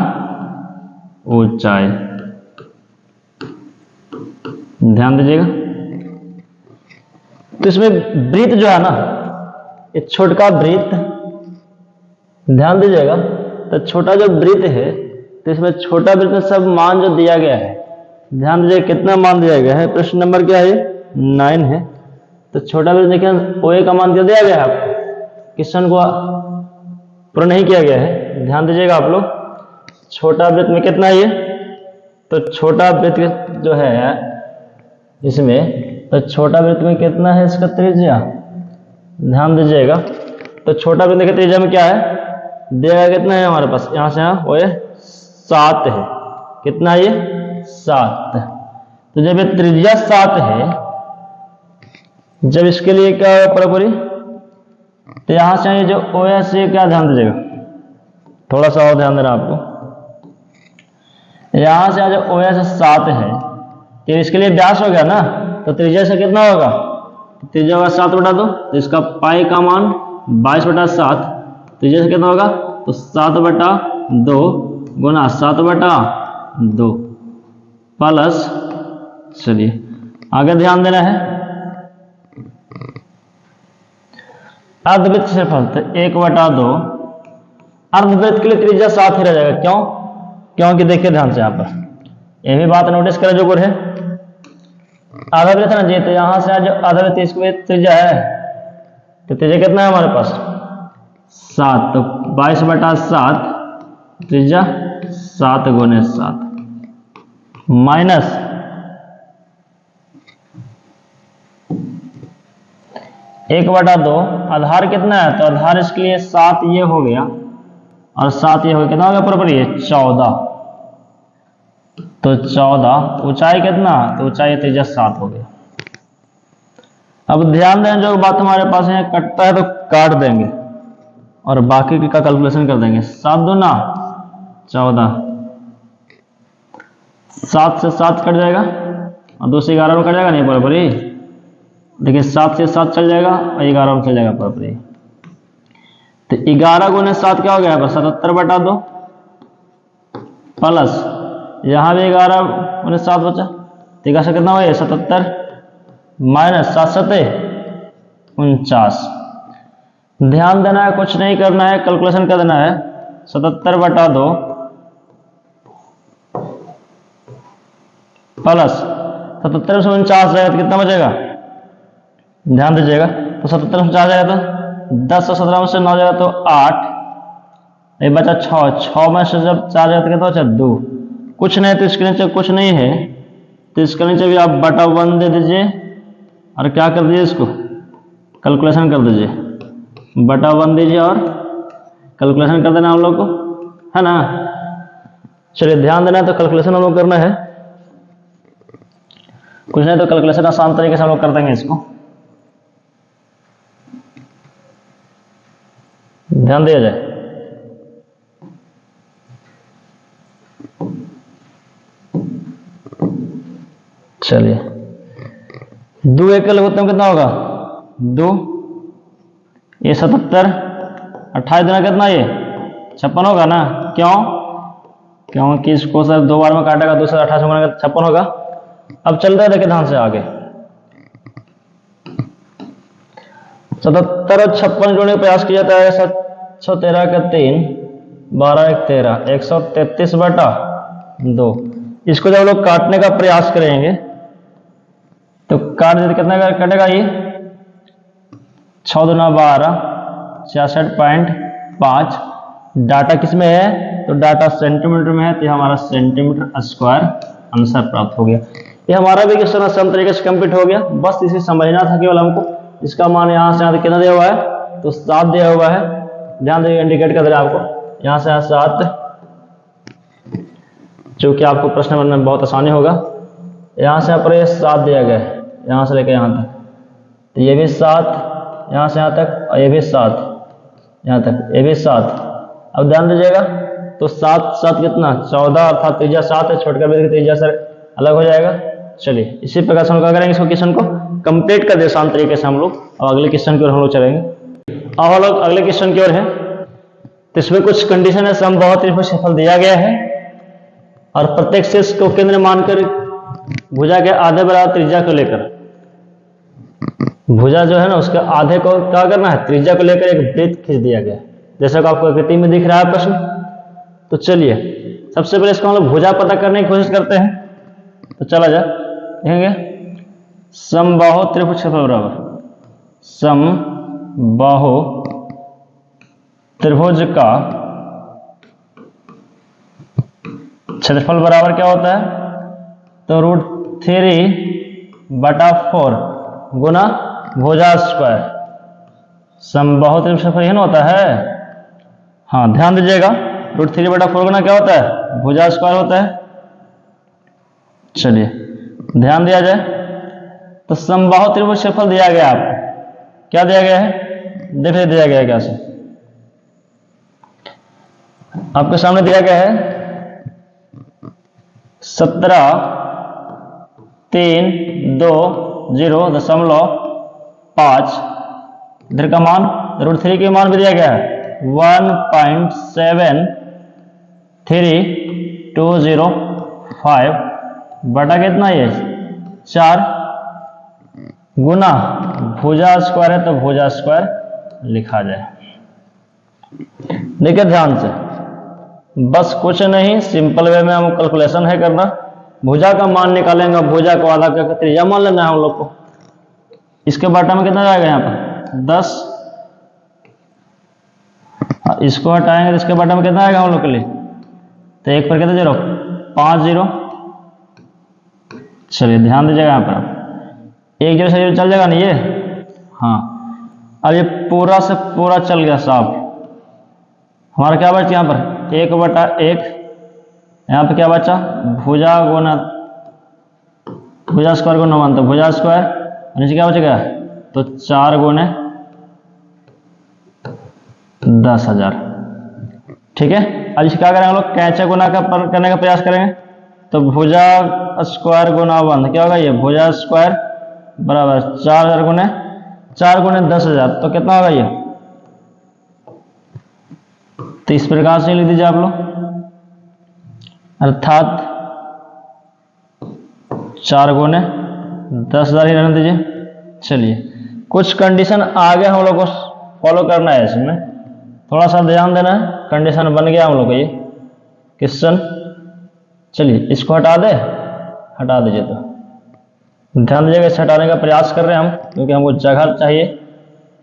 ऊंचाई। ध्यान दीजिएगा, तो इसमें वृत्त जो है ना, ये छोटा वृत्त, ध्यान दीजिएगा, तो छोटा जो वृत्त है, तो इसमें छोटा वृत्त में सब मान जो दिया गया है, ध्यान दीजिए कितना मान दिया गया है, प्रश्न नंबर क्या है, 9 है। तो छोटा वृत्त देखिए OA का मान दिया गया है आपको, क्वेश्चन को पूरा नहीं किया गया है, ध्यान दीजिएगा आप लोग, छोटा वृत्त में कितना है ये, तो छोटा वृत्त जो है इसमें, तो छोटा वृत्त में कितना है इसका त्रिज्या, ध्यान दीजिएगा, तो छोटा वृत्त के त्रिज्या में क्या है, दिया कितना है हमारे पास, यहां से यहाँ वो 7 है, कितना है ये 7। तो जब ये त्रिज्या 7 है, जब इसके लिए क्या होगा पूरी, तो यहां से ये जो OS है क्या, ध्यान दीजिएगा, थोड़ा सा और ध्यान देना आपको, यहां से जो OS 7 है, तो इसके लिए व्यास हो गया ना, तो त्रिज्या से कितना होगा, त्रिज्या होगा 7/2, तो इसका पाई का मान 22/7, त्रिज्या से कितना होगा, तो 7/2 गुना 7/2 प्लस, चलिए आगे ध्यान देना है, अर्धवृत्त क्षेत्रफल तो 1/2, अर्धवृत्त के लिए त्रिज्या 7 ही रह जाएगा, क्यों, क्योंकि देखिए ध्यान से यहाँ पर ये भी बात नोटिस करें जो गुण है, आधावृत्त है ना जी, तो यहां से जो आधावृत्त इसको त्रिज्या है, तो त्रिज्या कितना है हमारे पास 7, तो 22/7 त्रिज्या 7 गुने 7 माइनस 1/2, आधार कितना है, तो आधार इसके लिए 7 ये हो गया और 7 ये हो गया, कितना हो गया पूरा ये 14, तो 14, ऊंचाई कितना, तो ऊंचाई त्रिज्या 7 हो गया। अब ध्यान दें, जो बात हमारे पास है कटता है तो काट देंगे और बाकी का कैलकुलेशन कर देंगे, 7 दूना 14, 7 से 7 कट जाएगा और 2 से 11 में कट जाएगा, नहीं बराबर ही, देखिए 7 से 7 चल जाएगा और 11 में चल जाएगा बराबर ही, तो 11 गुने 7 क्या हो गया, 77/2 प्लस यहां भी 11 गुने 7 बचा, तो कैसे कितना हो गया 77 माइनस 7 7 49। ध्यान देना है, कुछ नहीं करना है, कैलकुलेशन कर देना है, 77/2 प्लस 77 से 49 जाएगा तो कितना बचेगा, ध्यान दीजिएगा, तो 77 से 4 जाएगा तो 10 और 17 में से 9 जाएगा तो 8, ये बचा 6 में से जब 4 जाएगा तो कितना बचा 2, कुछ नहीं, तो इसके नीचे कुछ नहीं है, तो इसके नीचे भी आप बटा 1 दे दीजिए और क्या कर दीजिए, इसको कैलकुलेशन कर दीजिए, बटा 1 दीजिए और कैलकुलेशन कर देना हम लोग को, है ना। चलिए ध्यान देना है, तो कैलकुलेशन हम लोग करना है, कुछ नहीं तो कैलकुलेशन आसान तरीके से हम लोग कर देंगे इसको। ध्यान दिया जाए। चलिए, 2 एक लघुत्तम कितना होगा 2, ये 77, 28 गुना कितना ये 56 होगा ना। क्यों? क्योंकि इसको सर 2 बार में काटेगा, दूसरा 28 गुना 56 होगा। अब चलते हैं, देखिए ध्यान से आगे। 77 और 56 जोड़ने का प्रयास किया जाता है। 713 का 3, 12 1 13, 133 बटा 2। इसको जब लोग काटने का प्रयास करेंगे तो काट देते कितना कटेगा ये 6 दूना 12, 66.5। डाटा किस में है? तो डाटा सेंटीमीटर में है, तो हमारा सेंटीमीटर स्क्वायर आंसर प्राप्त हो गया। ये हमारा भी क्वेश्चन आसान तरीके से कंप्लीट हो गया। बस इसे समझना था केवल हमको। इसका मान यहाँ से यहाँ कितना दिया हुआ है? तो 7 दिया हुआ है। ध्यान दीजिए, इंडिकेट कर रहा है आपको यहाँ से यहाँ 7, जो कि आपको प्रश्न बनने में बहुत आसानी होगा। यहाँ से यहाँ पर 7 दिया गया है, यहाँ से लेकर यहाँ तक। तो ये भी 7, यहाँ से यहाँ तक, और ये भी 7 यहाँ तक, ये भी 7। अब ध्यान दीजिएगा, तो 7 7 कितना 14, अर्थात त्रिज्या 7 है। छोटकर वृत्त की त्रिज्या सर अलग हो जाएगा। चलिए, इसी प्रकार से हम क्या करेंगे, इसको क्वेश्चन को कंप्लीट कर दे आसान तरीके से हम लोग। और अगले क्वेश्चन की ओर हम लोग चलेंगे। अब हम लोग अगले क्वेश्चन की ओर है। तो इसमें कुछ कंडीशन है, समबाहु त्रिभुज क्षेत्रफल दिया गया है और प्रत्येक शीर्ष को केंद्र मानकर भुजा के आधे बराबर त्रिज्या को लेकर, भुजा जो है ना उसके आधे को क्या करना है, त्रिज्या को लेकर एक वृत्त खींच दिया गया है, जैसा कि आपको आकृति में दिख रहा है प्रश्न। तो चलिए, सबसे पहले इसको हम लोग भुजा पता करने की कोशिश करते हैं। तो चला जाए, देखेंगे समबाहु त्रिभुज क्षेत्रफल बराबर समबाहु त्रिभुज का क्षेत्रफल बराबर क्या होता है? तो √3/4 गुना भुजा स्क्वायर। समबाहु त्रिभुज क्षेत्रफल यही ना होता है। हाँ, ध्यान दीजिएगा, √3/4 गुना क्या होता है? भुजा स्क्वायर होता है। चलिए, ध्यान दिया जाए। तो समबाहु त्रिभुज क्षेत्रफल दिया गया आपको, क्या दिया गया है? देख लीजिए दिया गया है क्या से, आपके सामने दिया गया है 17,320.5। इधर का मान √3 के मान भी दिया गया है 1.7325 बटा कितना ये 4 गुना भुजा स्क्वायर है, तो भुजा स्क्वायर लिखा जाए। देखिए ध्यान से, बस कुछ नहीं, सिंपल वे में हम कैलकुलेशन है करना। भुजा का मान निकालेंगे, भुजा को आधा करके त्रिज्या मान लेना है हम लोग को। इसके बाटा में कितना जाएगा यहाँ पर 10, इसको हटाएंगे तो इसके बाटा में कितना आएगा हम लोग के लिए? तो 1 पर कितना 0, 5 0। चलिए ध्यान दीजिएगा यहाँ पर, 1 0 से 0 चल जाएगा ना ये। हाँ, अब ये पूरा से पूरा चल गया साफ। हमारा क्या बचा यहाँ पर 1/1, यहाँ पे क्या बचा भुजा गुना भुजा स्क्वायर गुना 1, तो भुजा स्क्वायर, नीचे क्या बचेगा? तो 4 गुने 10,000। ठीक है, अब इसे क्या करेंगे हम लोग? कैंचा गुना करने का प्रयास करेंगे। तो भुजा स्क्वायर गुना 1 क्या होगा? ये भुजा स्क्वायर बराबर 4 गुने 10,000, तो कितना होगा ये? तो इस प्रकार से लिख दीजिए आप लोग, अर्थात 4 गुने 10,000 ही रहने दीजिए। चलिए, कुछ कंडीशन आगे हम लोग को फॉलो करना है, इसमें थोड़ा सा ध्यान देना है। कंडीशन बन गया हम लोग को ये क्वेश्चन। चलिए, इसको हटा दीजिए। तो ध्यान दीजिएगा, इसे हटाने का प्रयास कर रहे हैं हम, क्योंकि हमको जगह चाहिए।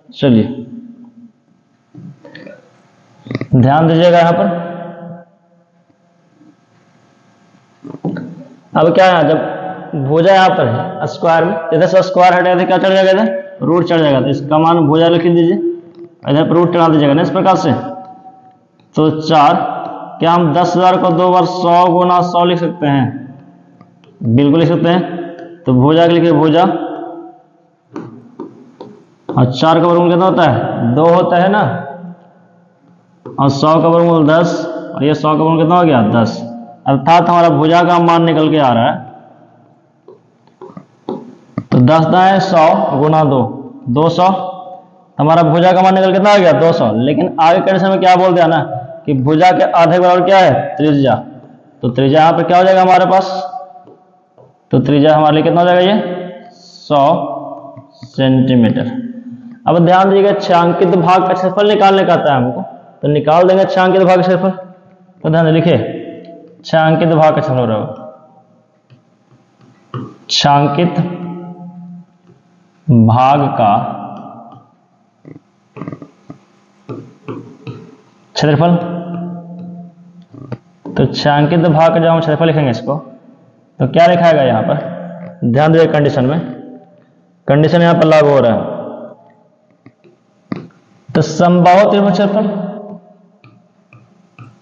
चलिए ध्यान दीजिएगा यहाँ पर। अब क्या है, जब भुजा यहाँ पर है स्क्वायर में, इधर से स्क्वायर हटेगा तो क्या चढ़ जाएगा? इधर रूट चढ़ जाएगा। तो इसका मान भुजा लिख दीजिए, इधर पर रूट चढ़ा दीजिएगा ना इस प्रकार से। तो 4, क्या हम 10,000 को 2 बार 100 गुना 100 लिख सकते हैं? बिल्कुल लिख सकते हैं। तो भुजा के लिखिए भुजा, और 4 का वर्गमूल कितना होता है 2 होता है ना, और 100 का वर्गमूल 10, और ये 100 का वर्गमूल कितना हो गया 10, अर्थात हमारा भुजा का मान निकल के आ रहा है। तो 10 दाएं 100 गुना 2 200, हमारा भुजा का मान निकल कितना आ गया 200। लेकिन आगे कंडीशन में क्या बोल दिया ना कि भुजा के आधे बराबर क्या है त्रिज्या, तो त्रिज्या यहाँ पर क्या हो जाएगा हमारे पास, तो त्रिज्या हमारे लिए कितना हो जाएगा ये 100 सेंटीमीटर। अब ध्यान दीजिएगा छायांकित भाग का क्षेत्रफल निकालने का आता है हमको, तो निकाल देंगे छायांकित भाग का क्षेत्रफल। तो ध्यान लिखिए छायांकित भाग का क्षेत्रफल, छायांकित भाग का क्षेत्रफल। तो छायांकित भाग का जब हम क्षेत्रफल लिखेंगे इसको, तो क्या लिखाएगा यहाँ पर, ध्यान दीजिए कंडीशन में, कंडीशन यहाँ पर लागू हो रहा है। तो समबाहु त्रिभुज क्षेत्रफल,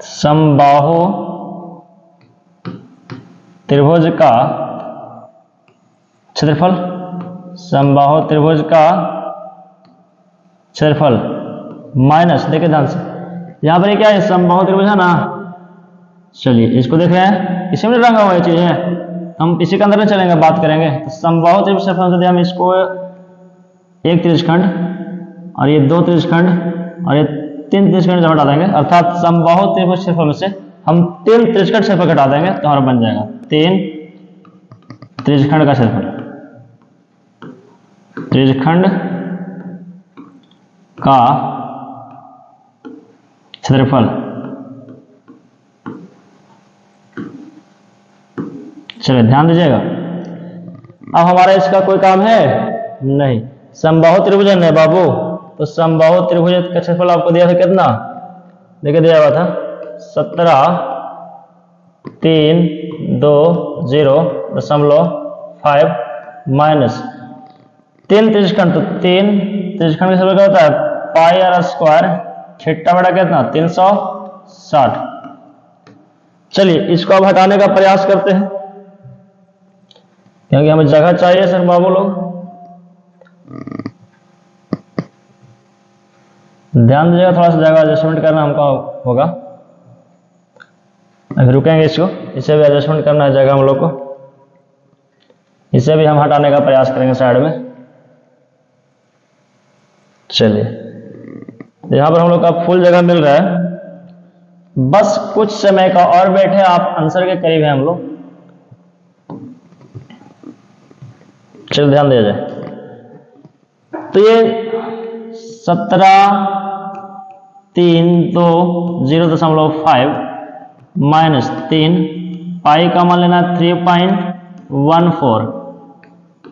समबाहु त्रिभुज का क्षेत्रफल, समबाहु त्रिभुज का क्षेत्रफल माइनस, देखिए ध्यान से यहां पर क्या है समबाहु त्रिभुज है ना, चलिए इसको देख रहे हैं, इसी में रंगा हुआ ये चीज है, हम इसी के अंदर में चलेंगे बात करेंगे। तो समबाहु त्रिभुज क्षेत्रफल से हम इसको एक त्रिज्यखंड और ये 2 त्रिज्यखंड और ये 3 त्रिज्यखंड हटा देंगे, अर्थात समबाहु त्रिभुज क्षेत्रफल में से हम 3 त्रिज्यखंड क्षेत्रफल घटा देंगे तो हमारा बन जाएगा 3 त्रिज्यखंड का क्षेत्रफल, त्रिज्यखंड का क्षेत्रफल। चलिए ध्यान दीजिएगा, अब हमारा इसका कोई काम है नहीं, समबाहु त्रिभुज है नहीं बाबू, तो समबाहु त्रिभुज का क्षेत्रफल आपको दिया था कितना, देखिए दिया हुआ था 17,320.5 माइनस 3 त्रिज्यखंड, तो 3 त्रिज्यखंड का क्षेत्रफल क्या होता है पाई आर स्क्वायर थीटा बटा कितना 360। चलिए इसको अब हटाने का प्रयास करते हैं, क्योंकि हमें जगह चाहिए सर बाबू लोग, ध्यान दीजिएगा, थोड़ा सा जगह एडजस्टमेंट करना हमको होगा। अभी रुकेंगे इसको, इसे भी एडजस्टमेंट करना है जगह हम लोग को, इसे भी हम हटाने का प्रयास करेंगे साइड में। चलिए यहां पर हम लोग का फुल जगह मिल रहा है, बस कुछ समय का और बैठे, आप आंसर के करीब हैं हम लोग। चलिए ध्यान दिया जाए, तो ये 17,320.5 माइनस 3 पाई का मान लेना 3.14,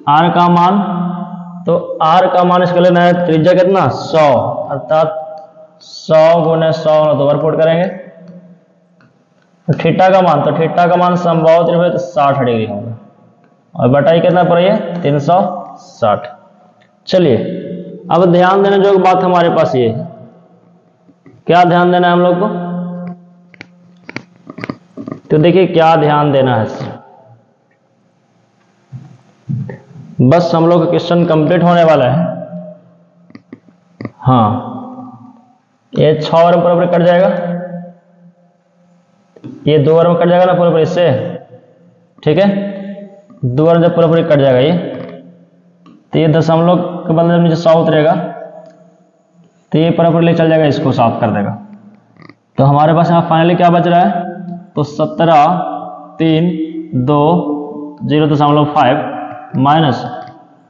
आर का मान, तो आर का मान इसका लेना है त्रिज्या कितना 100, अर्थात 100 गुने 100 तो ओवर पुट करेंगे। तो थीटा का मान, तो थीटा का मान समबाहु त्रिभुज तो 60 डिग्री होगा, और बटाई कितना पर है 360। चलिए अब ध्यान देने जो बात हमारे पास ये है, क्या ध्यान देना है हम लोग को, तो देखिए क्या ध्यान देना है, बस हम लोग का क्वेश्चन कंप्लीट होने वाला है। हाँ ये 6 ओवर में पूरा कट जाएगा, ये 2 ओवर में कट जाएगा ना पूरा इससे, ठीक है 2 ओवर जब पूरा कट जाएगा ये, तो ये दशमलव के बदले जब नीचे 100 उतरेगा तो ये पूरा ले चल जाएगा, इसको साफ कर देगा। तो हमारे पास यहाँ फाइनली क्या बच रहा है, तो 17,320.5 माइनस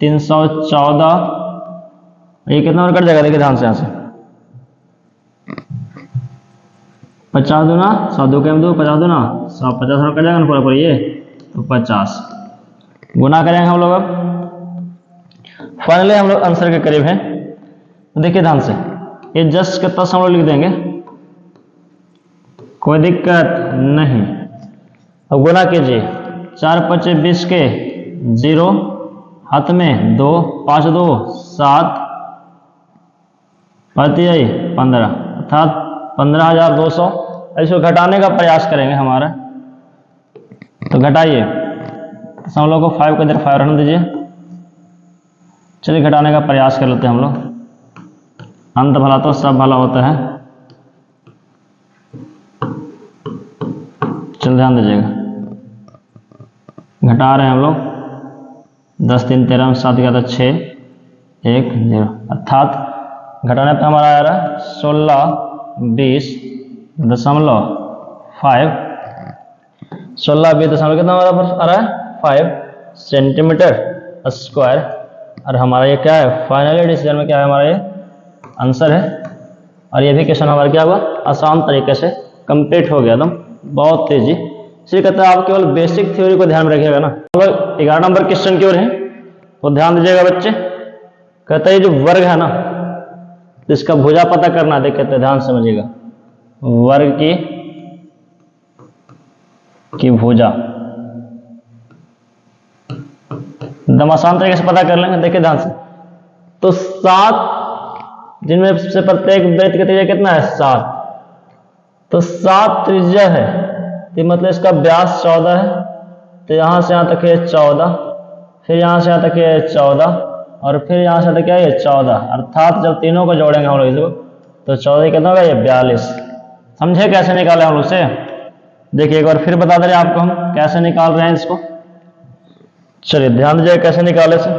314, ये कितना और कट जाएगा देखिए ध्यान से, यहाँ से 50 दूना 100 2 के 2 50 दूना 150 और कट जाएगा ना पूरा ये, तो 50 गुना करेंगे हम लोग। अब फाइनली हम लोग आंसर के करीब हैं, तो देखिए ध्यान से ये जस्ट कितना हम लोग लिख देंगे, कोई दिक्कत नहीं। अब गुना कीजिए 4 5 20 के 0 हाथ में 2 5 2 7 15, अर्थात 15,200। इसको घटाने का प्रयास करेंगे हमारा, तो घटाइए दशमलव को 5 को इधर 5 रहने दीजिए। चलिए घटाने का प्रयास कर लेते हैं हम लोग। अंत भला तो सब भला होता है। चल ध्यान दीजिएगा, घटा रहे हैं हम लोग। 10 3 13 7 11 6 1 0, अर्थात घटाने पर हमारा आ रहा है 16 20.5 16 20 दशमलव कितना हमारा पर आ रहा है 5 सेंटीमीटर स्क्वायर। और हमारा ये क्या है फाइनली डिसीजन में क्या है हमारा ये आंसर है। और ये भी क्वेश्चन हमारा क्या हुआ आसान तरीके से कंप्लीट हो गया एकदम बहुत तेजी। इसलिए कहता है आप केवल बेसिक थ्योरी को ध्यान में रखिएगा ना। 11 नंबर क्वेश्चन की ओर है तो ध्यान दीजिएगा बच्चे। कहता है ये जो वर्ग है ना तो इसका भुजा पता करना देख कहते ध्यान समझिएगा। वर्ग की भुजा एकदम आसान तरीके से पता कर लेंगे। देखिए ध्यान से, तो 7 जिनमें से प्रत्येक वृत्त की त्रिज्या कितना है 7, तो 7 त्रिज्या है तो मतलब इसका व्यास 14 है। तो यहां से यहां तक है 14, फिर यहां से यहां तक है 14 और फिर यहां से तक क्या है 14। अर्थात जब तीनों को जोड़ेंगे हम लोग इसको तो 14 कितना होगा ये 42। समझे कैसे निकाले हम लोग से? देखिए एक बार फिर बता दे रहे आपको हम कैसे निकाल रहे हैं इसको। चलिए ध्यान दीजिए कैसे निकाले से।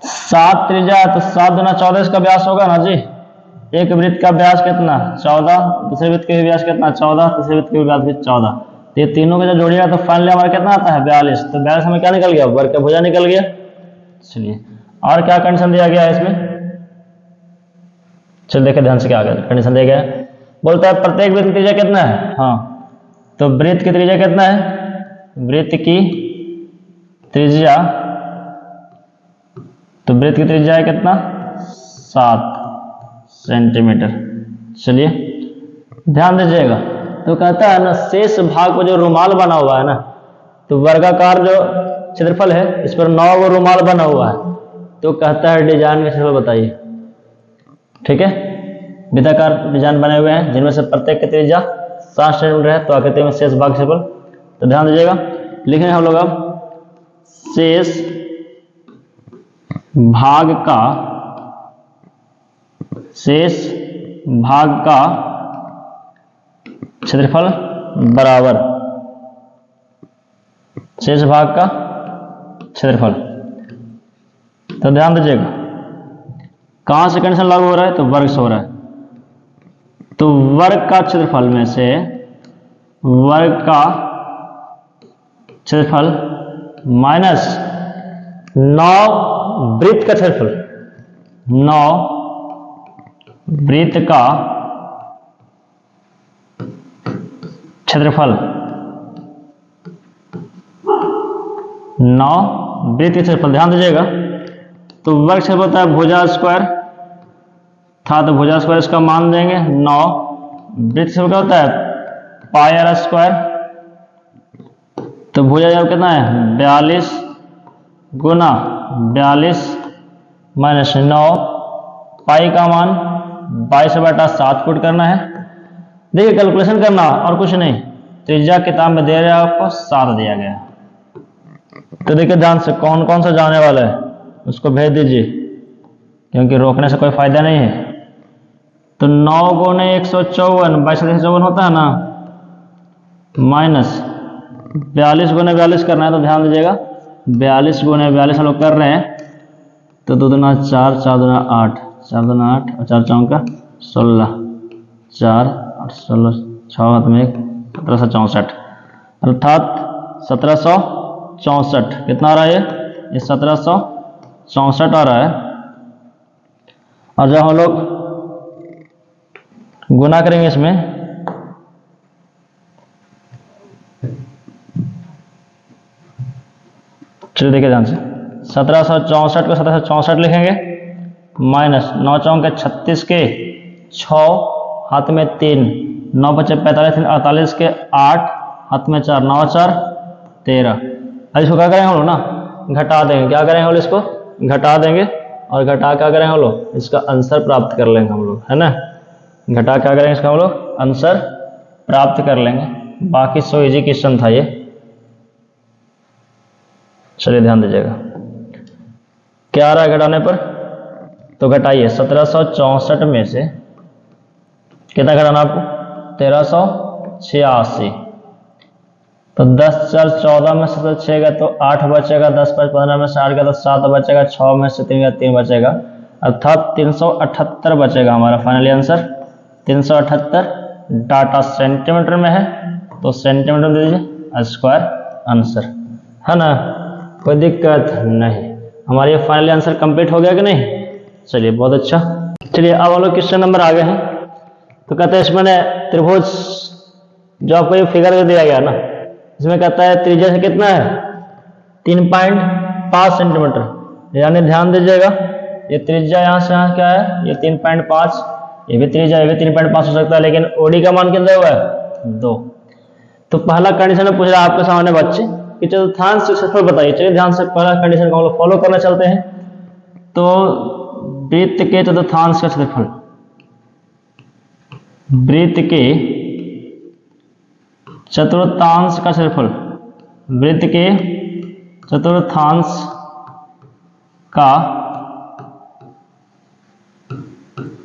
7 त्रिज्या है तो 7 गुना 14 इसका व्यास होगा ना जी। एक वृत्त का व्यास कितना 14, दूसरे वृत्त के व्यास कितना 14, तीसरे वृत्त के व्यास भी 14। तो ये तीनों को जब जोड़िएगा तो फाइनली हमारा कितना आता है 42। तो 42 हमें क्या निकल गया वर्ग का भुजा निकल गया। चलिए और क्या कंडीशन दिया गया है इसमें, चलिए देखिए ध्यान से क्या कंडीशन दिया गया है। बोलता है प्रत्येक वृत्त की त्रिज्या कितना है, हाँ तो वृत्त की त्रिज्या कितना है, वृत्त की त्रिज्या, तो वृत्त की त्रिज्या है कितना 7 सेंटीमीटर। चलिए ध्यान दीजिएगा, तो कहता है ना शेष भाग पर जो रुमाल बना हुआ है ना, तो वर्गाकार जो क्षेत्रफल है इस पर 9 वो रुमाल बना हुआ है। तो कहता है डिजाइन का क्षेत्रफल बताइए। ठीक है, वृत्ताकार डिजाइन बने हुए हैं जिनमें से प्रत्येक की त्रिज्या 7 सेंटीमीटर है। तो आकृति में शेष भाग क्षेत्रफल, तो ध्यान दीजिएगा लिखेंगे हम लोग अब शेष भाग का क्षेत्रफल बराबर शेष भाग का क्षेत्रफल। तो ध्यान दीजिएगा कहां से कंडीशन लागू हो रहा है, तो वर्ग से हो रहा है। तो वर्ग का क्षेत्रफल में से वर्ग का क्षेत्रफल माइनस 9 वृत्त का क्षेत्रफल, 9 वृत्त का क्षेत्रफल, 9 वृत्त का क्षेत्रफल। ध्यान दीजिएगा तो वर्ग क्षेत्रफल होता है भुजा स्क्वायर था, तो भुजा स्क्वायर इसका मान देंगे 9। वृत्त क्षेत्रफल क्या होता है पाई आर स्क्वायर। तो भुजा जब कितना है 42 गुना 42 माइनस 9, पाई का मान 22/7 पुट करना है। देखिए कैलकुलेशन करना और कुछ नहीं, त्रिज्या किताब में दे रहे हैं आपको 7 दिया गया। तो देखिए ध्यान से कौन कौन सा जाने वाला है उसको भेज दीजिए, क्योंकि रोकने से कोई फायदा नहीं है। तो 9 गुने 154 2254 होता है ना, माइनस 42 गुने 42 करना है। तो ध्यान दीजिएगा 42 गुने 42 हम लोग कर रहे हैं, तो 2 दूना 4, 4 दूना 8, 4 दूना 8 और 4 चौका 16, 4 और 16 6 हाथ में 1764, अर्थात 1764 कितना आ रहा है ये 1764 आ रहा है। और जब हम लोग गुना करेंगे इसमें, चलिए देखिए ध्यान से 1764 को 1764 लिखेंगे, माइनस 9 चौके 36 के 6 हाथ में 3, 9 बचे 45 48 के 8 हाथ में 4, 9 4 13। अब इसको क्या करेंगे हम लोग ना घटा देंगे। क्या करेंगे हम लोग इसको घटा देंगे और घटा क्या करेंगे हम लोग इसका आंसर प्राप्त कर लेंगे हम लोग, है ना। घटा क्या करेंगे इसका हम लोग आंसर प्राप्त कर लेंगे। बाकी सो इजी क्वेश्चन था ये। चलिए ध्यान दीजिएगा, क्या आ रहा है घटाने पर, तो घटाइए 1764 में से कितना घटाना आपको, 1386। तो 10 4 14 में से 6 गया तो 8 बचेगा, 10 5 15 में से 8 गया तो 7 बचेगा, 6 में से 3 गया 3 बचेगा, अर्थात 378 बचेगा हमारा फाइनली आंसर 378। डाटा सेंटीमीटर में है तो सेंटीमीटर में दे दीजिए, स्क्वायर आंसर है ना, कोई दिक्कत नहीं। हमारा ये फाइनली आंसर कंप्लीट हो गया कि नहीं, चलिए बहुत अच्छा। चलिए अब हम लोग क्वेश्चन नंबर आगे हैं। तो कहते हैं इसमें त्रिभुज, जो आपको ये फिगर में दिया गया ना, इसमें कहता है त्रिज्या से कितना है 3.5 सेंटीमीटर, यानी ध्यान दीजिएगा ये त्रिज्या यहाँ से यहाँ क्या है, ये 3.5, ये भी त्रिज्या, ये भी 3.5 हो सकता है, लेकिन ओडी का मान कितना हुआ है 2। तो पहला कंडीशन में पूछ रहा है आपके सामने बच्चे कि चतुर्थांश क्षेत्रफल बताइए। चलिए ध्यान से पहला कंडीशन को हम लोग फॉलो करना चलते हैं। तो वृत्त के चतुर्थांश का क्षेत्रफल, वृत्त के चतुर्थांश का क्षेत्रफल, वृत्त के चतुर्थांश का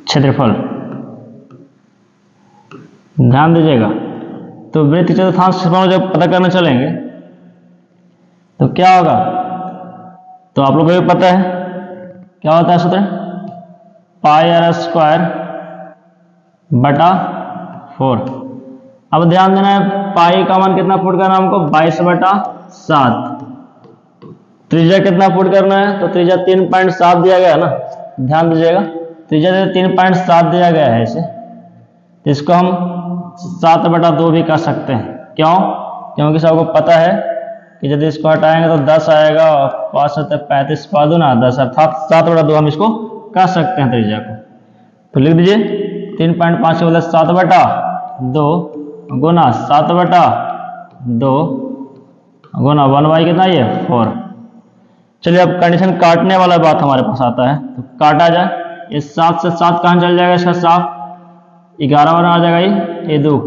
क्षेत्रफल, ध्यान दीजिएगा। तो वृत्त के चतुर्थांश क्षेत्रफल जब पता करने चलेंगे तो क्या होगा, तो आप लोगों को भी पता है क्या होता है सूत्र, पाई आर स्क्वायर बटा 4। अब ध्यान देना है पाई का मान कितना पुट करना है हमको, 22/7। त्रिज्या कितना पुट करना है, तो त्रिज्या 3.7 दिया गया है ना, ध्यान दीजिएगा त्रिज्या 3.7 दिया गया है इसे, तो इसको हम 7/2 भी कर सकते हैं। क्यों, क्योंकि सबको पता है कि यदि इसको हटाएंगे तो 10 आएगा और 5 35 5 ना 10, अर्थात 7/2 हम इसको कर सकते हैं त्रिज्या को। तो लिख दीजिए 3.5 के बदले 7/2 गुना 7/2 गुना 1/, कितना ये 4। चलिए अब कंडीशन काटने वाला बात हमारे पास आता है, तो काटा जाए, ये 7 से 7 कहाँ चल जाएगा, इसका 7 11 बना आ जाएगा, ये 2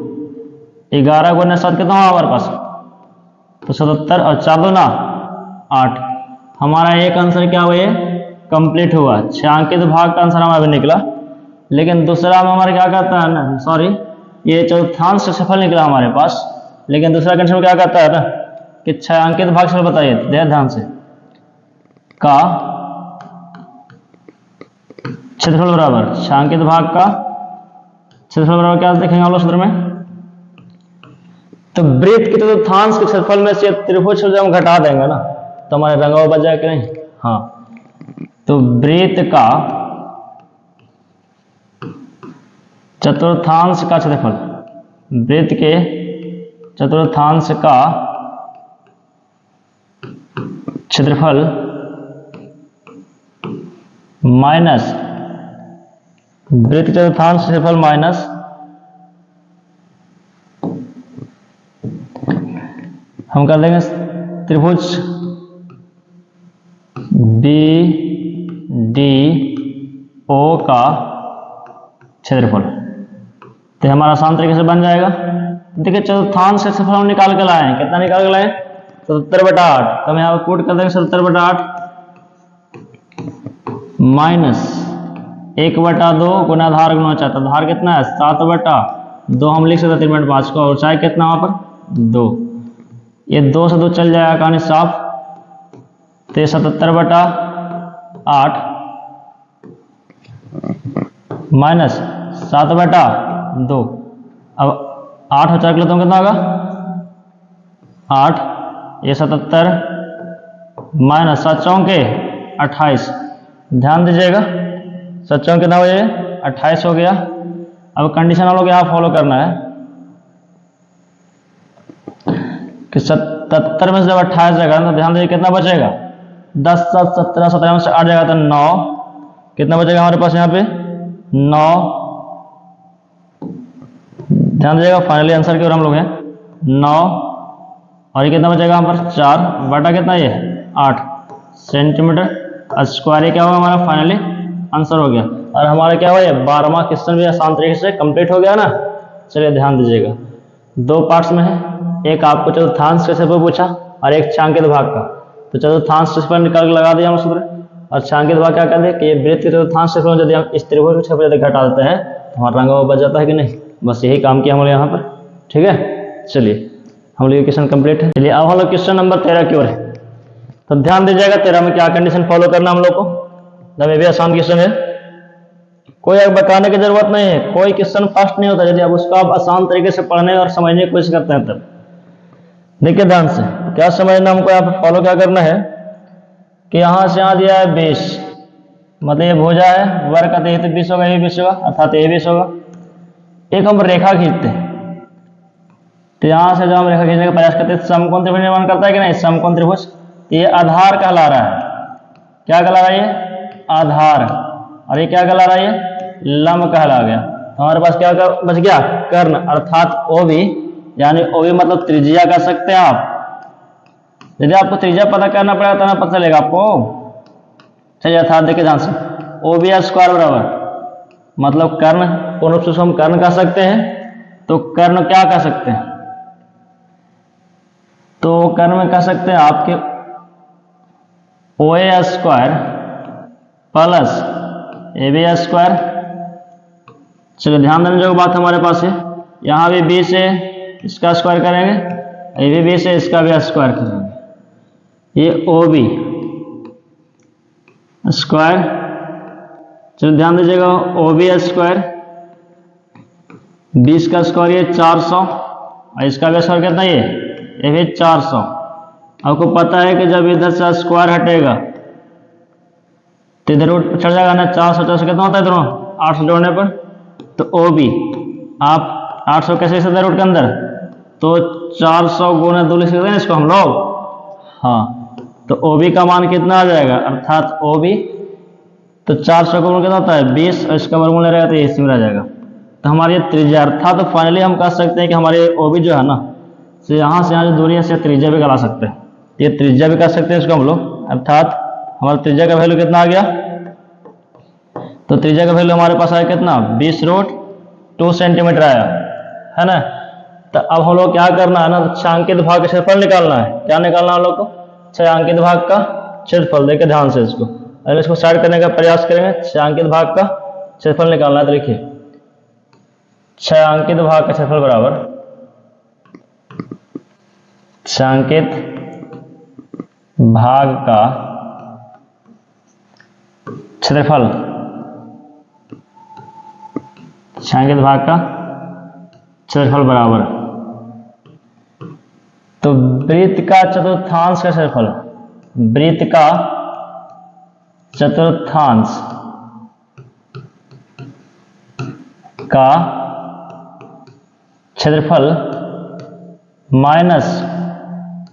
11 गुना 7 कितना हुआ हमारे पास, तो 77 और 4 2 ना 8। हमारा एक आंसर क्या हुआ, ये कंप्लीट हुआ, 6 अंकित भाग का आंसर हमारा भी निकला। लेकिन दूसरा में हमारा क्या कहता है ना, सॉरी ये चतुर्थांश क्षेत्रफल निकला हमारे पास, लेकिन दूसरा कंडीशन में क्या कहता है ना कि 6 अंकित भाग से बताइए ध्यान से, का क्षेत्रफल बराबर 6 अंकित भाग का क्षेत्रफल बराबर क्या देखेंगे हम लोग सूत्र में, तो वृत्त के चतुर्थांश के क्षेत्रफल में से त्रिभुज जब हम घटा देंगे ना तो हमारे रंगा बच जाएगा कि नहीं, हाँ। तो वृत्त का चतुर्थांश का क्षेत्रफल, वृत्त के चतुर्थांश का क्षेत्रफल माइनस वृत्त चतुर्थांश क्षेत्रफल माइनस हम कर देंगे त्रिभुज बी डी ओ का क्षेत्रफल। तो हमारा आसान तरीके से बन जाएगा। देखिए चतुर्थांश क्षेत्रफल हम निकाल के लाए हैं, कितना निकाल के लाए 77/8, तो हम यहाँ पर पुट कर देंगे 77/8 माइनस 1/2 गुना आधार गुना ऊंचाई, तो आधार कितना है 7/2, हम लिख सकते 3.5 को, और ऊंचाई कितना वहां पर 2, ये 2 से 2 चल जाएगा कहानी साफ, तो 77/8 माइनस 7/2, अब 8 और 4 के लिए तो कितना होगा 8, ये 77 माइनस 7 चौके 28, ध्यान दीजिएगा 7 चौके कितना हो जाए 28 हो गया। अब कंडीशन हम लोग यहाँ फॉलो करना है कि 77 में से जब 28 जाएगा तो ध्यान दीजिए कितना बचेगा 10 7 17 17 में से 8 जाएगा तो 9, कितना बचेगा हमारे पास यहाँ पे 9, ध्यान दीजिएगा फाइनली आंसर की ओर हम लोग हैं 9, और ये कितना बचेगा यहाँ पर 4 बटा कितना ये 8 सेंटीमीटर स्क्वायर, ये क्या होगा हमारा फाइनली आंसर हो गया। और हमारा क्या हुआ ये 12वां क्वेश्चन भी आसान तरीके से कंप्लीट हो गया ना। चलिए ध्यान दीजिएगा 2 पार्ट्स में है, एक आपको चतुर्थांश के क्षेत्रफल पूछा और एक छायांकित भाग का। तो चतुर्थांश क्षेत्रफल निकाल के लगा दिया हम सूत्र। और छायांकित भाग क्या कहते हैं कि ये वृत्त के चतुर्थांश क्षेत्रफल यदि हम इस त्रिभुज के क्षेत्रफल यदि घटा देते हैं तो हमारा रंगा हुआ बच जाता है कि नहीं। बस यही काम किया हम लोग यहाँ पर। ठीक है, चलिए हम लोग ये क्वेश्चन कंप्लीट है। चलिए अब हम लोग क्वेश्चन नंबर 13 की ओर है। तो ध्यान दीजिएगा 13 में क्या कंडीशन फॉलो करना हम लोग को। जब ये भी आसान क्वेश्चन है, कोई बताने की जरूरत नहीं है, कोई क्वेश्चन फर्स्ट नहीं होता यदि आप उसको आप आसान तरीके से पढ़ने और समझने की कोशिश करते हैं तब। देखिए ध्यान से क्या समझना हमको, यहाँ पर फॉलो क्या करना है कि यहाँ से यहाँ दिया है 20, मतलब ये भुजा है, वर्ग का तो 20 होगा, ये 20 होगा, अर्थात ये 20 होगा। एक हम रेखा खींचते हैं, तो यहाँ से जब हम रेखा खींचने का प्रयास करते हैं समकोण त्रिभुज निर्माण करता है कि नहीं, समकोण त्रिभुज। ये आधार कहला रहा है, क्या कहला रहा है ये, आधार। और ये क्या कहला रहा है, ये लंब कहला गया। तो हमारे पास क्या बच गया, कर्ण, अर्थात ओबी, यानी ओबी मतलब त्रिज्या कह सकते हैं आप। यदि आपको त्रिज्या पता करना पड़ेगा तो ना पता चलेगा आपको। चलिए अर्थात देखिए ध्यान से, ओबी स्क्वायर बराबर मतलब कर्ण, पूर्ण रूप से हम कर्ण कह सकते हैं। तो कर्ण क्या कह सकते हैं, तो कर्ण में कह सकते हैं आपके O A square plus A B square. चलिए ध्यान देने जो बात हमारे पास है, यहाँ भी 20 है, इसका स्क्वायर करेंगे, ये भी 20 है, इसका भी स्क्वायर करेंगे। ये ओ बी स्क्वायर, चलिए ध्यान दीजिएगा, ओ बी स्क्वायर 20 का स्क्वायर ये 400, और इसका भी स्क्वायर कितना ये भी 400। आपको पता है कि जब इधर से स्क्वायर हटेगा तो इधर रूट चढ़ जाएगा ना, 400 कितना होता है दोनों 800 जोड़ने पर। तो ओ बी आप 800 कैसे लिख सकते हैं रूट के अंदर, तो 400 गुना 2 लिख सकते हैं इसको हम लोग। हाँ, तो ओ बी का मान कितना आ जाएगा, अर्थात ओ बी तो 400 का वर्गमूल कितना होता है 20, और इसका वर्गमूल रहेगा तो ये इसी में रह जाएगा। तो हमारी त्रिज्या, अर्थात तो फाइनली हम कह सकते हैं कि हमारे ओ बी जो है ना, से यहाँ जो दूरी है से त्रिज्या भी करा सकते हैं। ये त्रिज्या भी कर सकते हैं इसको हम लोग, अर्थात हमारा त्रिज्या का वैल्यू कितना आ गया, तो त्रिज्या का वैल्यू हमारे पास आया कितना 20√2 सेंटीमीटर आया है ना। तो अब हम लोग क्या करना है ना, छायांकित भाग का क्षेत्रफल निकालना है। क्या निकालना है हम लोग को, छायांकित भाग का क्षेत्रफल। देखिए ध्यान से इसको, अगर इसको साइड करने का प्रयास करेंगे, छायांकित भाग का क्षेत्रफल निकालना है। तो लिखिए छायांकित भाग का क्षेत्रफल बराबर छायांकित भाग का क्षेत्रफल, छायांकित भाग का क्षेत्रफल बराबर, तो वृत्त का चतुर्थांश का क्षेत्रफल, वृत्त का चतुर्थांश का क्षेत्रफल माइनस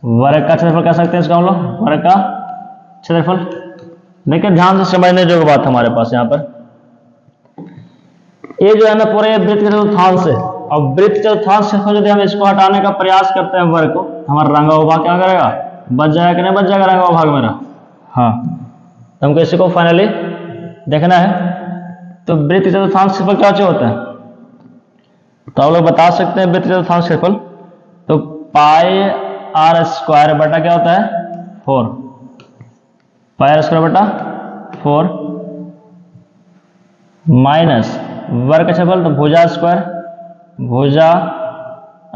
वर्ग का क्षेत्रफल कह सकते हैं इसको हम लोग, वर्ग का क्षेत्रफल। देखिए ध्यान से समझने जो बात हमारे पास यहाँ पर, ये जो है ना पूरे वृत्त के चतुर्थांश है। अब वृत्त चतुर्थांश क्षेत्रफल यदि हम इसको हटाने का प्रयास करते हैं वर्ग को, हमारा रंगा हुआ भाग क्या करेगा, बच जाएगा कि नहीं बच जाएगा रंगा हुआ भाग मेरा। हाँ, तो हमको इसी को फाइनली देखना है। तो वृत्त चतुर्थांश क्षेत्रफल क्या होता है, तो आप लोग बता सकते हैं वृत्त चतुर्थांश क्षेत्रफल, तो पाई आर स्क्वायर बटा क्या होता है 4, पाई आर स्क्वायर बटा 4 माइनस वर्ग का क्षेत्रफल तो भुजा स्क्वायर, भुजा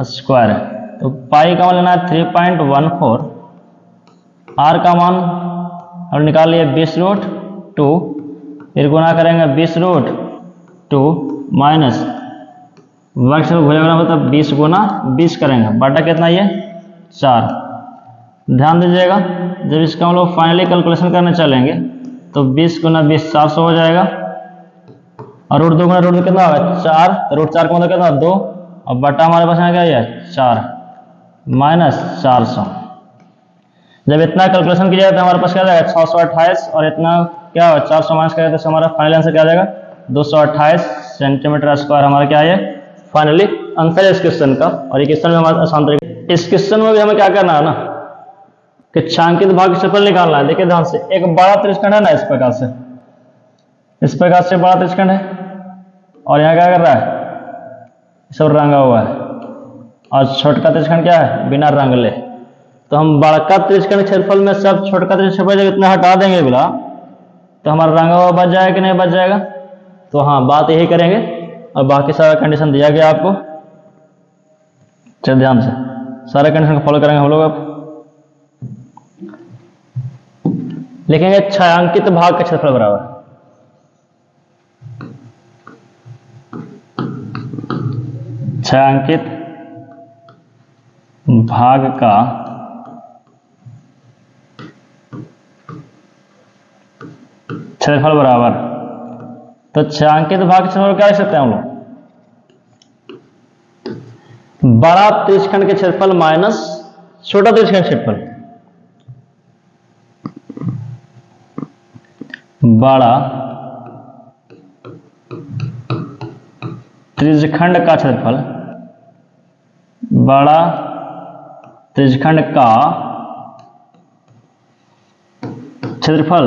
स्क्वायर, तो पाई का मान लेना है 3.14, आर का मान और निकाल लिए 20√2, फिर गुना करेंगे 20√2 माइनस वर्ग से भुजा गुना मतलब 20 गुना 20 करेंगे, बटा कितना ये 4। ध्यान दीजिएगा जब इसका हम लोग फाइनली कैलकुलेशन करने चलेंगे तो 20 गुना 20 400 हो जाएगा, और रूट 2 गुना रूट कितना होगा 4, तो रूट 4 का मतलब कितना 2, और बटा हमारे पास क्या है 4 माइनस 400। जब इतना कैलकुलेशन किया जाए तो हमारे पास क्या जाएगा 628, और इतना क्या होगा 400 माइनस करेगा तो हमारा फाइनल आंसर क्या जाएगा 228 सेंटीमीटर स्क्वायर हमारा क्या है फाइनली आंसर है इस क्वेश्चन का। और ये क्वेश्चन में हमारा आसान तरीके, इस क्वेश्चन में भी हमें क्या करना है ना कि छायांकित भाग का क्षेत्रफल निकालना है। देखिए ध्यान से, एक बड़ा त्रिज्यखंड है ना इस प्रकार से, इस प्रकार से बड़ा त्रिज्यखंड है, और यहाँ क्या कर रहा है सब रंगा हुआ है, और छोटा त्रिज्यखंड क्या है बिना रंगले। तो हम बड़का त्रिज्यखंड क्षेत्रफल में सब छोटका त्रिज्यखंड जब इतना हटा देंगे बोला तो हमारा रंगा हुआ बच जाएगा कि नहीं बच जाएगा। तो हाँ बात यही करेंगे और बाकी सारा कंडीशन दिया गया आपको। चल ध्यान से सारे कंडीशन को फॉलो करेंगे हम लोग। अब लिखेंगे छायांकित भाग का क्षेत्रफल बराबर छायांकित भाग का क्षेत्रफल बराबर। तो छायांकित भाग का क्षेत्रफल क्या लिख सकते हैं हम लोग, बड़ा त्रिज्यखंड के क्षेत्रफल माइनस छोटा त्रिज्यखंड क्षेत्रफल। बड़ा त्रिज्यखंड का क्षेत्रफल, बड़ा त्रिज्यखंड का क्षेत्रफल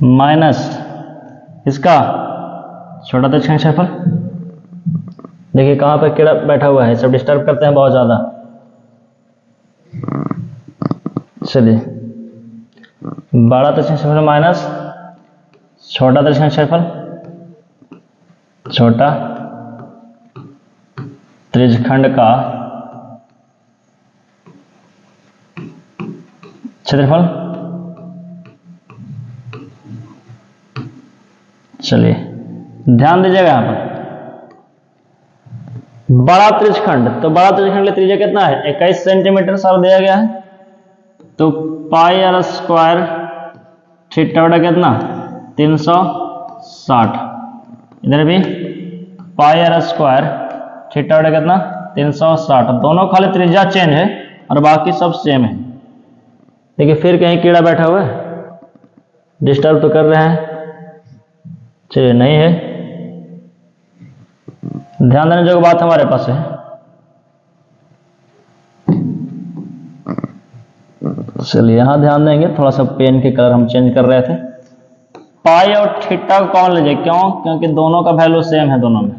माइनस इसका छोटा त्रिज्यखंड क्षेत्रफल। देखिए कहां पर कीड़ा बैठा हुआ है, सब डिस्टर्ब करते हैं बहुत ज्यादा। चलिए बड़ा त्रिज्यखंड क्षेत्रफल माइनस छोटा त्रिज्यखंड क्षेत्रफल, छोटा त्रिज्यखंड का क्षेत्रफल। चलिए ध्यान दीजिएगा यहां पर बड़ा त्रिज्यखंड, तो बड़ा त्रिज्यखंड के त्रिज्या कितना है 21 सेंटीमीटर सर दिया गया है। तो पाई आर स्क्वायर थीटा बटा कितना 360, इधर भी पाई आर स्क्वायर थीटा बटा कितना 360। दोनों खाली त्रिज्या चेंज है और बाकी सब सेम है। देखिए फिर कहीं कीड़ा बैठा हुआ है, डिस्टर्ब तो कर रहे हैं। चलिए नहीं है, ध्यान देने जो बात हमारे पास है। चलिए यहां ध्यान देंगे, थोड़ा सा पेन के कलर हम चेंज कर रहे थे। पाई और थीटा को कौन लीजिए, क्यों, क्योंकि दोनों का वैल्यू सेम है। दोनों में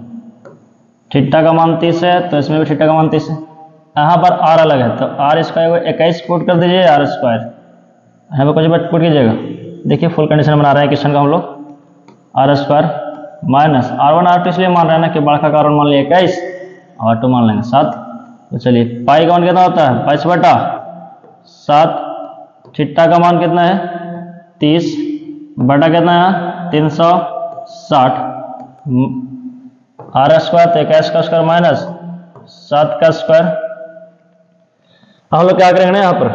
थीटा का मान 30 है तो इसमें भी थीटा का मान 30 है। यहाँ पर आर अलग है तो आर स्क्वायर को 21 पुट कर दीजिए, आर स्क्वायर यहाँ पर कुछ बात पुट कीजिएगा। देखिए फुल कंडीशन बना रहे हैं क्वेश्चन का हम लोग। Are square minus R1 R2 इसलिए मान रहे हैं ना कि बड़ा का मान लिया 21 और R2 मान लेंगे 7। तो चलिए पाई का मान कितना होता है 22/7, थीटा का मान कितना है 30 बटा कितना है 360, आर स्क्वायर तो 21 का स्क्वायर माइनस 7 का स्क्वायर। हम लोग क्या करेंगे ना यहाँ पर,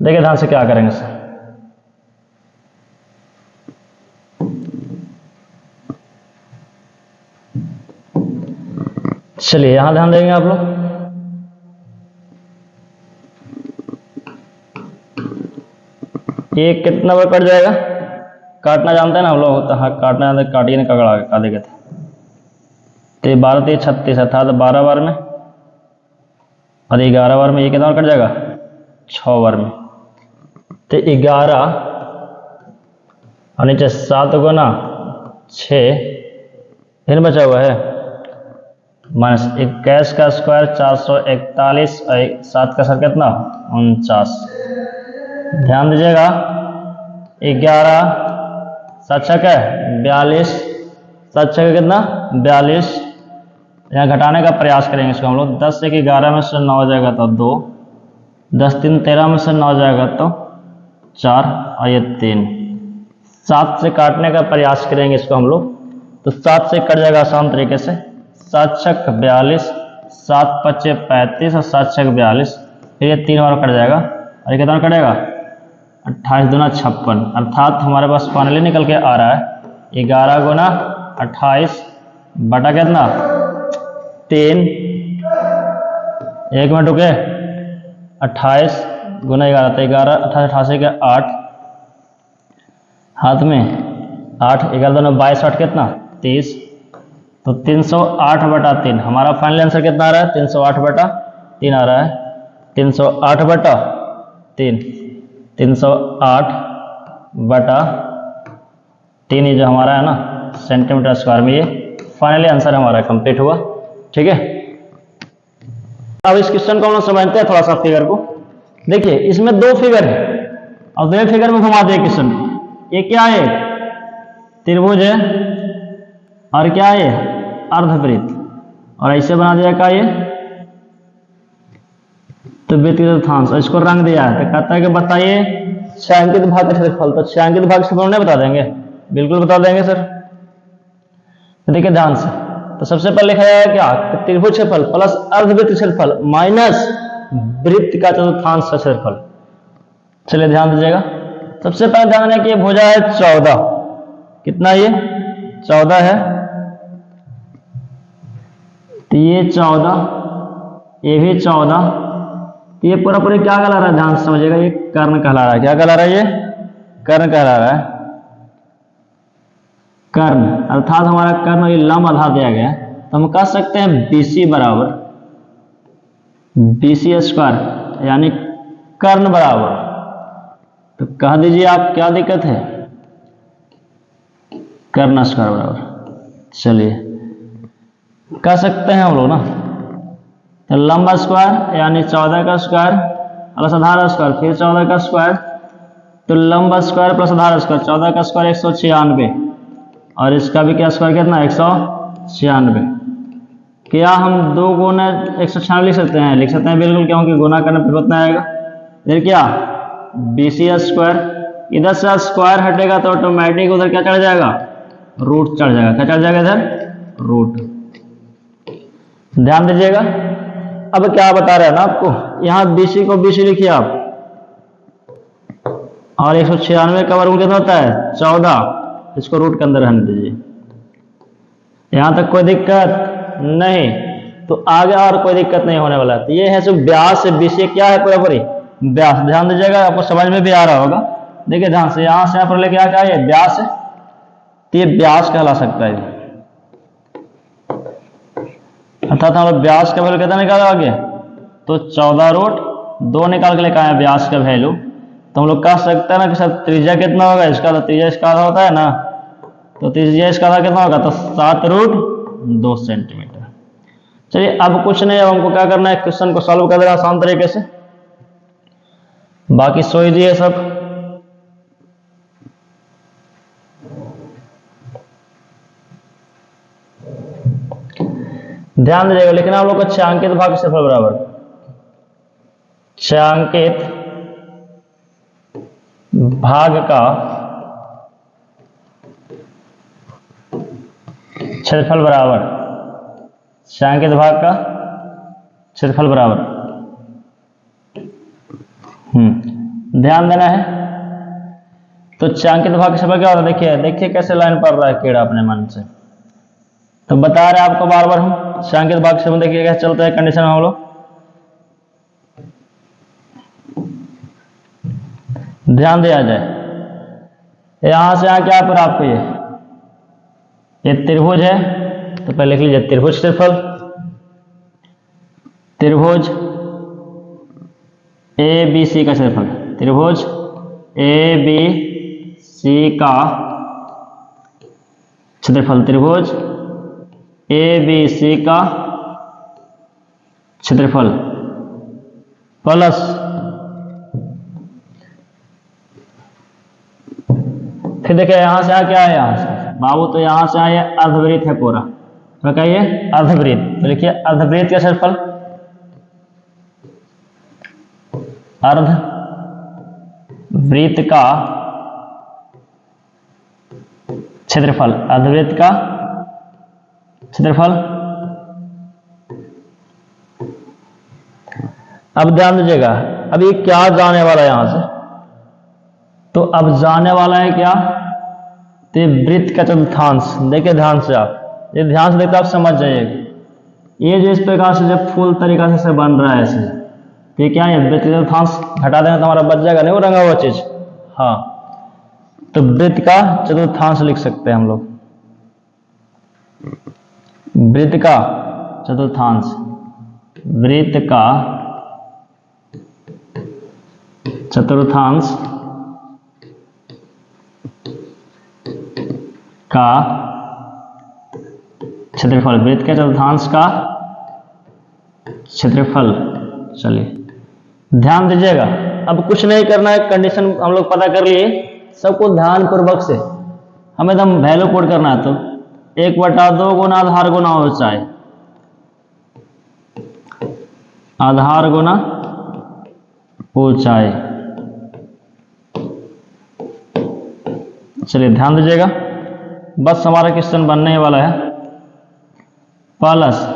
देखिए ध्यान से क्या करेंगे सर। चलिए यहां ध्यान देंगे आप लोग। ये कितना बार कट जाएगा, काटना जानते हैं ना हम लोग, तो हाँ काटना जानते, काटिए ना कगड़ा काटे गए थे। तो 12 3 36 अर्थात 12 बार में और 11 बार में ये कितना कट जाएगा 6 बार में। तो 11 और नीचे 7 गुना 6 फिर बचा हुआ है माइनस 21 का स्क्वायर 441 और 7 का सर कितना 49। ध्यान दीजिएगा 11 7 छक है 42, 7 छक कितना 42। यहाँ घटाने का प्रयास करेंगे इसको हम लोग। 10 से 11 में से 9 हो जाएगा तो 2, 10 3 13 में से 9 हो जाएगा तो 4 और ये 3। 7 से काटने का प्रयास करेंगे इसको हम लोग। तो 7 से कट जाएगा आसान तरीके से, 7 छक 42, 7 पच्चे 35 और 7 छक 42। फिर ये 3 बार कट जाएगा और ये कितना कटेगा 28 दूना 56। अर्थात हमारे पास फाइनली निकल के आ रहा है 11 गुना 28 बटा कितना 3, 1 मिनट रुके 28 गुना 11 तो 11 28 88 के 8 हाथ में 8 11 दोनों 22 8 कितना 30। तो 308/3 हमारा फाइनल आंसर कितना आ रहा है 308/3 आ रहा है। 308/3 308/3 ये जो हमारा है ना सेंटीमीटर स्क्वायर में, ये फाइनली आंसर हमारा कंप्लीट हुआ। ठीक है। अब इस क्वेश्चन को हम लोग समझते हैं थोड़ा सा फिगर को। देखिए इसमें दो फिगर है और दो फिगर में घुमा दिए क्वेश्चन। ये क्या है, त्रिभुज है और क्या है, अर्धवृत्त, और ऐसे बना दिया क्या ये, तो वृत्त का चतुर्थांश, इसको रंग दिया है। तो कहता है कि बताइए छायांकित भाग का क्षेत्रफल। तो छायांकित भाग का क्षेत्रफल नहीं बता देंगे, बिल्कुल बता देंगे सर। तो देखिए ध्यान से, तो सबसे पहले लिखा जाएगा क्या, त्रिभुज क्षेत्रफल प्लस अर्धवृत्त क्षेत्रफल माइनस वृत्त का चतुर्थांश का क्षेत्रफल। चलिए ध्यान दीजिएगा, सबसे पहले ध्यान देना कि ये भुजा है 14, कितना ये 14 है, तो ये 14, ये भी 14, तो ये पूरा पूरी क्या कहला रहा है, ध्यान से समझिएगा, ये कर्ण कहला रहा है। क्या कहला रहा है, ये कर्ण कहला रहा है। कर्ण अर्थात हमारा कर्ण ये लंब आधार दिया गया है, तो हम कह सकते हैं BC बराबर BC स्क्वायर, यानी कर्ण बराबर, तो कह दीजिए आप क्या दिक्कत है, कर्ण स्क्वायर बराबर। चलिए कह सकते हैं हम लोग ना, तो लंब स्क्वायर यानी 14 का स्क्वायर प्लस आधार स्क्वायर, फिर 14 का स्क्वायर, तो लंब स्क्वायर प्लस आधार स्क्वायर, 14 का स्क्वायर 196, और इसका भी क्या स्क्वायर कितना 196। क्या हम 2 गुना 196 लिख सकते हैं, लिख सकते हैं बिल्कुल, क्योंकि गुना करने पर उतना आएगा। फिर क्या BC स्क्वायर, इधर से स्क्वायर हटेगा तो ऑटोमेटिक उधर क्या चढ़ जाएगा, रूट चढ़ जाएगा। क्या चढ़ जाएगा इधर, रूट। ध्यान दीजिएगा, अब क्या बता रहे हैं ना आपको, यहां BC को BC लिखिए आप, और 196 का वर्ग कितना होता है 14, इसको रूट के अंदर रहने दीजिए। यहां तक कोई दिक्कत नहीं, तो आगे और कोई दिक्कत नहीं होने वाला। तो ये है सो व्यास से BC क्या है, पूरा पूरी व्यास। ध्यान दीजिएगा, आपको समझ में भी आ रहा होगा। देखिए ध्यान से, यहां से यहां पर लेके क्या है, व्यास है, तो ये व्यास कहला सकता है। अर्थात हम लोग व्यास का वैल्यू कितना निकालोगे, तो 14 रूट 2 निकाल के लेकर आए व्यास का वैल्यू। तो हम लोग कह सकते हैं ना कि सर त्रिज्या कितना होगा इसका, तो त्रिज्या इसका आधा होता है ना, तो त्रिज्या इसका आधा कितना होगा, तो 7 रूट 2 सेंटीमीटर। चलिए अब कुछ नहीं, अब हमको क्या करना है, क्वेश्चन को सॉल्व कर देना आसान तरीके से, बाकी सो ही दिए सब। ध्यान दीजिएगा, लिखना हम लोग को छायांकित भाग क्षेत्रफल बराबर छायांकित भाग का क्षेत्रफल बराबर छायांकित भाग का क्षेत्रफल बराबर। ध्यान देना है, तो छायांकित भाग का क्षेत्रफल क्या होता है, देखिए देखिए कैसे लाइन पड़ रहा है कीड़ा अपने मन से। तो बता रहे आपको बार बार हम छायांकित भाग से, देखिए कैसे चलता है कंडीशन में हम लोग। ध्यान दिया जाए, यहां से यहां क्या पर आपको ये त्रिभुज है, तो पहले लिख लीजिए त्रिभुज क्षेत्रफल, त्रिभुज ABC का क्षेत्रफल, त्रिभुज ABC का क्षेत्रफल, त्रिभुज ABC का क्षेत्रफल प्लस फिर देखिए यहां से क्या है, यहां से बाबू, तो यहां से आया अर्धवृत्त है पूरा, तो क्या ये अर्धवृत्त, तो लिखिए अर्धवृत्त का क्षेत्रफल, अर्धवृत्त का क्षेत्रफल, अर्धवृत्त का क्षेत्रफल। अब ध्यान दीजिएगा, अब ये क्या जाने वाला है यहां से, तो अब जाने वाला है क्या, तो वृत्त का चतुर्थांश। देखिए ध्यान से, आप ये ध्यान से देखते आप समझ जाइएगा, ये जो इस प्रकार से जब फुल तरीका से बन रहा है ऐसे, तो ये क्या है, वृत्त का चतुर्थांश हटा देना तो हमारा बच जाएगा नहीं वो रंगा हुआ चीज। हाँ, तो वृत्त का चतुर्थांश लिख सकते हैं हम लोग, वृत्त का चतुर्थांश, वृत्त का चतुर्थांश का क्षेत्रफल, वृत्त के चतुर्थांश का क्षेत्रफल। चलिए ध्यान दीजिएगा, अब कुछ नहीं करना है, कंडीशन हम लोग पता कर लिए, सबको ध्यान पूर्वक से हमें एकदम वैल्यू पुट करना है। तो 1/2 गुना आधार गुना ऊंचाई, आधार गुना ऊंचाई। चलिए ध्यान दीजिएगा, बस हमारा क्वेश्चन बनने वाला है। प्लस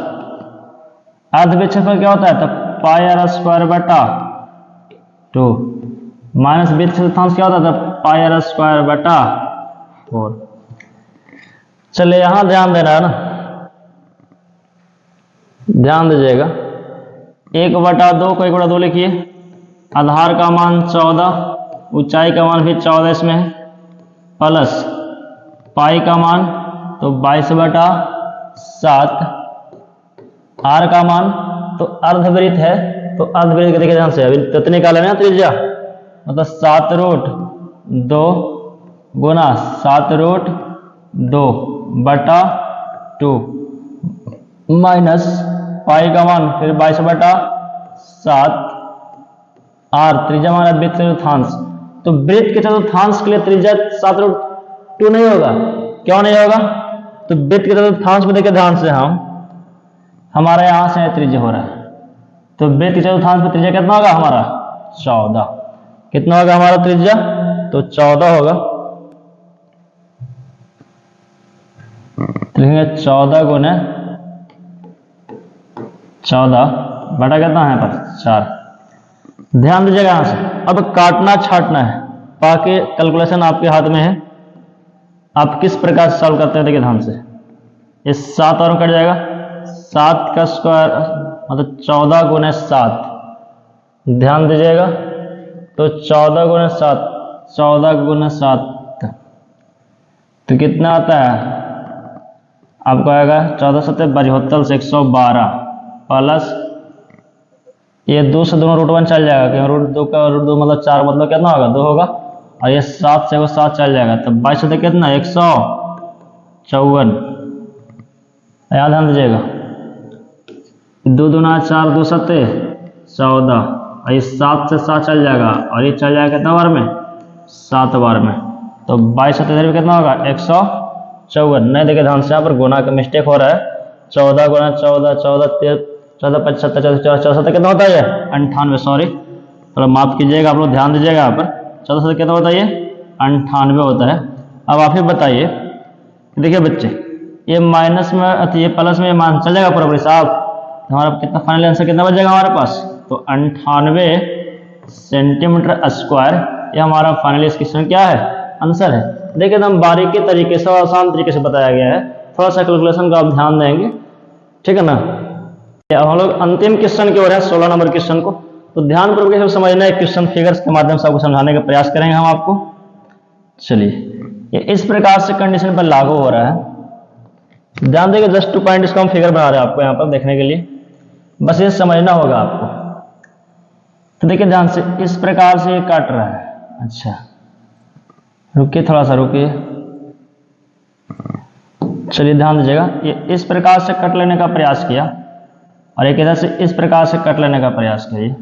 अर्ध क्षेत्रफल क्या होता है, तो πr² / 2 माइनस वृत्त चतुर्थांश क्या होता है, तो πr² / 4। चलिए यहां ध्यान देना है ना, ध्यान दीजिएगा, 1/2 को 1/2 लिखिए, आधार का मान 14, ऊंचाई का मान भी 14 इसमें है, प्लस पाई का मान तो 22/7, आर का मान तो अर्धवृत्त है, तो अर्धवृत्त देखिए ध्यान से, अभी तत्व निकाले ना त्रिज्या, मतलब 7√2 गुना 7√2/2 माइनस पाई का मान फिर 22/7, आर त्रिज्या मान वृत्त चतुर्थांश। तो वृत्त के चतुर्थांश के लिए त्रिज्या 7√2 नहीं होगा, क्यों नहीं होगा, तो वृत्त के चतुर्थांश में देखिए ध्यान से, हमारा यहां से त्रिज्या हो रहा है, तो वृत्त के चतुर्थांश में त्रिज्या कितना होगा हमारा 14, कितना होगा हमारा त्रिज्या, तो 14 होगा। लिखेंगे 14 गुने 14 बटा कितना है पर 4। ध्यान दीजिएगा यहां से, अब काटना छाटना है, बाकी कैलकुलेशन आपके हाथ में है, आप किस प्रकार से सॉल्व करते हैं देखिए ध्यान से। ये 7 और कट जाएगा, 7 का स्क्वायर मतलब 14 गुने 7, ध्यान दीजिएगा, तो 14 गुने 7, 14 गुने 7 तो कितना आता है आपको, आएगा 14 7 72 से 112, प्लस ये 2 से दोनों √1 चल जाएगा, क्योंकि √2 का √2 मतलब 4, मतलब कितना होगा 2 होगा, और ये 7 से वो 7 चल जाएगा, तो 22 से कितना 154। याद ध्यान दीजिएगा, 2 दूना 4, 2 7 14, और ये 7 से 7 चल जाएगा, और ये चल जाएगा कितना बार में 7 बार में, तो 22 से इधर भी कितना होगा 154। नहीं देखिए ध्यान से, यहाँ पर गुना का मिस्टेक हो रहा है, 14 गुना 14, 14 14 75 14 कितना होता है 98, सॉरी थोड़ा माफ कीजिएगा, आप लोग ध्यान दीजिएगा यहाँ पर, 14 से कितना होता है 98 होता है। अब आप ही बताइए, देखिए बच्चे, ये माइनस में ये प्लस में मान चल जाएगा पूरा साहब, हमारा कितना फाइनल आंसर कितना बच जाएगा हमारे पास, तो 98 सेंटीमीटर स्क्वायर, ये हमारा फाइनल इस क्वेश्चन क्या है आंसर है। देखिए एकदम बारीकी तरीके से और आसान तरीके से बताया गया है, थोड़ा सा कैलकुलेशन का आप ध्यान देंगे, ठीक है ना। अब हम लोग अंतिम क्वेश्चन की ओर है, 16 नंबर क्वेश्चन को, तो ध्यान पूर्वक समझना है, क्वेश्चन फिगर्स के माध्यम से आपको समझाने का प्रयास करेंगे हम आपको। चलिए ये इस प्रकार से कंडीशन पर लागू हो रहा है, ध्यान देंगे, जस्ट 2 पॉइंट इसको हम फिगर बना रहे हैं आपको यहाँ पर देखने के लिए, बस ये समझना होगा आपको। तो देखिए ध्यान से, इस प्रकार से ये काट रहा है, अच्छा रुकिए थोड़ा सा रुकिए, चलिए ध्यान दीजिएगा, ये इस प्रकार से कट लेने का प्रयास किया, और एक इधर से इस प्रकार से कट लेने का प्रयास किया,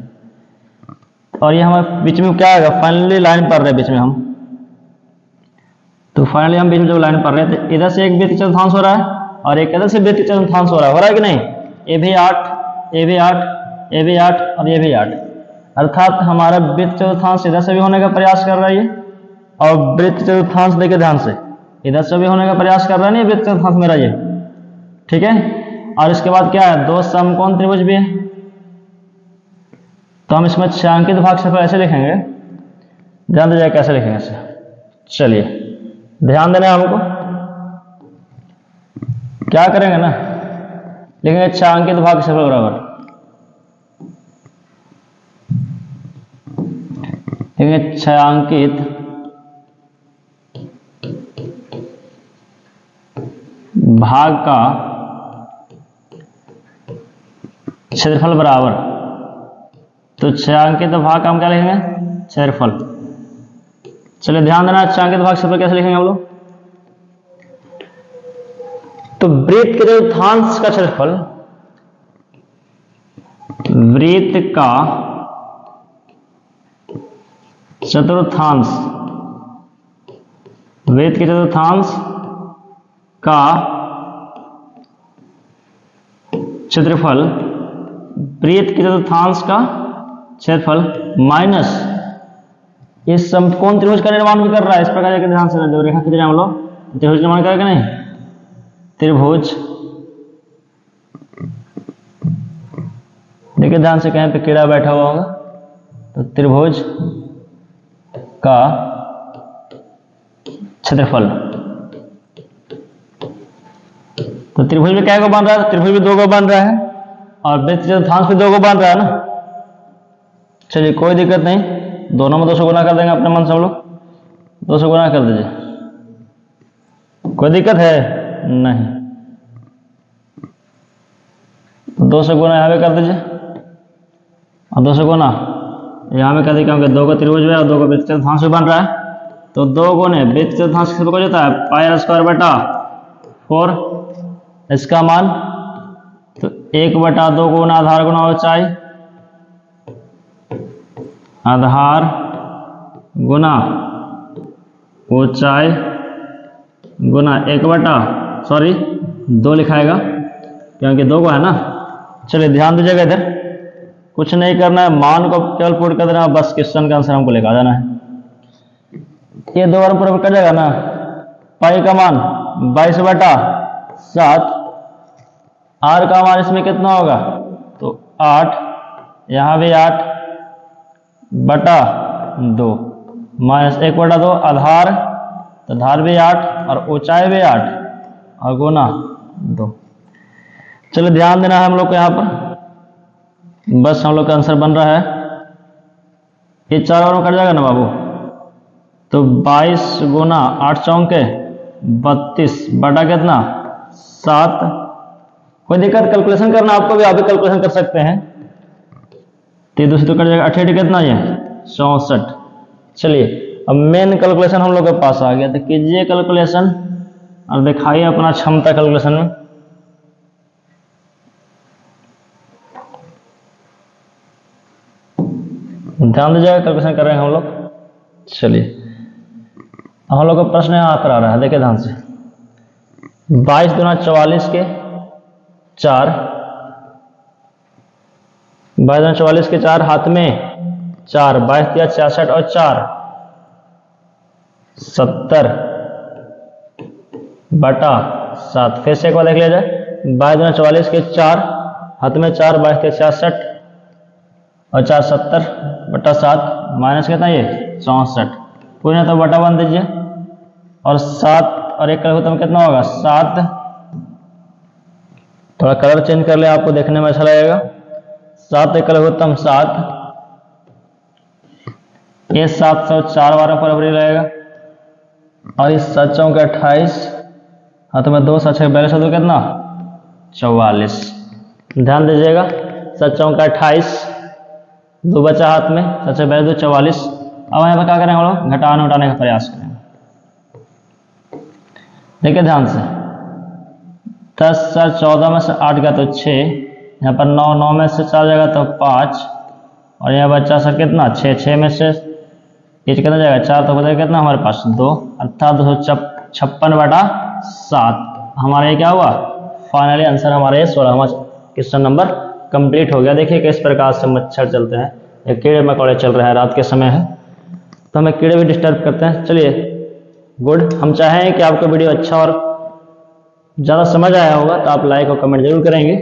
और ये हमारे बीच में क्या आएगा, फाइनली लाइन पढ़ रहे हैं बीच में हम, तो फाइनली हम बीच में जब लाइन पढ़ रहे हैं, तो इधर से एक वृत्त चतुर्थांश हो रहा है, और एक इधर से वृत्त चतुर्थांश हो रहा है कि नहीं, ये भी 8, ये भी 8, ये भी 8 और ये भी 8, अर्थात हमारा वृत्त चतुर्थांश इधर से भी होने का प्रयास कर रहा है, और वृत्त चतुर्थांश देखिए ध्यान से, इधर से भी होने का प्रयास कर रहा है, नहीं वृत्त चतुर्थांश मेरा ये, ठीक है। और इसके बाद क्या है, 2 समकोण त्रिभुज भी है, तो हम इसमें छायांकित भाग से ऐसे लिखेंगे, ध्यान दीजिए कैसे लिखेंगे इसे। चलिए ध्यान देना है हमको, क्या करेंगे ना, लिखेंगे छायांकित भाग से बराबर, लिखेंगे छायांकित भाग का क्षेत्रफल बराबर, तो छायांकित भाग का हम क्या लिखेंगे क्षेत्रफल। चलिए ध्यान देना, छायांकित भाग क्षेत्रफल कैसे लिखेंगे हम लोग, तो वृत्त के चतुर्थांश का क्षेत्रफल वृत्त का चतुर्थांश, वृत्त के चतुर्थांश का क्षेत्रफल, वृत्त के चतुर्थांश का क्षेत्रफल माइनस इस समकोण त्रिभुज का निर्माण भी कर रहा है। इस प्रकार के ध्यान से जो रेखा खींच रहे हैं हम लोग, त्रिभुज निर्माण करेगा नहीं, त्रिभुज, देखिए ध्यान से, कहीं पे कीड़ा बैठा हुआ होगा, तो त्रिभुज का क्षेत्रफल, तो त्रिभुज में क्या को बन रहा है, त्रिभुज में 2 को बन रहा है और वृत्त चतुर्थांश भी 2 को बन रहा है ना। चलिए कोई दिक्कत नहीं, दोनों में 200 गुना कर देंगे अपने मन से हम लोग, 200 गुना कर दीजिए, कोई दिक्कत है नहीं, 200 गुना यहाँ पे कर दीजिए और 200 गुना यहाँ पे कर दीजिए, क्योंकि 2 का त्रिभुज है और 2 का वृत्त चतुर्थांश भी बन रहा है। तो 2 गुने वृत्त चतुर्थांश किसको जाता है, पाई स्क्वायर बटा 4, इसका मान तो 1/2 गुना आधार गुना ऊंचाई, आधार गुना ऊंचाई गुना 2 लिखाएगा क्योंकि 2 को है ना। चलिए ध्यान दीजिएगा, इधर कुछ नहीं करना है, मान को केवल पुट कर देना, बस क्वेश्चन का आंसर हमको लेकर जाना है। ये 2 बार पूरा कर जाएगा ना, पाई का मान 22/7, आर का मान इसमें कितना होगा, तो 8, यहाँ भी 8/2 माइनस 1/2 आधार, तो आधार भी 8 और ऊंचाई भी 8 और गुना 2। चलिए ध्यान देना है हम लोग को यहाँ पर, बस हम लोग का आंसर बन रहा है। ये 4 बार में कट जाएगा ना बाबू, तो 22 गुना 8 चौके 32 बटा कितना 7। कोई दिक्कत, कैलकुलेशन करना आपको भी, आप भी कैलकुलेशन कर सकते हैं। 3 तो कट जाएगा, 88 कितना ये 64। चलिए अब मेन कैलकुलेशन हम लोग के पास आ गया, तो कीजिए कैलकुलेशन और दिखाइए अपना क्षमता कैलकुलेशन में। ध्यान दीजिएगा, कैलकुलेशन कर रहे हैं हम लोग। चलिए हम लोग का प्रश्न यहाँ पर आ रहा है, देखिए ध्यान से, 22 दूना 44 के 4, 22 दूना 44 के 4, हाथ में 4, 22 दिया 66 और 4 70/7। फिर से एक बार देख लिया जाए, 22 दूना 44 के 4, हाथ में 4, 22 दिया 66 और 4 70/7 माइनस कितना ये 64, पूरी ना तो बटा 1 दीजिए और 7 और 1 का लघुत्तम कितना होगा 7। थोड़ा कलर चेंज कर ले, आपको देखने में अच्छा लगेगा। 7 1 का लघुत्तम 7, ये 704 बार बराबरी रहेगा और इस 7 चौके 28, हाथ में 2 7 42 तो कितना 44। ध्यान दीजिएगा, 7 चौके 28, 2 बचा हाथ में, 7 42 44। अब यहाँ पर क्या करेंगे हम लोग, घटाने उठाने का प्रयास करेंगे। देखिए ध्यान से, 10 4 14 में से 8 गया तो 6, यहाँ पर 9 9 में से 4 जाएगा तो 5 और यहाँ बच्चा सर कितना 6 6 में से ये कितना जाएगा 4, तो बचेगा कितना हमारे पास 2, अर्थात 256/7। हमारा ये क्या हुआ, फाइनली आंसर हमारा ये 16वां क्वेश्चन नंबर कंप्लीट हो गया। देखिए किस प्रकार से मच्छर चलते हैं, ये कीड़े मकोड़े चल रहे हैं, रात के समय है तो हमें कीड़े भी डिस्टर्ब करते हैं। चलिए गुड, हम चाहें कि आपको वीडियो अच्छा और ज़्यादा समझ आया होगा तो आप लाइक और कमेंट जरूर करेंगे।